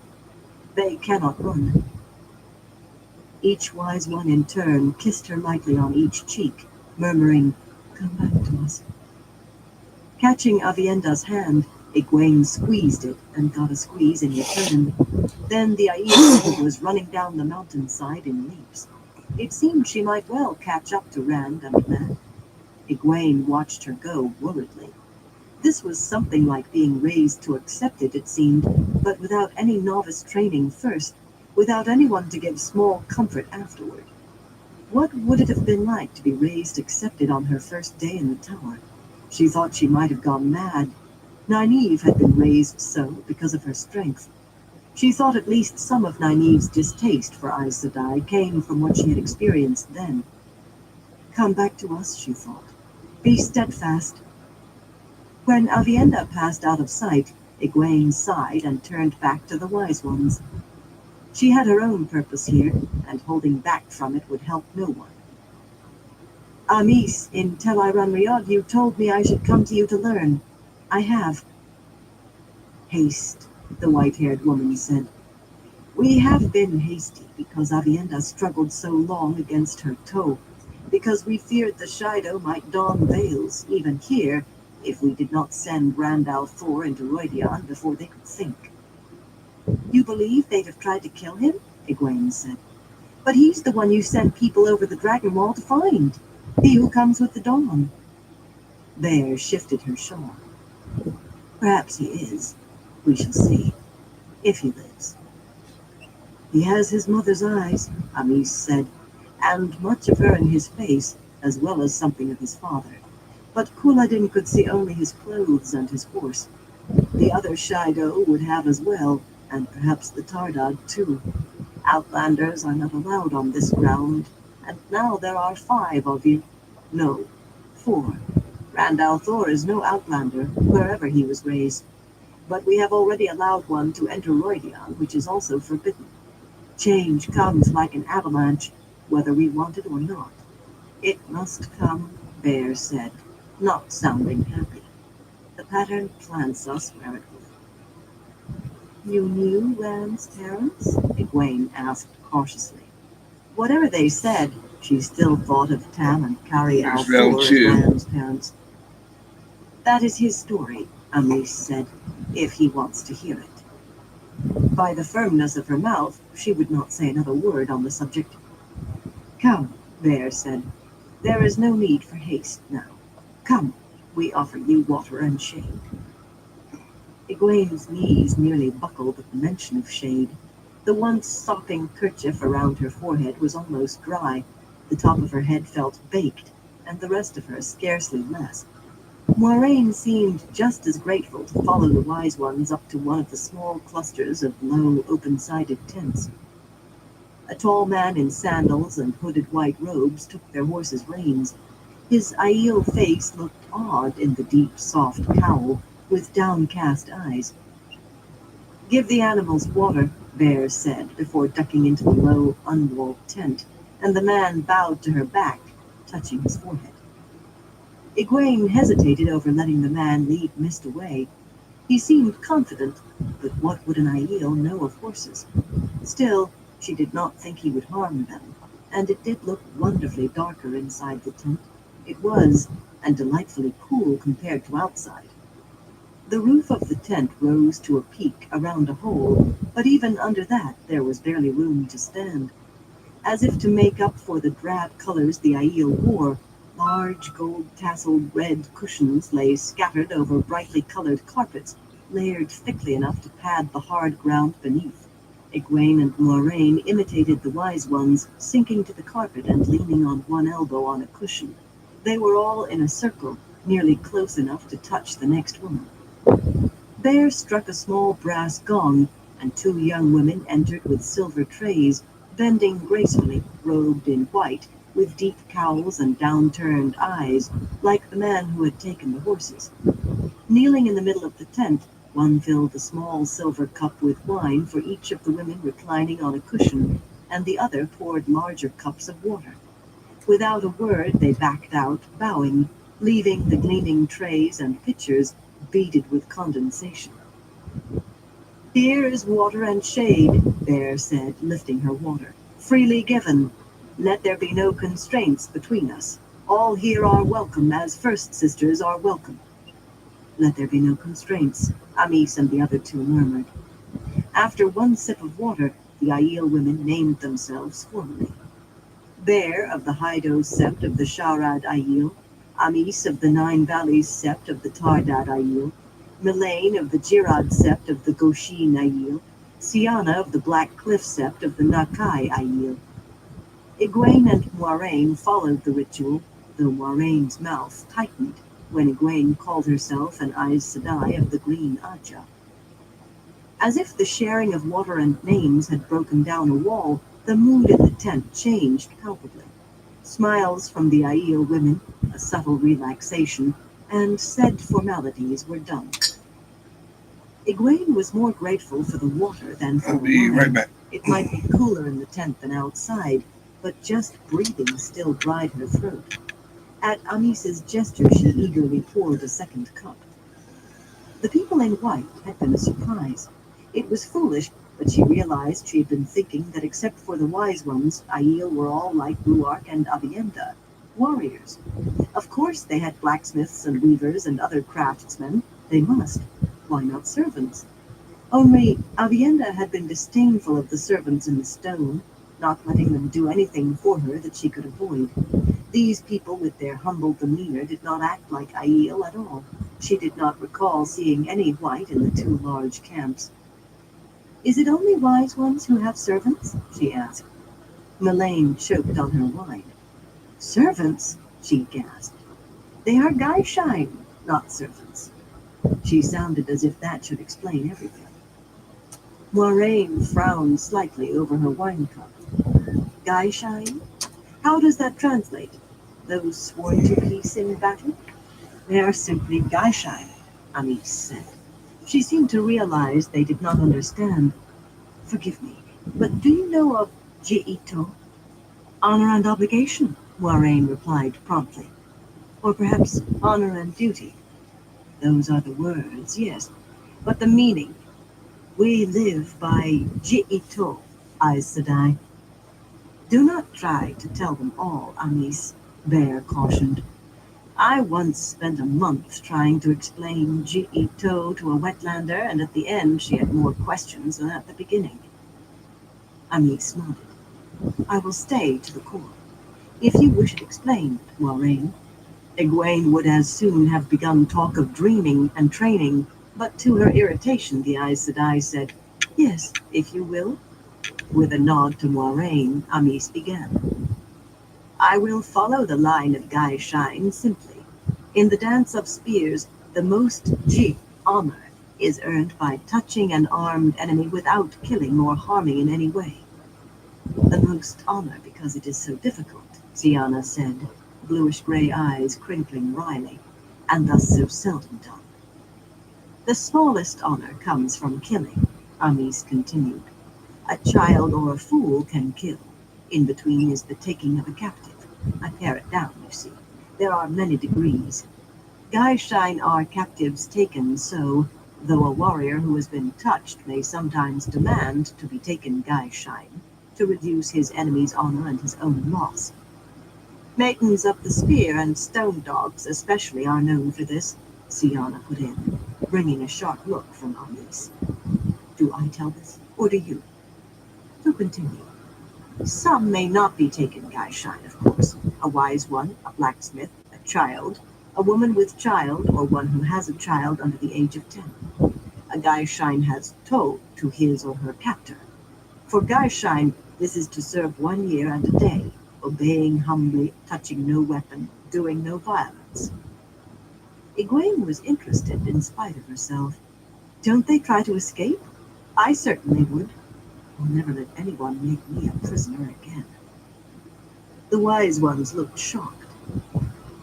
They cannot run. Each wise one in turn kissed her lightly on each cheek, murmuring, Come back to us. Catching Avienda's hand, Egwene squeezed it and got a squeeze in return. Then the Aida was running down the mountainside in leaps. It seemed she might well catch up to Rand and Matt. Egwene watched her go worriedly. This was something like being raised to accept it seemed, but without any novice training first, without anyone to give small comfort afterward. What would it have been like to be raised accepted on her first day in the tower? She thought she might have gone mad. Nynaeve had been raised so because of her strength. She thought at least some of Nynaeve's distaste for Aes Sedai came from what she had experienced then. Come back to us, she thought. Be steadfast. When Avienda passed out of sight, Egwene sighed and turned back to the wise ones. She had her own purpose here, and holding back from it would help no one. Amis, in Tel Iran you told me I should come to you to learn. I have. Haste, the white-haired woman said. We have been hasty because Avienda struggled so long against her toe, because we feared the Shido might don veils, even here, if we did not send Randall Thor into Roidion before they could think. You believe they'd have tried to kill him? Egwene said. But he's the one you sent people over the Dragon Wall to find. He who comes with the dawn. Bear shifted her shawl. Perhaps he is. We shall see. If he lives. He has his mother's eyes, Amis said, and much of her in his face, as well as something of his father. But Kuladin could see only his clothes and his horse. The other Shido would have as well, and perhaps the Tardad too. Outlanders are not allowed on this ground, and now there are 5 of you. No, 4. Randall Thor is no outlander, wherever he was raised. But we have already allowed one to enter Roidion, which is also forbidden. Change comes like an avalanche, whether we want it or not. It must come, Bear said, not sounding happy. The pattern plants us where it will. You knew Rand's parents? Egwene asked cautiously. Whatever they said, she still thought of Tam and Carrie Althor as Rand's parents. That is his story, Amis said, if he wants to hear it. By the firmness of her mouth, she would not say another word on the subject. Come, Bear said. There is no need for haste now. Come, we offer you water and shade. Egwene's knees nearly buckled at the mention of shade. The once sopping kerchief around her forehead was almost dry. The top of her head felt baked, and the rest of her scarcely less. Moiraine seemed just as grateful to follow the wise ones up to one of the small clusters of low, open-sided tents. A tall man in sandals and hooded white robes took their horses' reins. His Aiel face looked odd in the deep, soft cowl, with downcast eyes. "Give the animals water," Bear said, before ducking into the low, unwalled tent, and the man bowed to her back, touching his forehead. Egwene hesitated over letting the man lead Mist away. He seemed confident, but what would an Aiel know of horses? Still, she did not think he would harm them, and it did look wonderfully darker inside the tent. It was, and delightfully cool compared to outside. The roof of the tent rose to a peak around a hole, but even under that there was barely room to stand. As if to make up for the drab colors the Aiel wore, large gold-tasseled red cushions lay scattered over brightly colored carpets, layered thickly enough to pad the hard ground beneath. Egwene and Moiraine imitated the wise ones, sinking to the carpet and leaning on one elbow on a cushion. They were all in a circle, nearly close enough to touch the next woman. Bear struck a small brass gong, and two young women entered with silver trays, bending gracefully, robed in white, with deep cowls and downturned eyes, like the man who had taken the horses. Kneeling in the middle of the tent, one filled a small silver cup with wine for each of the women reclining on a cushion, and the other poured larger cups of water. Without a word, they backed out, bowing, leaving the gleaming trays and pitchers beaded with condensation. "Here is water and shade," Bear said, lifting her water. "Freely given. Let there be no constraints between us. All here are welcome, as first sisters are welcome." "Let there be no constraints," Amis and the other two murmured. After one sip of water, the Aiel women named themselves formally. Bear of the Hydo sept of the Sharad Aiel, Amis of the Nine Valleys sept of the Tardad Aiel, Melaine of the Jirad sept of the Goshin Aiel, Siana of the Black Cliff sept of the Nakai Aiel. Egwene and Moiraine followed the ritual, though Moiraine's mouth tightened when Egwene called herself an Aes Sedai of the Green Aja. As if the sharing of water and names had broken down a wall, the mood in the tent changed palpably. Smiles from the Aiel women, a subtle relaxation, and said formalities were done. Egwene was more grateful for the water than for I'll the be wine. right back. It might be cooler in the tent than outside, but just breathing still dried her throat. At Amis's gesture, she eagerly poured a second cup. The people in white had been a surprise. It was foolish, but she realized she had been thinking that except for the wise ones, Aiel were all like Bluark and Avienda, warriors. Of course they had blacksmiths and weavers and other craftsmen. They must. Why not servants? Only Avienda had been disdainful of the servants in the stone, not letting them do anything for her that she could avoid. These people with their humble demeanor did not act like Aiel at all. She did not recall seeing any white in the two large camps. "Is it only wise ones who have servants?" she asked. Melaine choked on her wine. "Servants?" she gasped. "They are Gaishine, not servants." She sounded as if that should explain everything. Moiraine frowned slightly over her wine cup. "Gaishine? How does that translate? Those sworn to peace in battle?" "They are simply Gaishine," Amis said. She seemed to realize they did not understand. "Forgive me, but do you know of Ji'ito?" "Honor and obligation," Moiraine replied promptly. "Or perhaps honor and duty." "Those are the words, yes. But the meaning? We live by Ji'ito, Aes Sedai." "Do not try to tell them all, Amis," Bear cautioned. "I once spent a month trying to explain Ji'ito to a wetlander, and at the end she had more questions than at the beginning." Amis nodded. "I will stay to the core. If you wish it explained, Moiraine." Egwene would as soon have begun talk of dreaming and training, but to her irritation the Aes Sedai said, "Yes, if you will." With a nod to Moiraine, Amis began. "I will follow the line of Gaishine simply. In the Dance of Spears, the most Ji honor is earned by touching an armed enemy without killing or harming in any way. The most honor because it is so difficult, Siana said, bluish-gray eyes crinkling wryly, and thus so seldom done. The smallest honor comes from killing, Amis continued. A child or a fool can kill. In between is the taking of a captive. I pare it down, you see. There are many degrees. Gaishine are captives taken, so, though a warrior who has been touched may sometimes demand to be taken Gaishine, to reduce his enemy's honor and his own loss. Maidens of the spear and stone dogs especially are known for this, Siana put in, bringing a sharp look from Amis. Do I tell this, or do you? To continue. Some may not be taken Gaishine, of course. A wise one, a blacksmith, a child, a woman with child, or one who has a child under the age of 10. A Gaishine has told to his or her captor. For Gaishine, this is to serve 1 year and a day, obeying humbly, touching no weapon, doing no violence. Egwene was interested in spite of herself. Don't they try to escape? I certainly would. I'll never let anyone make me a prisoner again. The wise ones looked shocked.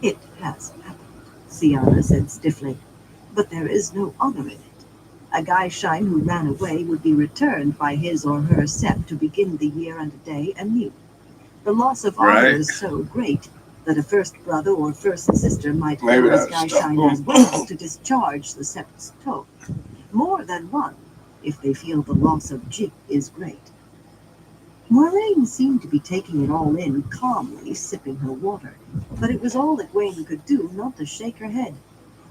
It has happened, Siana said stiffly, but there is no honor in it. A Gaishine who ran away would be returned by his or her sept to begin the year and a day anew. The loss of honor Right. is so great that a first brother or first sister might Maybe go as that's stuff. Gaishine as well to discharge the sept's toll. More than one, if they feel the loss of Jip is great. Moraine seemed to be taking it all in calmly, sipping her water, but it was all that Wayne could do not to shake her head.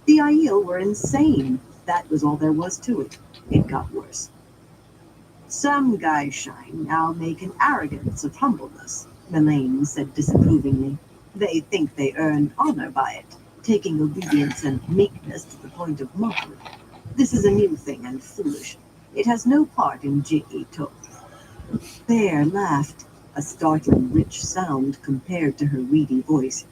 The Aiel were insane. That was all there was to it. It got worse. Some Gaishine now make an arrogance of humbleness, Melaine said disapprovingly. They think they earn honor by it, taking obedience and meekness to the point of mockery. This is a new thing and foolish. It has no part in Jiggy-To. Bear laughed, a startling rich sound compared to her reedy voice.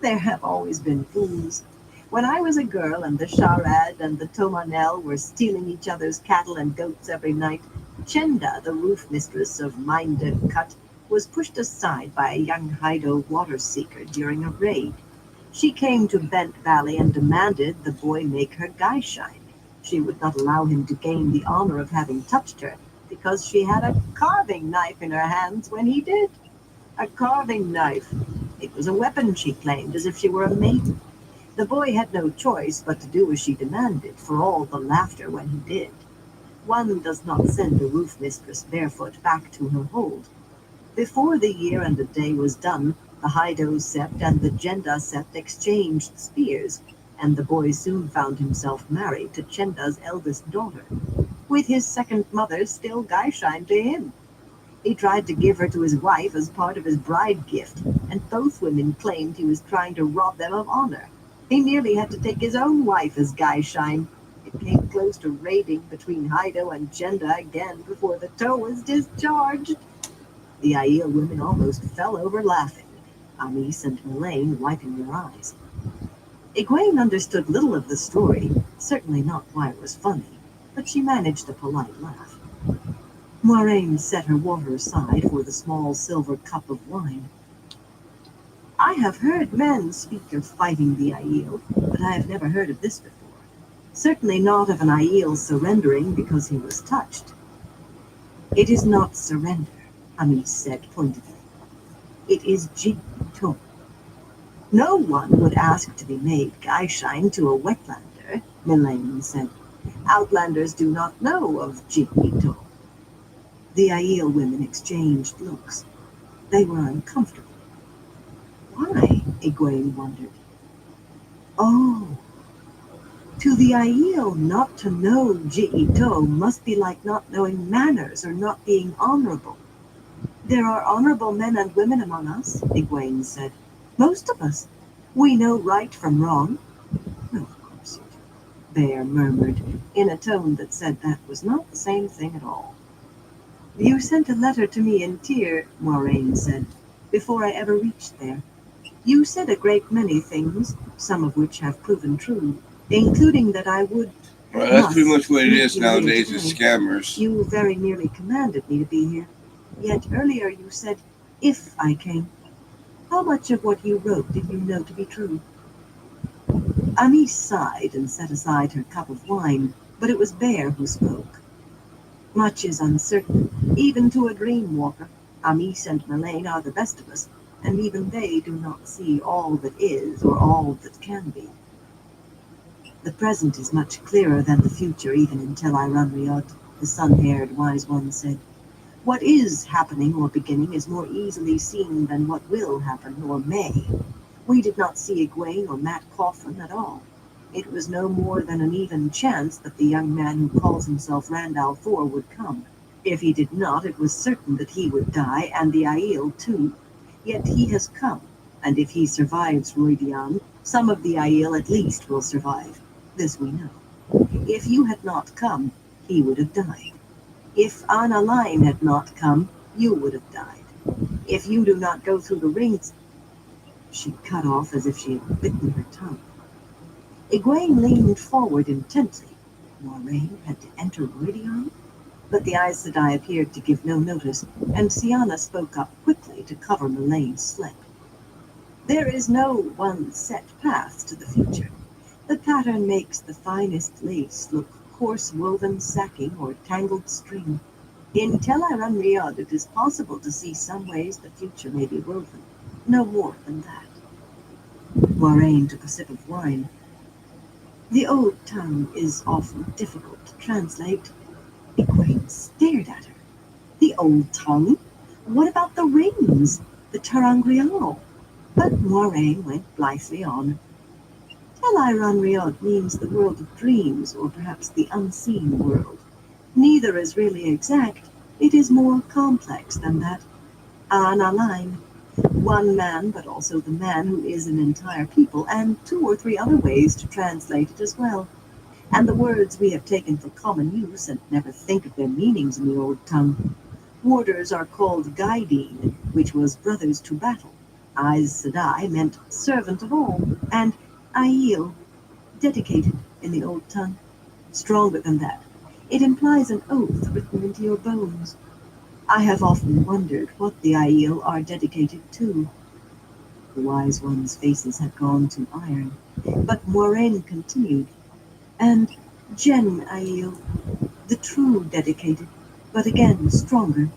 There have always been fools. When I was a girl and the Sharad and the Tomanel were stealing each other's cattle and goats every night, Chenda, the roof mistress of Minded Cut, was pushed aside by a young Hydo water seeker during a raid. She came to Bent Valley and demanded the boy make her Gaishine. She would not allow him to gain the honor of having touched her, because she had a carving knife in her hands when he did. A carving knife. It was a weapon, she claimed, as if she were a maiden. The boy had no choice but to do as she demanded, for all the laughter when he did. One does not send a roof mistress barefoot back to her hold. Before the year and a day was done, the Hydo sept and the Jenda sept exchanged spears, and the boy soon found himself married to Chenda's eldest daughter, with his second mother still Gaishine to him. He tried to give her to his wife as part of his bride gift, and both women claimed he was trying to rob them of honor. He nearly had to take his own wife as Gaishine. It came close to raiding between Hydo and Jenda again before the toe was discharged. The Aiel women almost fell over laughing, Amis and Melaine wiping their eyes. Egwene understood little of the story, certainly not why it was funny, but she managed a polite laugh. Moiraine set her water aside for the small silver cup of wine. I have heard men speak of fighting the Aiel, but I have never heard of this before. Certainly not of an Aiel surrendering because he was touched. It is not surrender, Amis said pointedly. It is Jiggy-To. No one would ask to be made Gaishine to a wetlander, Melaine said. Outlanders do not know of Jiggy-To. The Aiel women exchanged looks. They were uncomfortable. Why? Egwene wondered. Oh, to the Aiel, not to know Jiggy-To must be like not knowing manners or not being honorable. There are honorable men and women among us, Egwene said. Most of us. We know right from wrong. Well, of course you do, Bear murmured, in a tone that said that was not the same thing at all. You sent a letter to me in Tyr, Moiraine said, before I ever reached there. You said a great many things, some of which have proven true, including that I would Well, that's pretty much what it meet is you here nowadays. Is today. scammers. You very nearly commanded me to be here. Yet earlier you said, if I came. How much of what you wrote did you know to be true? Amis sighed and set aside her cup of wine, but it was Bear who spoke. Much is uncertain, even to a dream walker. Amis and Melaine are the best of us, and even they do not see all that is or all that can be. The present is much clearer than the future, even in Tel Riot, the sun-haired wise one said. What is happening or beginning is more easily seen than what will happen or may. We did not see Egwene or Matt Coffin at all. It was no more than an even chance that the young man who calls himself Randall Thor would come. If he did not, it was certain that he would die, and the Aiel too. Yet he has come, and if he survives Roidian, some of the Aiel at least will survive. This we know. If you had not come, he would have died. If Anna Line had not come, you would have died. If you do not go through the rings. She cut off as if she had bitten her tongue. Egwene leaned forward intently. Moraine had to enter Meridian? But the Aes Sedai appeared to give no notice, and Sienna spoke up quickly to cover Melane's slip. There is no one set path to the future. The pattern makes the finest lace look coarse-woven sacking or tangled string. In Tel Riot, it is possible to see some ways the future may be woven. No more than that. Moraine took a sip of wine. The old tongue is often difficult to translate. Egwene stared at her. The old tongue? What about the rings? The ter'angreal? But Moraine went blithely on. Tel Riot means the world of dreams, or perhaps the unseen world. Neither is really exact. It is more complex than that. Analine, one man, but also the man who is an entire people, and 2 or 3 other ways to translate it as well. And the words we have taken for common use and never think of their meanings in the old tongue. Warders are called Gaidin, which was brothers to battle. Aes Sedai meant servant of all, and Aiel, dedicated in the old tongue. Stronger than that. It implies an oath written into your bones. I have often wondered what the Aiel are dedicated to. The wise ones' faces had gone to iron, but Moraine continued. And Jen Aiel, the true dedicated, but again stronger.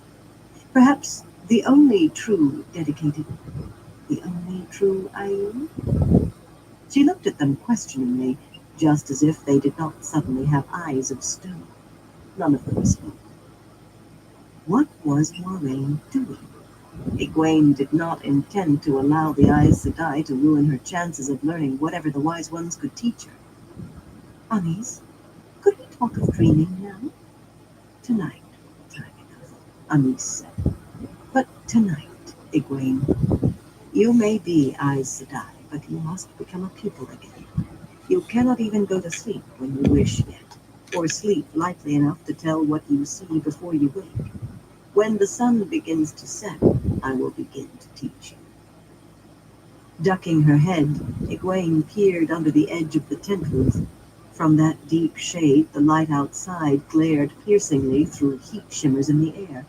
Perhaps the only true dedicated. The only true Aiel? She looked at them questioningly, just as if they did not suddenly have eyes of stone. None of them spoke. What was Moraine doing? Egwene did not intend to allow the Aes Sedai to ruin her chances of learning whatever the Wise Ones could teach her. Amis, could we talk of dreaming now? Tonight, time enough, Amis said. But tonight, Egwene, you may be Aes Sedai, but you must become a pupil again. You cannot even go to sleep when you wish yet, or sleep lightly enough to tell what you see before you wake. When the sun begins to set, I will begin to teach you. Ducking her head, Egwene peered under the edge of the tent roof. From that deep shade, the light outside glared piercingly through heat shimmers in the air.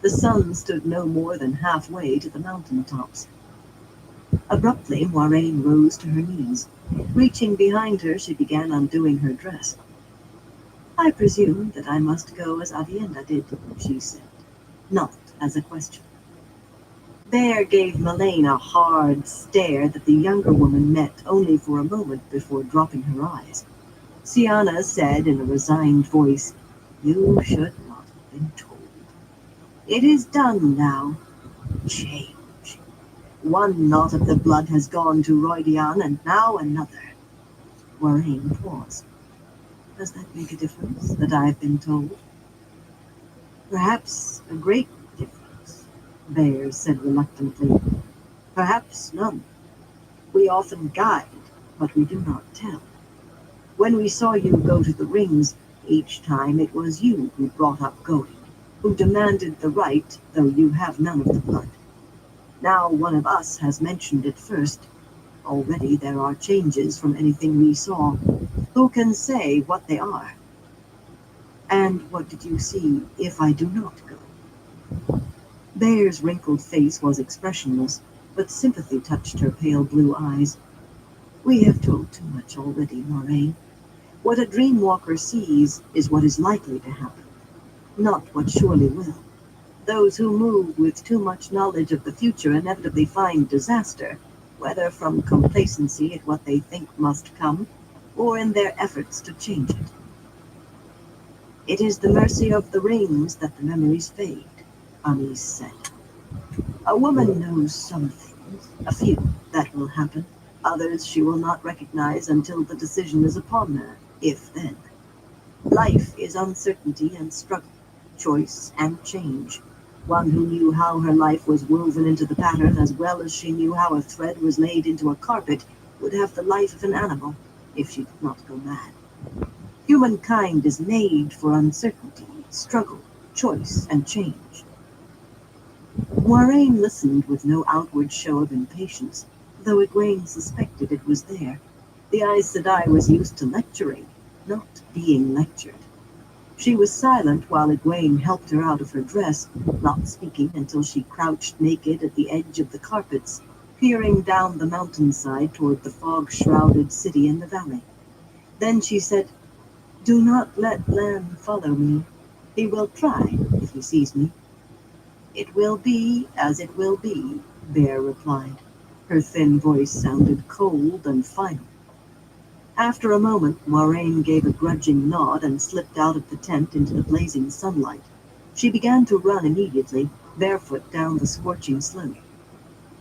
The sun stood no more than halfway to the mountain tops. Abruptly, Moraine rose to her knees. Reaching behind her, she began undoing her dress. I presume that I must go as Avienda did, she said, not as a question. Bear gave Melaine a hard stare that the younger woman met only for a moment before dropping her eyes. Sienna said in a resigned voice, You should not have been told. It is done now. Change. One knot of the blood has gone to Roidian, and now another. Moraine paused. Does that make a difference, that I have been told? Perhaps a great difference, Bear said reluctantly. Perhaps none. We often guide, but we do not tell. When we saw you go to the rings, each time it was you who brought up going, who demanded the right, though you have none of the blood. Now one of us has mentioned it first. Already there are changes from anything we saw. Who can say what they are? And what did you see if I do not go? Bear's wrinkled face was expressionless, but sympathy touched her pale blue eyes. We have told too much already, Moraine. What a dreamwalker sees is what is likely to happen, not what surely will. Those who move with too much knowledge of the future inevitably find disaster, whether from complacency at what they think must come, or in their efforts to change it. It is the mercy of the rings that the memories fade, Amis said. A woman knows some things, a few, that will happen. Others she will not recognize until the decision is upon her, if then. Life is uncertainty and struggle, choice and change. One who knew how her life was woven into the pattern as well as she knew how a thread was laid into a carpet would have the life of an animal, if she did not go mad. Humankind is made for uncertainty, struggle, choice, and change. Moiraine listened with no outward show of impatience, though Egwene suspected it was there. The Aes Sedai was used to lecturing, not being lectured. She was silent while Egwene helped her out of her dress, not speaking until she crouched naked at the edge of the carpets, peering down the mountainside toward the fog-shrouded city in the valley. Then she said, "Do not let Lan follow me. He will try if he sees me." "It will be as it will be," Bear replied. Her thin voice sounded cold and final. After a moment, Moiraine gave a grudging nod and slipped out of the tent into the blazing sunlight. She began to run immediately, barefoot down the scorching slope.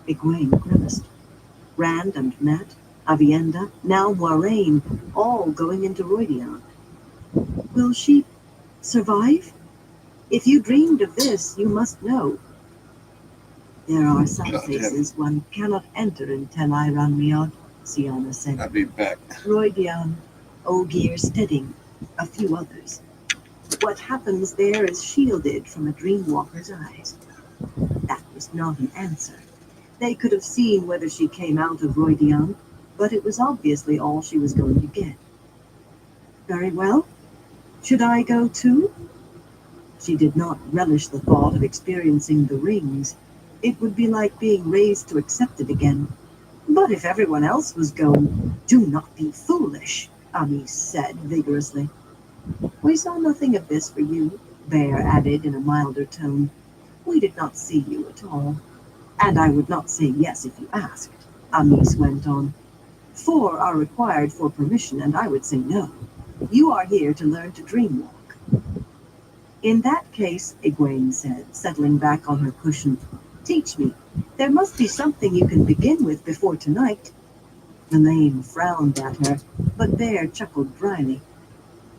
Egwene grimaced. Rand and Mat, Avienda, now Moiraine, all going into Rhuidean. Will she survive? If you dreamed of this, you must know. There are some places one cannot enter in Tel Rhuidean, Siana said. I'll be back. Rhuidean, Ogier Stedding, a few others. What happens there is shielded from a dreamwalker's eyes. That was not an answer. They could have seen whether she came out of Rhuidean, but it was obviously all she was going to get. Very well. Should I go too? She did not relish the thought of experiencing the rings. It would be like being raised to accept it again. But if everyone else was going, do not be foolish, Amis said vigorously. We saw nothing of this for you, Bear added in a milder tone. We did not see you at all. And I would not say yes if you asked, Amis went on. 4 are required for permission, and I would say no. You are here to learn to dreamwalk. In that case, Egwene said, settling back on her cushion, teach me. There must be something you can begin with before tonight. Elaine frowned at her, but Bear chuckled dryly.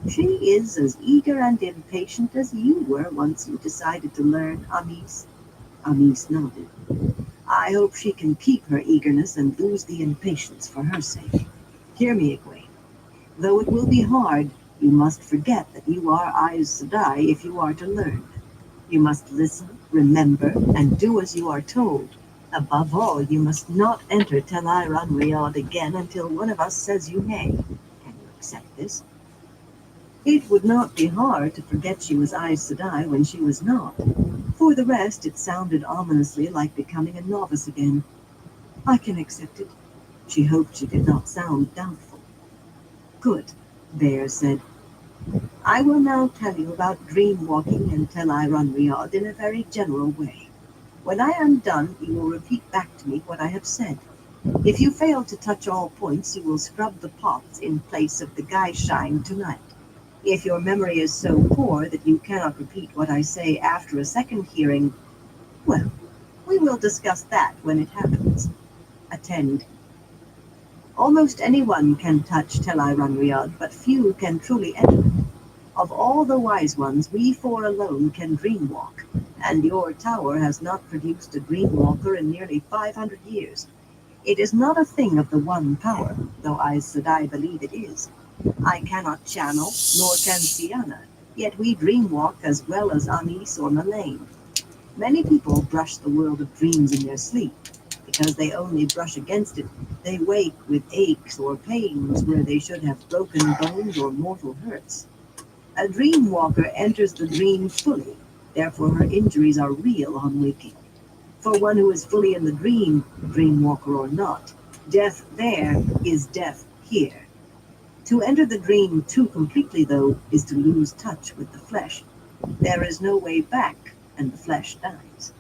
She is as eager and impatient as you were once you decided to learn, Amis. Amis nodded. I hope she can keep her eagerness and lose the impatience for her sake. Hear me, Egwene. Though it will be hard, you must forget that you are Aes Sedai if you are to learn. You must listen, remember, and do as you are told. Above all, you must not enter Tel Rhuidean again until one of us says you may. Can you accept this? It would not be hard to forget she was Aes Sedai when she was not. For the rest, it sounded ominously like becoming a novice again. I can accept it. She hoped she did not sound doubtful. Good, Bear said. I will now tell you about dream walking in Tel Rhuidean in a very general way. When I am done, you will repeat back to me what I have said. If you fail to touch all points, you will scrub the pots in place of the Geishine tonight. If your memory is so poor that you cannot repeat what I say after a second hearing, well, we will discuss that when it happens. Attend. Almost anyone can touch Tel Rhuidean, but few can truly enter it. Of all the wise ones, we 4 alone can dreamwalk, and your tower has not produced a dreamwalker in nearly 500 years. It is not a thing of the one power, though Aes Sedai believe it is. I cannot channel, nor can Siana, yet we dreamwalk as well as Anis or Melaine. Many people brush the world of dreams in their sleep. Because they only brush against it, they wake with aches or pains where they should have broken bones or mortal hurts. A dream walker enters the dream fully, therefore her injuries are real on waking. For one who is fully in the dream, dreamwalker or not, death there is death here. To enter the dream too completely, though, is to lose touch with the flesh. There is no way back, and the flesh dies.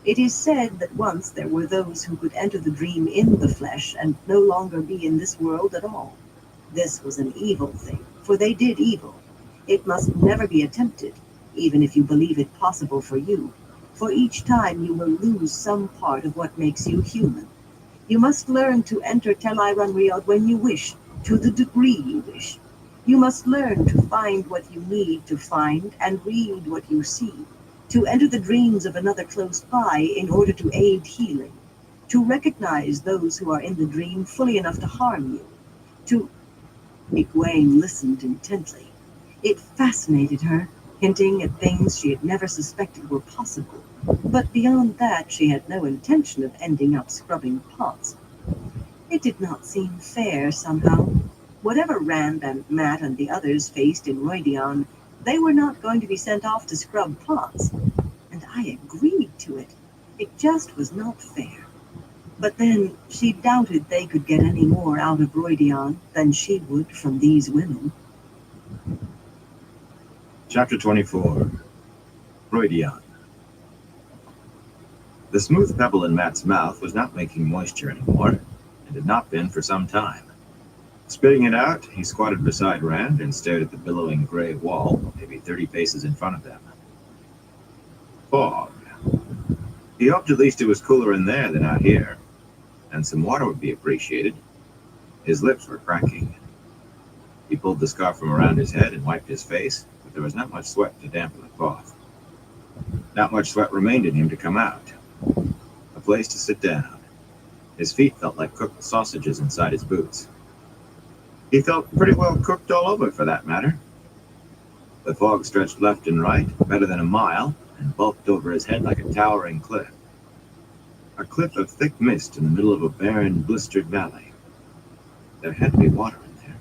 It is said that once there were those who could enter the dream in the flesh and no longer be in this world at all. This was an evil thing, for they did evil. It must never be attempted, even if you believe it possible for you, for each time you will lose some part of what makes you human. You must learn to enter Tel-Iron-Riod when you wish, to the degree you wish. You must learn to find what you need to find and read what you see, to enter the dreams of another close by in order to aid healing, to recognize those who are in the dream fully enough to harm you, to... Egwene listened intently. It fascinated her, hinting at things she had never suspected were possible. But beyond that, she had no intention of ending up scrubbing pots. It did not seem fair, somehow. Whatever Rand and Matt and the others faced in Roydion, they were not going to be sent off to scrub pots. And I agreed to it. It just was not fair. But then she doubted they could get any more out of Roydion than she would from these women. Chapter 24. Roydion. The smooth pebble in Matt's mouth was not making moisture anymore, and had not been for some time. Spitting it out, he squatted beside Rand and stared at the billowing gray wall, maybe 30 paces in front of them. Fog. He hoped at least it was cooler in there than out here, and some water would be appreciated. His lips were cracking. He pulled the scarf from around his head and wiped his face, but there was not much sweat to dampen the cloth. Not much sweat remained in him to come out. A place to sit down. His feet felt like cooked sausages inside his boots. He felt pretty well cooked all over, for that matter. The fog stretched left and right, better than a mile, and bulked over his head like a towering cliff. A cliff of thick mist in the middle of a barren, blistered valley. There had to be water in there.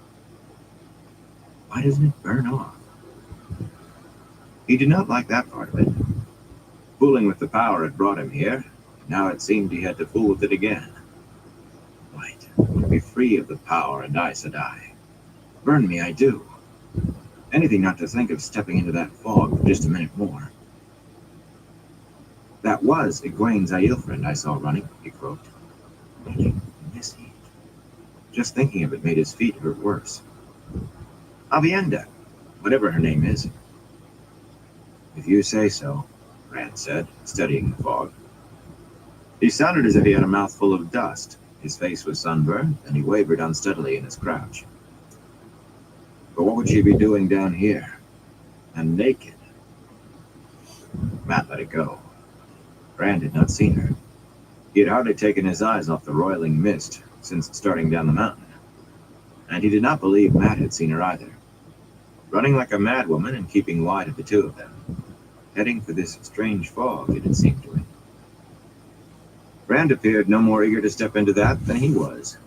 Why doesn't it burn off? He did not like that part of it. Fooling with the power had brought him here, and now it seemed he had to fool with it again. Right, I want to be free of the power and Aes Sedai. Burn me, I do. Anything not to think of stepping into that fog for just a minute more. That was Egwene's Aiel friend I saw running, he croaked. Running in this heat. Just thinking of it made his feet hurt worse. Avienda, whatever her name is. If you say so, Rand said, studying the fog. He sounded as if he had a mouthful of dust. His face was sunburned, and he wavered unsteadily in his crouch. But what would she be doing down here? And naked? Matt let it go. Rand had not seen her. He had hardly taken his eyes off the roiling mist since starting down the mountain. And he did not believe Matt had seen her either. Running like a madwoman and keeping wide of the two of them. Heading for this strange fog, it had seemed to him. Rand appeared no more eager to step into that than he was.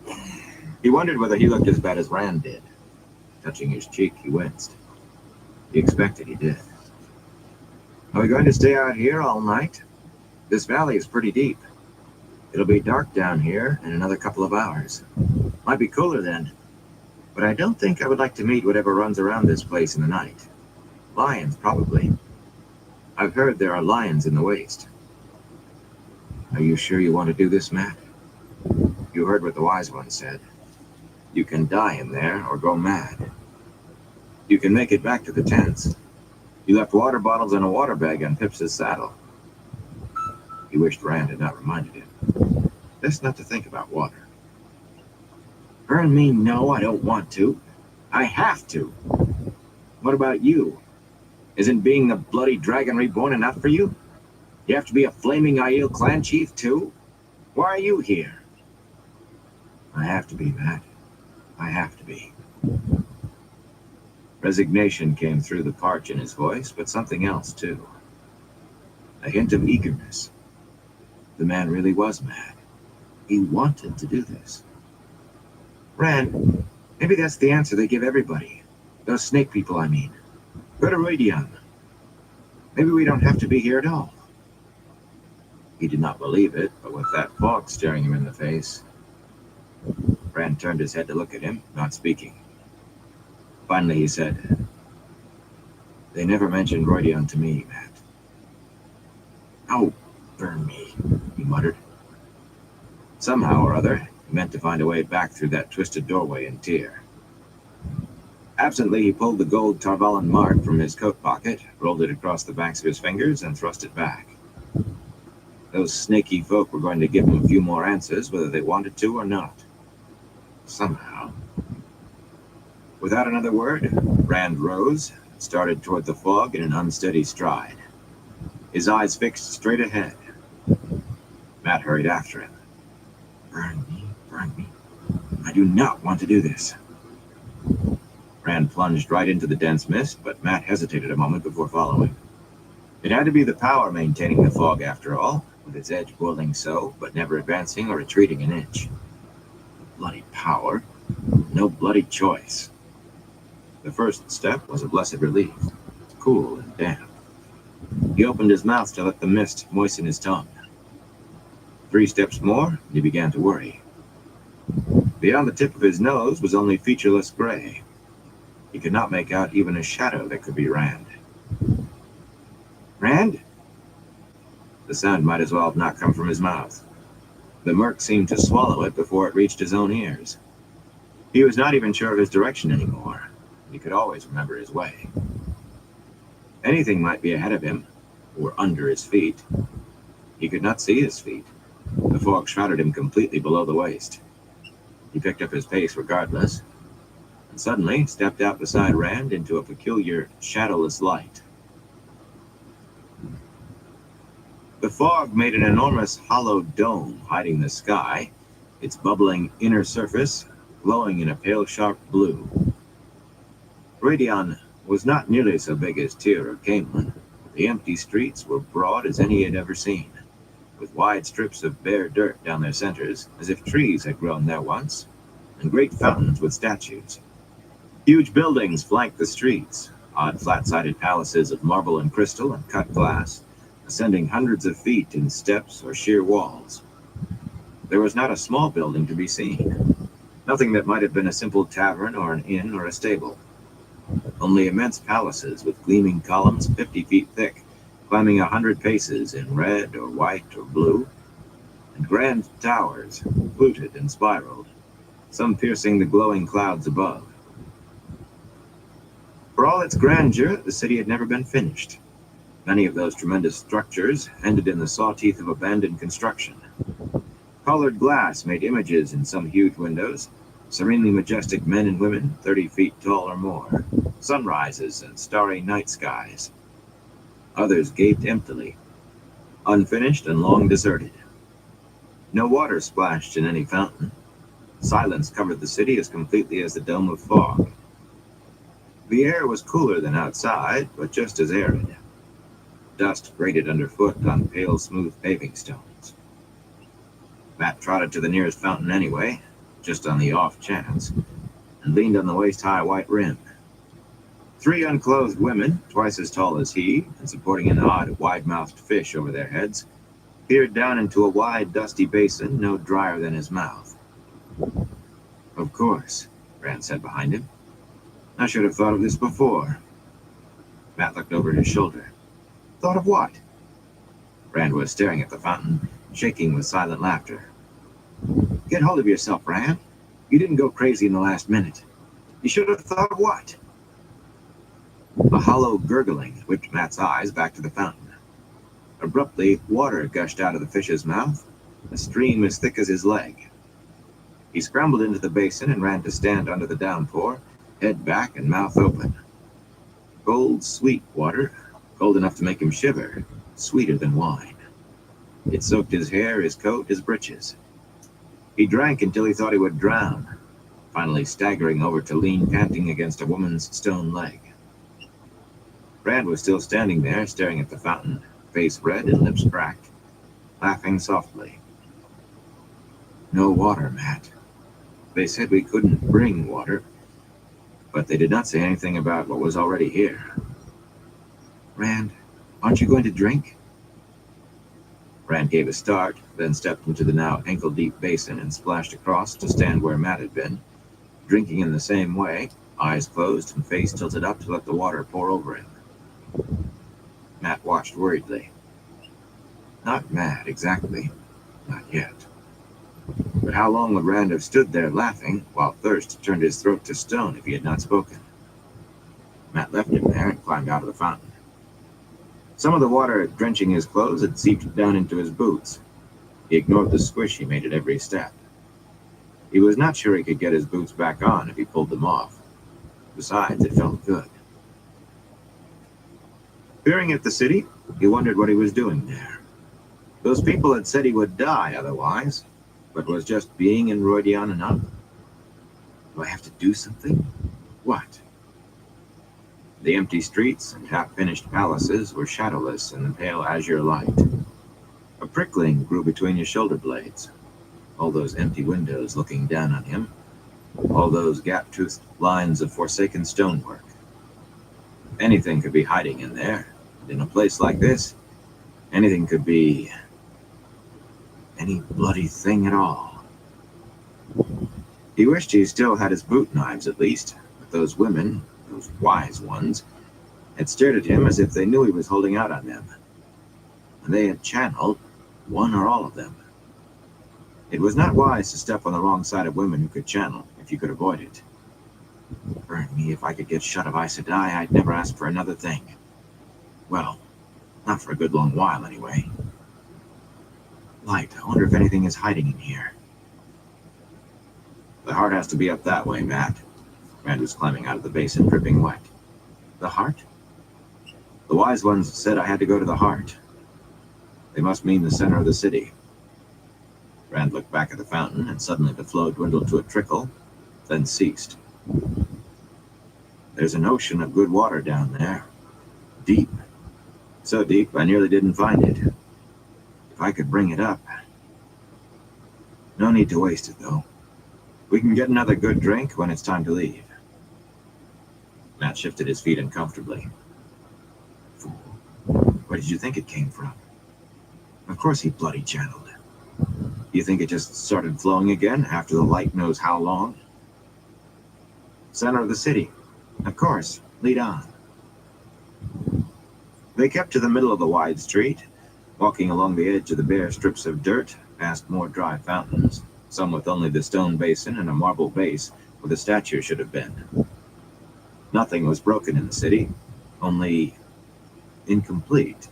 He wondered whether he looked as bad as Rand did. Touching his cheek, he winced. He expected he did. Are we going to stay out here all night? This valley is pretty deep. It'll be dark down here in another couple of hours. Might be cooler then. But I don't think I would like to meet whatever runs around this place in the night. Lions, probably. I've heard there are lions in the waste. Are you sure you want to do this, Matt? You heard what the wise one said. You can die in there or go mad. You can make it back to the tents. You left water bottles and a water bag on Pip's saddle. He wished Rand had not reminded him. Best not to think about water. Burn me, no, I don't want to. I have to. What about you? Isn't being the bloody dragon reborn enough for you? You have to be a flaming Aiel clan chief, too? Why are you here? I have to be, Matt. I have to be. Resignation came through the parch in his voice, but something else, too. A hint of eagerness. The man really was mad. He wanted to do this. Rand, maybe that's the answer they give everybody. Those snake people, I mean. Go to Radion. Maybe we don't have to be here at all. He did not believe it, but with that fog staring him in the face, Rand turned his head to look at him, not speaking. Finally he said, "They never mentioned Roydion to me, Matt." "Oh, burn me," he muttered. Somehow or other, he meant to find a way back through that twisted doorway in Tyr. Absently, he pulled the gold Tarvalin mark from his coat pocket, rolled it across the backs of his fingers, and thrust it back. Those snaky folk were going to give him a few more answers, whether they wanted to or not. Somehow. Without another word, Rand rose and started toward the fog in an unsteady stride, his eyes fixed straight ahead. Matt hurried after him. Burn me, burn me. I do not want to do this." Rand plunged right into the dense mist, but Matt hesitated a moment before following. It had to be the power maintaining the fog, after all, with its edge boiling so, but never advancing or retreating an inch. Bloody power. No bloody choice. The first step was a blessed relief. Cool and damp. He opened his mouth to let the mist moisten his tongue. 3 steps more, and he began to worry. Beyond the tip of his nose was only featureless gray. He could not make out even a shadow that could be Rand. "Rand?" The sound might as well have not come from his mouth. The murk seemed to swallow it before it reached his own ears. He was not even sure of his direction anymore. He could always remember his way. Anything might be ahead of him, or under his feet. He could not see his feet. The fog shrouded him completely below the waist. He picked up his pace regardless, and suddenly stepped out beside Rand into a peculiar, shadowless light. The fog made an enormous hollow dome hiding the sky, its bubbling inner surface glowing in a pale sharp blue. Roydion was not nearly so big as Tyr or Camelin. The empty streets were broad as any he had ever seen, with wide strips of bare dirt down their centers, as if trees had grown there once, and great fountains with statues. Huge buildings flanked the streets, odd flat-sided palaces of marble and crystal and cut glass, ascending hundreds of feet in steps or sheer walls. There was not a small building to be seen, nothing that might have been a simple tavern or an inn or a stable. Only immense palaces with gleaming columns 50 feet thick, climbing 100 paces in red or white or blue, and grand towers, fluted and spiraled, some piercing the glowing clouds above. For all its grandeur, the city had never been finished. Many of those tremendous structures ended in the saw-teeth of abandoned construction. Colored glass made images in some huge windows, serenely majestic men and women 30 feet tall or more, sunrises and starry night skies. Others gaped emptily, unfinished and long deserted. No water splashed in any fountain. Silence covered the city as completely as the dome of fog. The air was cooler than outside, but just as arid. Dust grated underfoot on pale, smooth paving stones. Matt trotted to the nearest fountain anyway, just on the off chance, and leaned on the waist-high white rim. 3 unclothed women, twice as tall as he, and supporting an odd, wide-mouthed fish over their heads, peered down into a wide, dusty basin no drier than his mouth. "Of course," Rand said behind him. "I should have thought of this before." Matt looked over his shoulder. "Thought of what?" Rand was staring at the fountain, shaking with silent laughter. "Get hold of yourself, Rand. You didn't go crazy in the last minute. You should have thought of what?" A hollow gurgling whipped Matt's eyes back to the fountain. Abruptly, water gushed out of the fish's mouth, a stream as thick as his leg. He scrambled into the basin and ran to stand under the downpour, head back and mouth open. Cold, sweet water, cold enough to make him shiver, sweeter than wine. It soaked his hair, his coat, his breeches. He drank until he thought he would drown, finally staggering over to lean panting against a woman's stone leg. Rand was still standing there, staring at the fountain, face red and lips cracked, laughing softly. "No water, Matt. They said we couldn't bring water, but they did not say anything about what was already here." "Rand, aren't you going to drink?" Rand gave a start, then stepped into the now ankle-deep basin and splashed across to stand where Matt had been, drinking in the same way, eyes closed and face tilted up to let the water pour over him. Matt watched worriedly. Not mad, exactly. Not yet. But how long would Rand have stood there laughing while thirst turned his throat to stone if he had not spoken? Matt left him there and climbed out of the fountain. Some of the water drenching his clothes had seeped down into his boots. He ignored the squish he made at every step. He was not sure he could get his boots back on if he pulled them off. Besides, it felt good. Peering at the city, he wondered what he was doing there. Those people had said he would die otherwise, but was just being in Roydion enough? Do I have to do something? What? The empty streets and half-finished palaces were shadowless in the pale azure light. A prickling grew between his shoulder blades. All those empty windows looking down on him. All those gap-toothed lines of forsaken stonework. Anything could be hiding in there. And in a place like this, anything could be... any bloody thing at all. He wished he still had his boot knives, at least, but those women, those wise ones, had stared at him as if they knew he was holding out on them. And they had channeled one or all of them. It was not wise to step on the wrong side of women who could channel, if you could avoid it. Burn me, if I could get shut of Aes Sedai, I'd never ask for another thing. Well, not for a good long while, anyway. Light, I wonder if anything is hiding in here. The heart has to be up that way, Matt. Rand was climbing out of the basin, dripping wet. The heart? The wise ones said I had to go to the heart. They must mean the center of the city. Rand looked back at the fountain, and suddenly the flow dwindled to a trickle, then ceased. There's an ocean of good water down there. Deep. So deep, I nearly didn't find it. If I could bring it up. No need to waste it, though. We can get another good drink when it's time to leave. Matt shifted his feet uncomfortably. Fool. Where did you think it came from? Of course he bloody channeled it. You think it just started flowing again after the light knows how long? Center of the city. Of course. Lead on. They kept to the middle of the wide street, walking along the edge of the bare strips of dirt, past more dry fountains, some with only the stone basin and a marble base where the statue should have been. Nothing was broken in the city, only incomplete.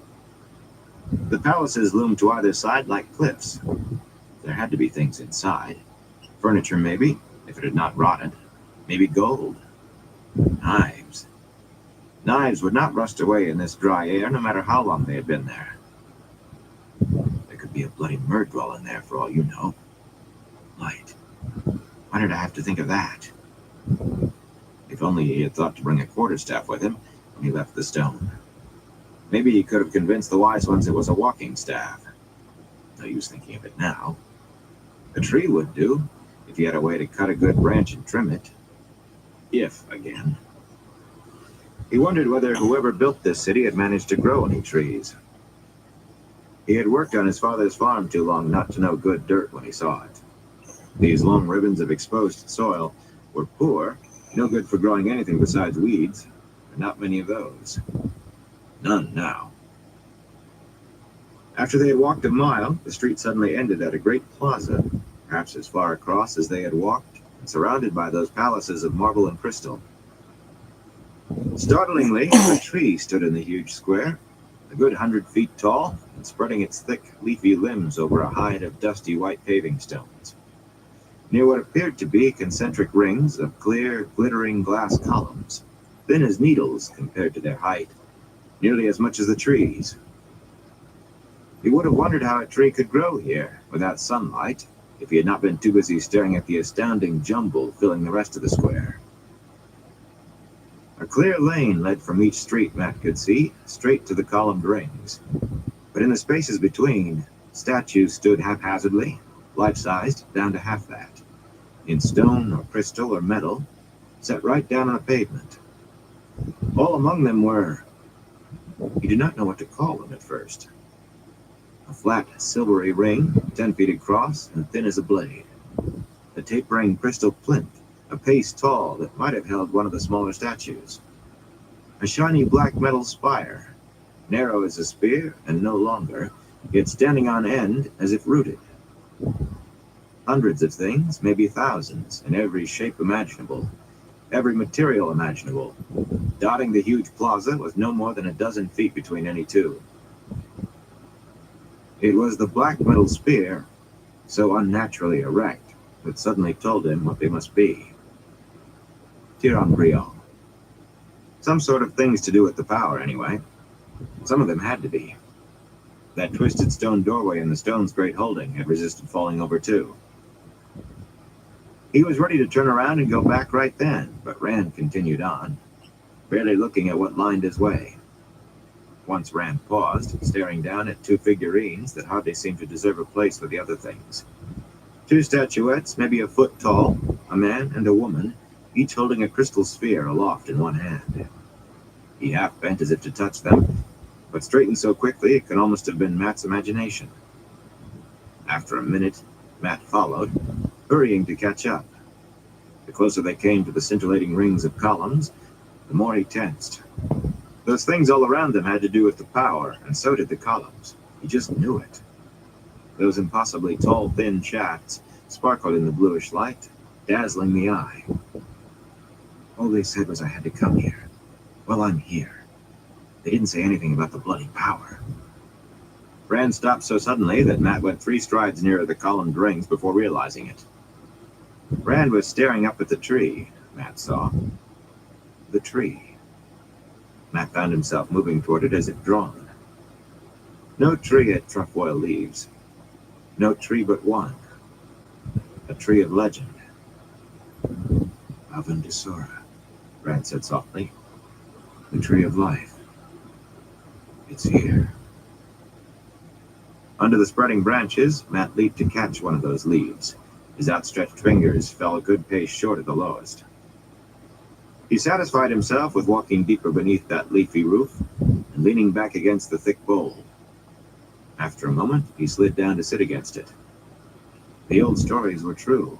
The palaces loomed to either side like cliffs. There had to be things inside. Furniture, maybe, if it had not rotted. Maybe gold. Knives. Knives would not rust away in this dry air, no matter how long they had been there. There could be a bloody murd-dwell in there, for all you know. Light. Why did I have to think of that? If only he had thought to bring a quarterstaff with him when he left the stone. Maybe he could have convinced the wise ones it was a walking staff. No use thinking of it now. A tree would do, if he had a way to cut a good branch and trim it. If, again. He wondered whether whoever built this city had managed to grow any trees. He had worked on his father's farm too long not to know good dirt when he saw it. These long ribbons of exposed soil were poor, no good for growing anything besides weeds, and not many of those. None now. After they had walked a mile, the street suddenly ended at a great plaza, perhaps as far across as they had walked, and surrounded by those palaces of marble and crystal. Startlingly, a tree stood in the huge square, a good 100 feet tall, and spreading its thick, leafy limbs over a hide of dusty white paving stones. Near what appeared to be concentric rings of clear, glittering glass columns, thin as needles compared to their height, nearly as much as the trees. He would have wondered how a tree could grow here without sunlight if he had not been too busy staring at the astounding jumble filling the rest of the square. A clear lane led from each street Matt could see, straight to the columned rings. But in the spaces between, statues stood haphazardly, life-sized down to half that, in stone or crystal or metal, set right down on a pavement. All among them were... He did not know what to call them at first. A flat, silvery ring, 10 feet across and thin as a blade. A tapering crystal plinth, a pace tall that might have held one of the smaller statues. A shiny black metal spire, narrow as a spear and no longer, yet standing on end as if rooted. Hundreds of things, maybe thousands, in every shape imaginable, every material imaginable, dotting the huge plaza with no more than a dozen feet between any two. It was the black metal spear, so unnaturally erect, that suddenly told him what they must be. Tir-en-brillant. Some sort of things to do with the power, anyway. Some of them had to be. That twisted stone doorway in the stone's great holding had resisted falling over too. He was ready to turn around and go back right then, but Rand continued on, barely looking at what lined his way. Once Rand paused, staring down at two figurines that hardly seemed to deserve a place with the other things. Two statuettes, maybe a foot tall, a man and a woman, each holding a crystal sphere aloft in one hand. He half bent as if to touch them, but straightened so quickly it could almost have been Matt's imagination. After a minute, Matt followed, hurrying to catch up. The closer they came to the scintillating rings of columns, the more he tensed. Those things all around them had to do with the power, and so did the columns. He just knew it. Those impossibly tall, thin shafts sparkled in the bluish light, dazzling the eye. All they said was I had to come here. Well, I'm here. They didn't say anything about the bloody power. Rand stopped so suddenly that Matt went 3 strides nearer the columned rings before realizing it. Rand was staring up at the tree, Matt saw. The tree. Matt found himself moving toward it as if drawn. No tree had trefoil leaves. No tree but one. A tree of legend. Avendisora, Rand said softly. The tree of life. It's here. Under the spreading branches, Matt leaped to catch one of those leaves. His outstretched fingers fell a good pace short of the lowest. He satisfied himself with walking deeper beneath that leafy roof and leaning back against the thick bole. After a moment, he slid down to sit against it. The old stories were true.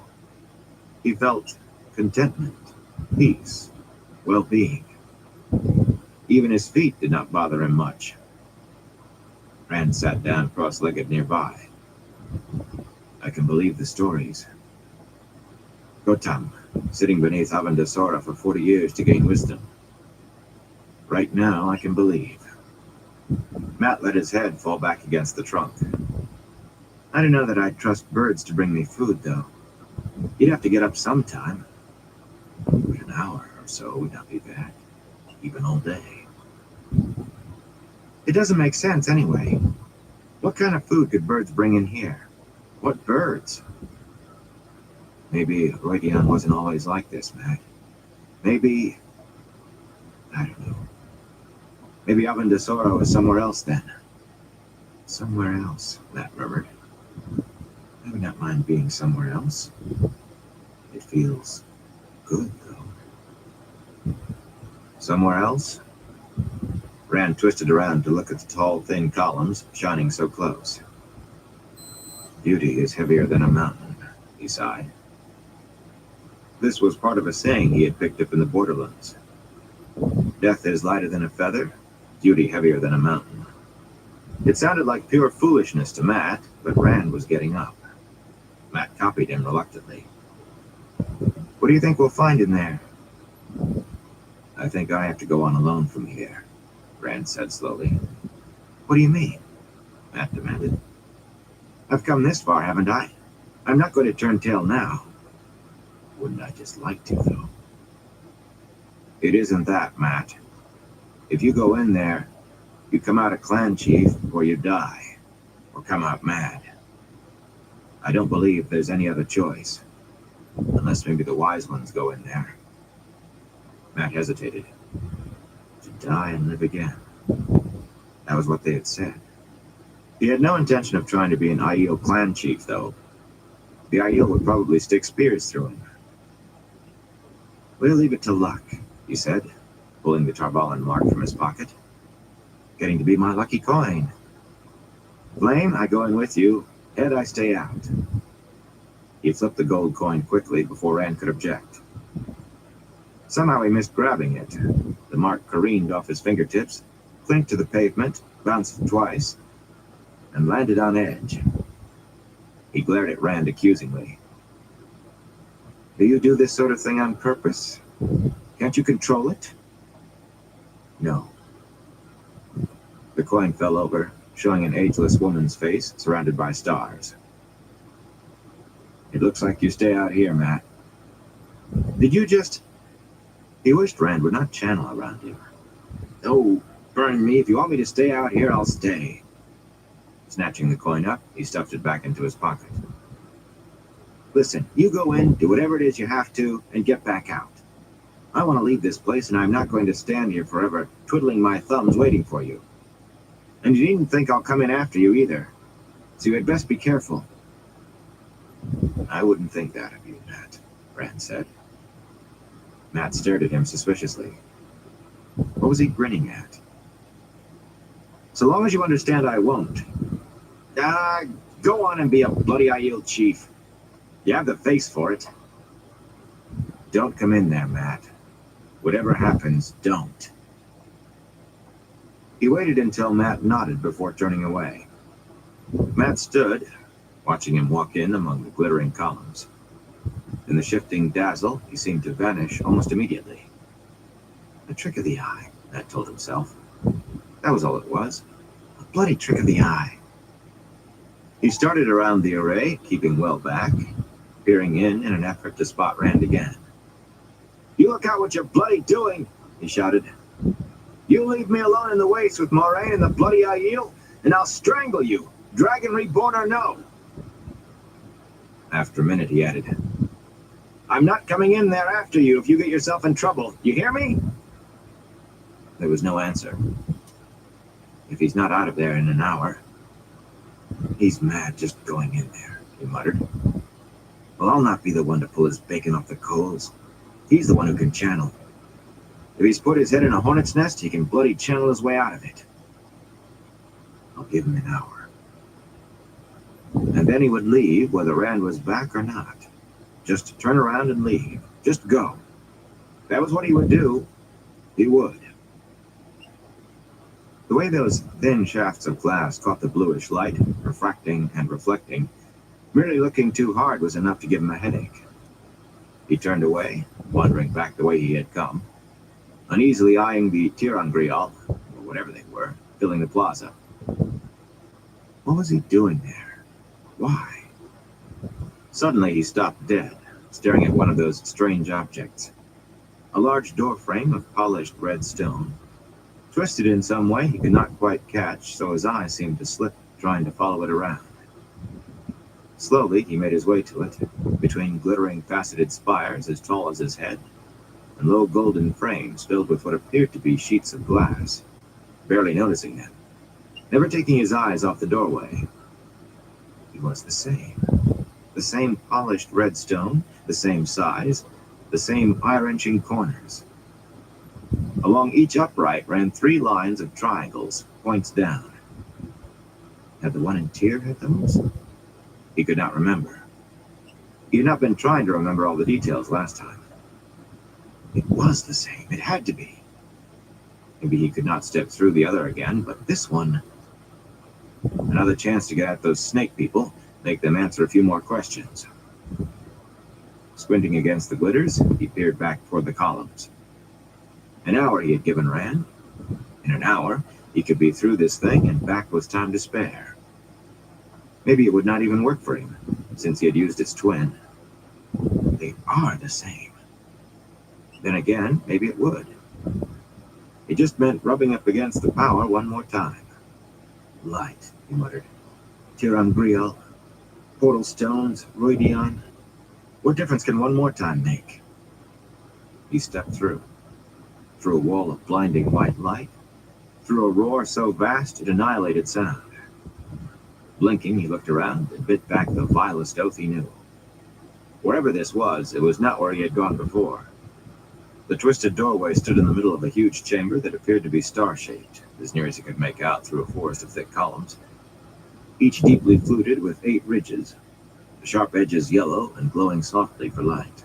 He felt contentment, peace, well-being. Even his feet did not bother him much. Rand sat down cross-legged nearby. I can believe the stories. Gotam, sitting beneath Avendisora for 40 years to gain wisdom. Right now, I can believe. Matt let his head fall back against the trunk. I don't know that I'd trust birds to bring me food, though. You'd have to get up sometime. But an hour or so would not be bad. Even all day. It doesn't make sense anyway. What kind of food could birds bring in here? What birds? Maybe Rodion wasn't always like this, Matt. Maybe... I don't know. Maybe Avendisora was somewhere else then. Somewhere else, Matt murmured. I would not mind being somewhere else. It feels good, though. Somewhere else? Rand twisted around to look at the tall, thin columns shining so close. Beauty is heavier than a mountain, he sighed. This was part of a saying he had picked up in the borderlands. Death is lighter than a feather, beauty heavier than a mountain. It sounded like pure foolishness to Matt, but Rand was getting up. Matt copied him reluctantly. What do you think we'll find in there? I think I have to go on alone from here, Rand said slowly. What do you mean? Matt demanded. I've come this far, haven't I? I'm not going to turn tail now. Wouldn't I just like to, though? It isn't that, Matt. If you go in there, you come out a clan chief, or you die. Or come out mad. I don't believe there's any other choice. Unless maybe the wise ones go in there. Matt hesitated. To die and live again. That was what they had said. He had no intention of trying to be an Aiel clan chief, though. The Aiel would probably stick spears through him. We'll leave it to luck, he said, pulling the Tarbalan mark from his pocket. Getting to be my lucky coin. Flame, I go in with you. Head, I stay out. He flipped the gold coin quickly before Rand could object. Somehow he missed grabbing it. The mark careened off his fingertips, clinked to the pavement, bounced twice, and landed on edge. He glared at Rand accusingly. Do you do this sort of thing on purpose? Can't you control it? No. The coin fell over, showing an ageless woman's face surrounded by stars. It looks like you stay out here, Matt. Did you just... He wished Rand would not channel around him. Oh, burn me. If you want me to stay out here, I'll stay. Snatching the coin up, he stuffed it back into his pocket. Listen, you go in, do whatever it is you have to, and get back out. I want to leave this place, and I'm not going to stand here forever twiddling my thumbs waiting for you. And you needn't think I'll come in after you either. So you had best be careful. I wouldn't think that of you, Matt, Rand said. Matt stared at him suspiciously. What was he grinning at? So long as you understand, I won't. Go on and be a bloody Aiel chief. You have the face for it. Don't come in there, Matt. Whatever happens, don't. He waited until Matt nodded before turning away. Matt stood, watching him walk in among the glittering columns. In the shifting dazzle, he seemed to vanish almost immediately. A trick of the eye, Matt told himself. That was all it was. A bloody trick of the eye. He started around the array, keeping well back, peering in an effort to spot Rand again. You look out what you're bloody doing, he shouted. You leave me alone in the waste with Moraine and the bloody Aiel, and I'll strangle you, dragon reborn or no. After a minute, he added, I'm not coming in there after you if you get yourself in trouble. You hear me? There was no answer. If he's not out of there in an hour, he's mad just going in there, he muttered. Well, I'll not be the one to pull his bacon off the coals. He's the one who can channel. If he's put his head in a hornet's nest, he can bloody channel his way out of it. I'll give him an hour. And then he would leave, whether Rand was back or not. Just turn around and leave. Just go. If that was what he would do, he would. The way those thin shafts of glass caught the bluish light, refracting and reflecting, merely looking too hard was enough to give him a headache. He turned away, wandering back the way he had come, uneasily eyeing the tirangrial, or whatever they were, filling the plaza. What was he doing there? Why? Suddenly he stopped dead, staring at one of those strange objects. A large door frame of polished red stone, twisted in some way he could not quite catch, so his eyes seemed to slip, trying to follow it around. Slowly he made his way to it, between glittering faceted spires as tall as his head, and low golden frames filled with what appeared to be sheets of glass, barely noticing them, never taking his eyes off the doorway. It was the same polished red stone, the same size, the same eye-wrenching corners. Along each upright ran 3 lines of triangles, points down. Had the one in Tyr had those? He could not remember. He had not been trying to remember all the details last time. It was the same. It had to be. Maybe he could not step through the other again, but this one... Another chance to get at those snake people, make them answer a few more questions. Squinting against the glitters, he peered back toward the columns. An hour he had given Rand. In an hour, he could be through this thing and back with time to spare. Maybe it would not even work for him, since he had used its twin. They are the same. Then again, maybe it would. It just meant rubbing up against the power one more time. Light, he muttered. Tirangriel, portal stones, Roidion. What difference can one more time make? He stepped through a wall of blinding white light, through a roar so vast it annihilated sound. Blinking, he looked around and bit back the vilest oath he knew. Wherever this was, it was not where he had gone before. The twisted doorway stood in the middle of a huge chamber that appeared to be star-shaped, as near as he could make out through a forest of thick columns. each deeply fluted with 8 ridges, the sharp edges yellow and glowing softly for light.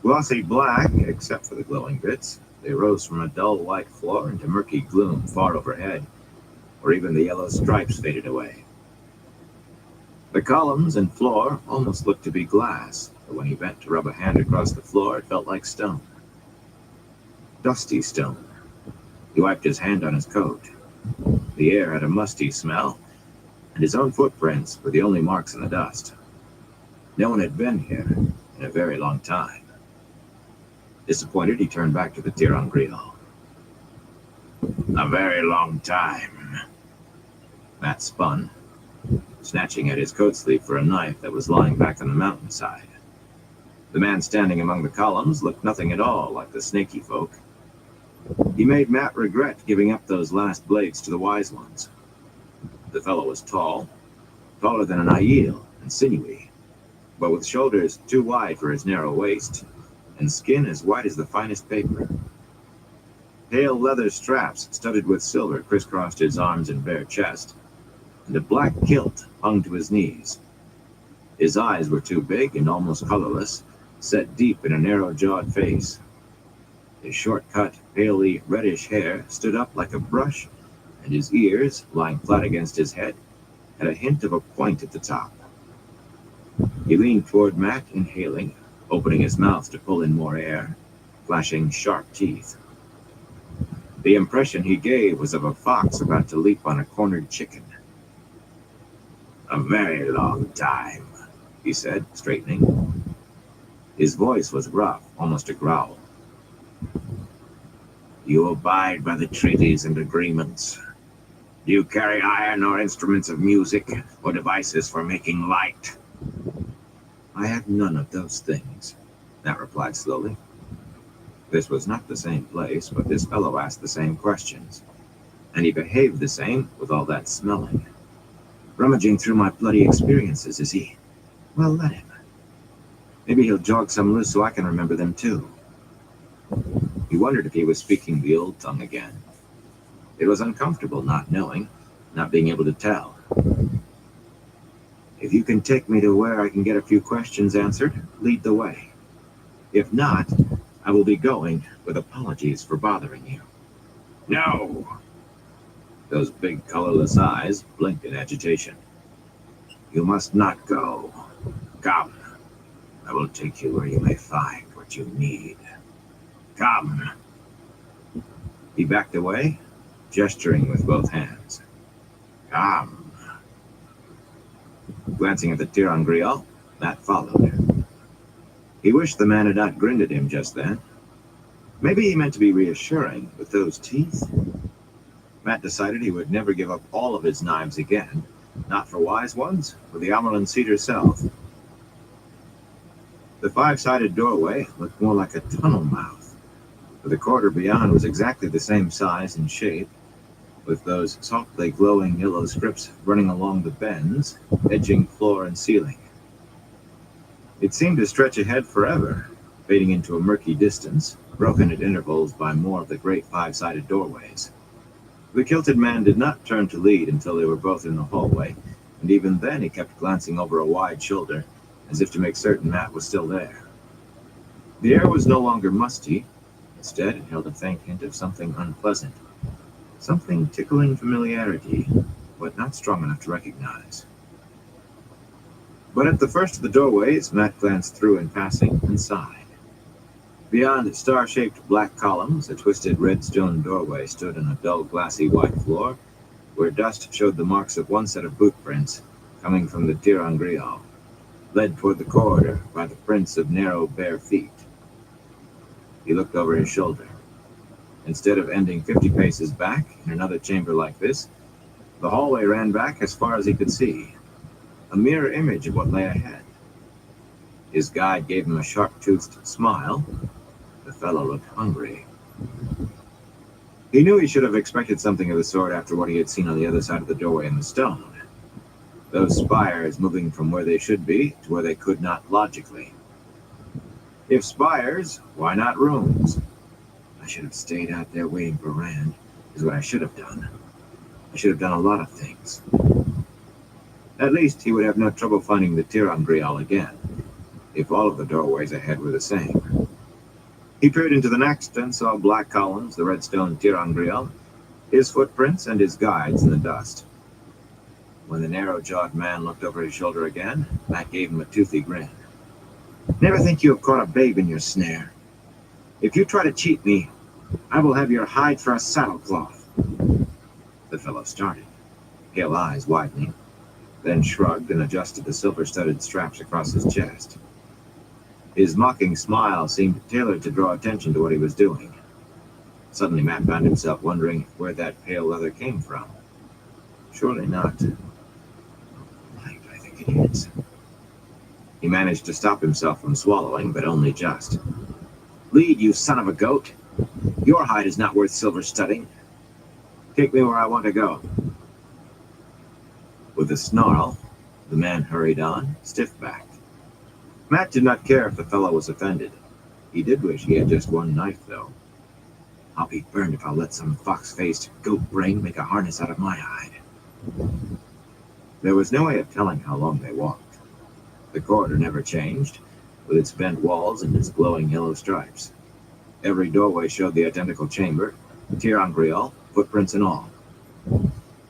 Glossy black, except for the glowing bits, they rose from a dull white floor into murky gloom far overhead, where even the yellow stripes faded away. The columns and floor almost looked to be glass, but when he bent to rub a hand across the floor, it felt like stone. Dusty stone. He wiped his hand on his coat. The air had a musty smell, and his own footprints were the only marks in the dust. No one had been here in a very long time. Disappointed, he turned back to the tir en griot. A very long time. Matt spun, snatching at his coat sleeve for a knife that was lying back on the mountainside. The man standing among the columns looked nothing at all like the snaky folk. He made Matt regret giving up those last blades to the wise ones. The fellow was tall, taller than an Aiel, and sinewy, but with shoulders too wide for his narrow waist, and skin as white as the finest paper. Pale leather straps studded with silver crisscrossed his arms and bare chest, and a black kilt hung to his knees. His eyes were too big and almost colorless, set deep in a narrow-jawed face. His short-cut, palely reddish hair stood up like a brush, and his ears, lying flat against his head, had a hint of a point at the top. He leaned toward Matt, inhaling, opening his mouth to pull in more air, flashing sharp teeth. The impression he gave was of a fox about to leap on a cornered chicken. A very long time, he said, straightening. His voice was rough, almost a growl. You abide by the treaties and agreements. Do you carry iron or instruments of music or devices for making light? I have none of those things, Matt replied slowly. This was not the same place, but this fellow asked the same questions, and he behaved the same with all that smelling. Rummaging through my bloody experiences, is he? Well, let him. Maybe he'll jog some loose so I can remember them too. He wondered if he was speaking the old tongue again. It was uncomfortable not knowing, not being able to tell. If you can take me to where I can get a few questions answered, lead the way. If not, I will be going with apologies for bothering you. No! Those big colorless eyes blinked in agitation. You must not go. Come. I will take you where you may find what you need. Come. He backed away, gesturing with both hands. Come. Glancing at the tir en griot, Matt followed. He wished the man had not grinned at him just then. Maybe he meant to be reassuring with those teeth. Matt decided he would never give up all of his knives again, not for wise ones or the Amerlin seat herself. The 5-sided doorway looked more like a tunnel mouth, but the corridor beyond was exactly the same size and shape, with those softly glowing yellow scripts running along the bends, edging floor and ceiling. It seemed to stretch ahead forever, fading into a murky distance, broken at intervals by more of the great 5-sided doorways. The kilted man did not turn to lead until they were both in the hallway, and even then he kept glancing over a wide shoulder, as if to make certain Matt was still there. The air was no longer musty. Instead, it held a faint hint of something unpleasant. Something tickling familiarity, but not strong enough to recognize. But at the first of the doorways, Matt glanced through in passing and sighed. Beyond star-shaped black columns, a twisted red stone doorway stood on a dull glassy white floor, where dust showed the marks of one set of boot prints coming from the tir en griot, led toward the corridor by the prints of narrow, bare feet. He looked over his shoulder. Instead of ending 50 paces back in another chamber like this, the hallway ran back as far as he could see, a mirror image of what lay ahead. His guide gave him a sharp-toothed smile. The fellow looked hungry. He knew he should have expected something of the sort after what he had seen on the other side of the doorway in the stone. Those spires moving from where they should be to where they could not logically. If spires, why not rooms? I should have stayed out there waiting for Rand, is what I should have done. I should have done a lot of things. At least he would have no trouble finding the Tirangrial again, if all of the doorways ahead were the same. He peered into the next and saw black columns, the redstone Tirangrial, his footprints, and his guides in the dust. When the narrow-jawed man looked over his shoulder again, Matt gave him a toothy grin. Never think you have caught a babe in your snare. If you try to cheat me, I will have your hide for a saddlecloth. The fellow started, pale eyes widening, then shrugged and adjusted the silver-studded straps across his chest. His mocking smile seemed tailored to draw attention to what he was doing. Suddenly Matt found himself wondering where that pale leather came from. Surely not. I think it is. He managed to stop himself from swallowing, but only just. Lead, you son of a goat! Your hide is not worth silver studding. Take me where I want to go. With a snarl, the man hurried on, stiff-backed. Matt did not care if the fellow was offended. He did wish he had just one knife, though. I'll be burned if I'll let some fox-faced goat brain make a harness out of my hide. There was no way of telling how long they walked. The corridor never changed, with its bent walls and its glowing yellow stripes. Every doorway showed the identical chamber, Tirangrial, footprints and all.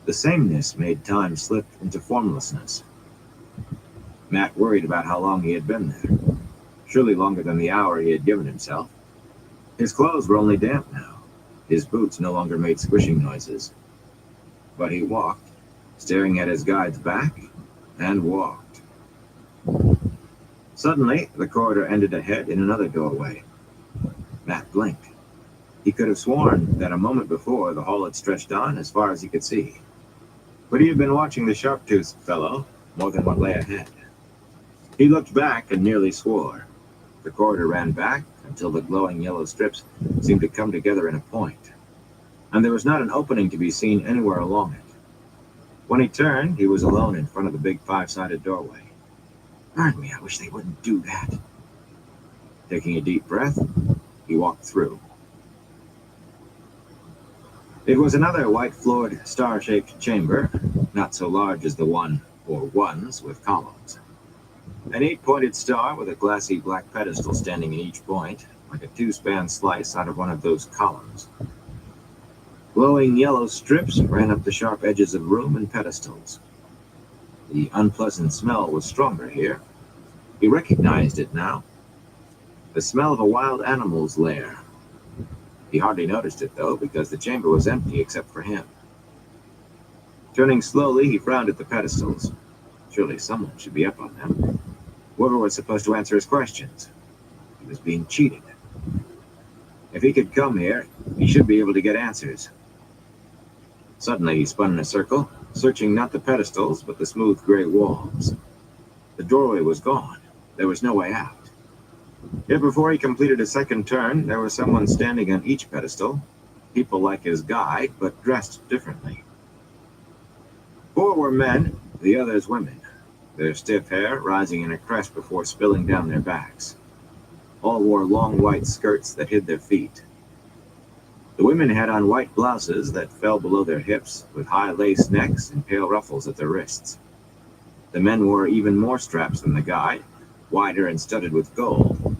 The sameness made time slip into formlessness. Matt worried about how long he had been there. Surely longer than the hour he had given himself. His clothes were only damp now. His boots no longer made squishing noises. But he walked, staring at his guide's back, and walked. Suddenly, the corridor ended ahead in another doorway. Matt blinked. He could have sworn that a moment before the hall had stretched on as far as he could see. But he had been watching the sharp-toothed fellow more than what lay ahead. He looked back and nearly swore. The corridor ran back until the glowing yellow strips seemed to come together in a point, and there was not an opening to be seen anywhere along it. When he turned, he was alone in front of the big five-sided doorway. Darn me, I wish they wouldn't do that. Taking a deep breath, he walked through. It was another white-floored, star-shaped chamber, not so large as the one or ones with columns. An 8-pointed star with a glassy black pedestal standing in each point, like a 2-span slice out of one of those columns. Glowing yellow strips ran up the sharp edges of room and pedestals. The unpleasant smell was stronger here. He recognized it now. The smell of a wild animal's lair. He hardly noticed it, though, because the chamber was empty except for him. Turning slowly, he frowned at the pedestals. Surely someone should be up on them. Whoever was supposed to answer his questions. He was being cheated. If he could come here, he should be able to get answers. Suddenly, he spun in a circle, searching not the pedestals, but the smooth gray walls. The doorway was gone. There was no way out. Yet before he completed a second turn, there was someone standing on each pedestal, people like his guide, but dressed differently. 4 were men, the others women, their stiff hair rising in a crest before spilling down their backs. All wore long white skirts that hid their feet. The women had on white blouses that fell below their hips, with high lace necks and pale ruffles at their wrists. The men wore even more straps than the guide, wider and studded with gold.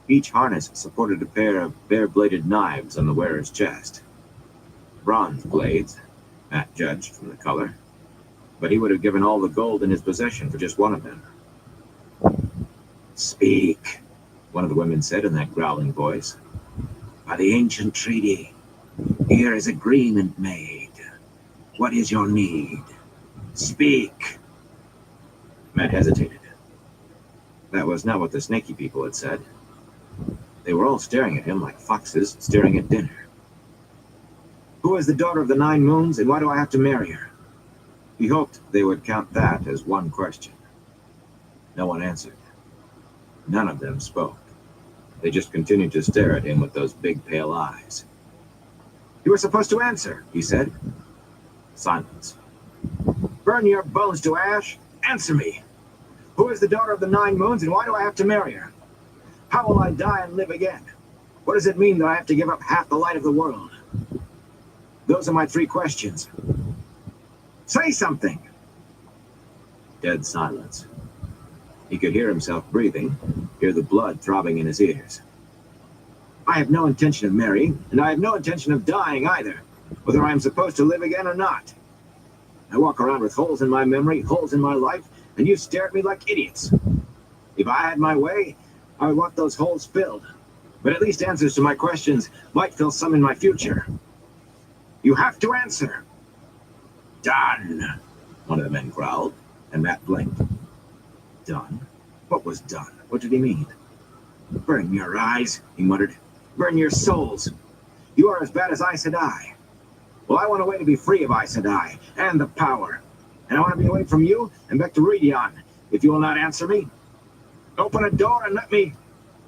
Each harness supported a pair of bare-bladed knives on the wearer's chest. Bronze blades, Matt judged from the color, but he would have given all the gold in his possession for just one of them. Speak, one of the women said in that growling voice. By the ancient treaty, here is agreement made. What is your need? Speak. Matt hesitated. That was not what the snaky people had said. They were all staring at him like foxes staring at dinner. Who is the daughter of the 9 moons, and why do I have to marry her? He hoped they would count that as one question. No one answered. None of them spoke. They just continued to stare at him with those big pale eyes. You were supposed to answer, he said. Silence. Burn your bones to ash. Answer me. Who is the daughter of the 9 moons, and why do I have to marry her? How will I die and live again? What does it mean that I have to give up half the light of the world? Those are my 3 questions. Say something. Dead silence. He could hear himself breathing, hear the blood throbbing in his ears. I have no intention of marrying, and I have no intention of dying either, whether I am supposed to live again or not. I walk around with holes in my memory, holes in my life, and you stare at me like idiots. If I had my way, I would want those holes filled. But at least answers to my questions might fill some in my future. You have to answer. Done, one of the men growled, and Matt blinked. Done? What was done? What did he mean? Burn your eyes, he muttered. Burn your souls. You are as bad as Aes Sedai. Well, I want a way to be free of Aes Sedai and the power. And I want to be away from you and back to Redion, if you will not answer me. Open a door and let me...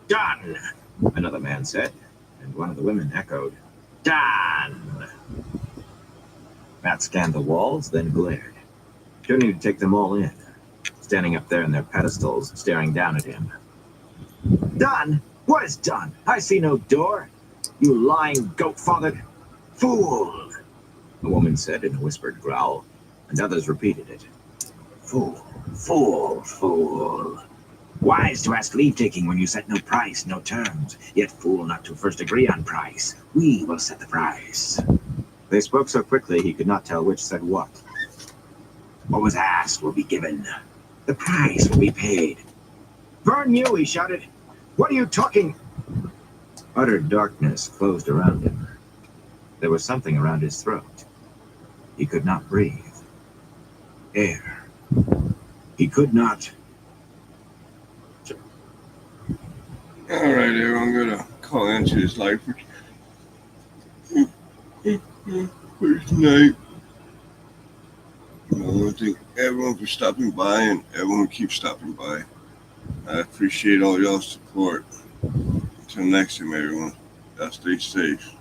Done, another man said, and one of the women echoed, Done. Matt scanned the walls, then glared, turning to take them all in, standing up there in their pedestals, staring down at him. Done? What is done? I see no door. You lying goat-fathered fool, a woman said in a whispered growl, and others repeated it. Fool, fool, fool. Wise to ask leave-taking when you set no price, no terms, yet fool not to first agree on price. We will set the price. They spoke so quickly he could not tell which said what. What was asked will be given. The price will be paid. Burn you, he shouted. What are you talking? Utter darkness closed around him. There was something around his throat. He could not breathe. Air. He could not... All right, everyone, I'm gonna call into his life for tonight. I want to thank everyone for stopping by, and everyone keeps stopping by. I appreciate all y'all's support. Until next time, everyone, y'all stay safe.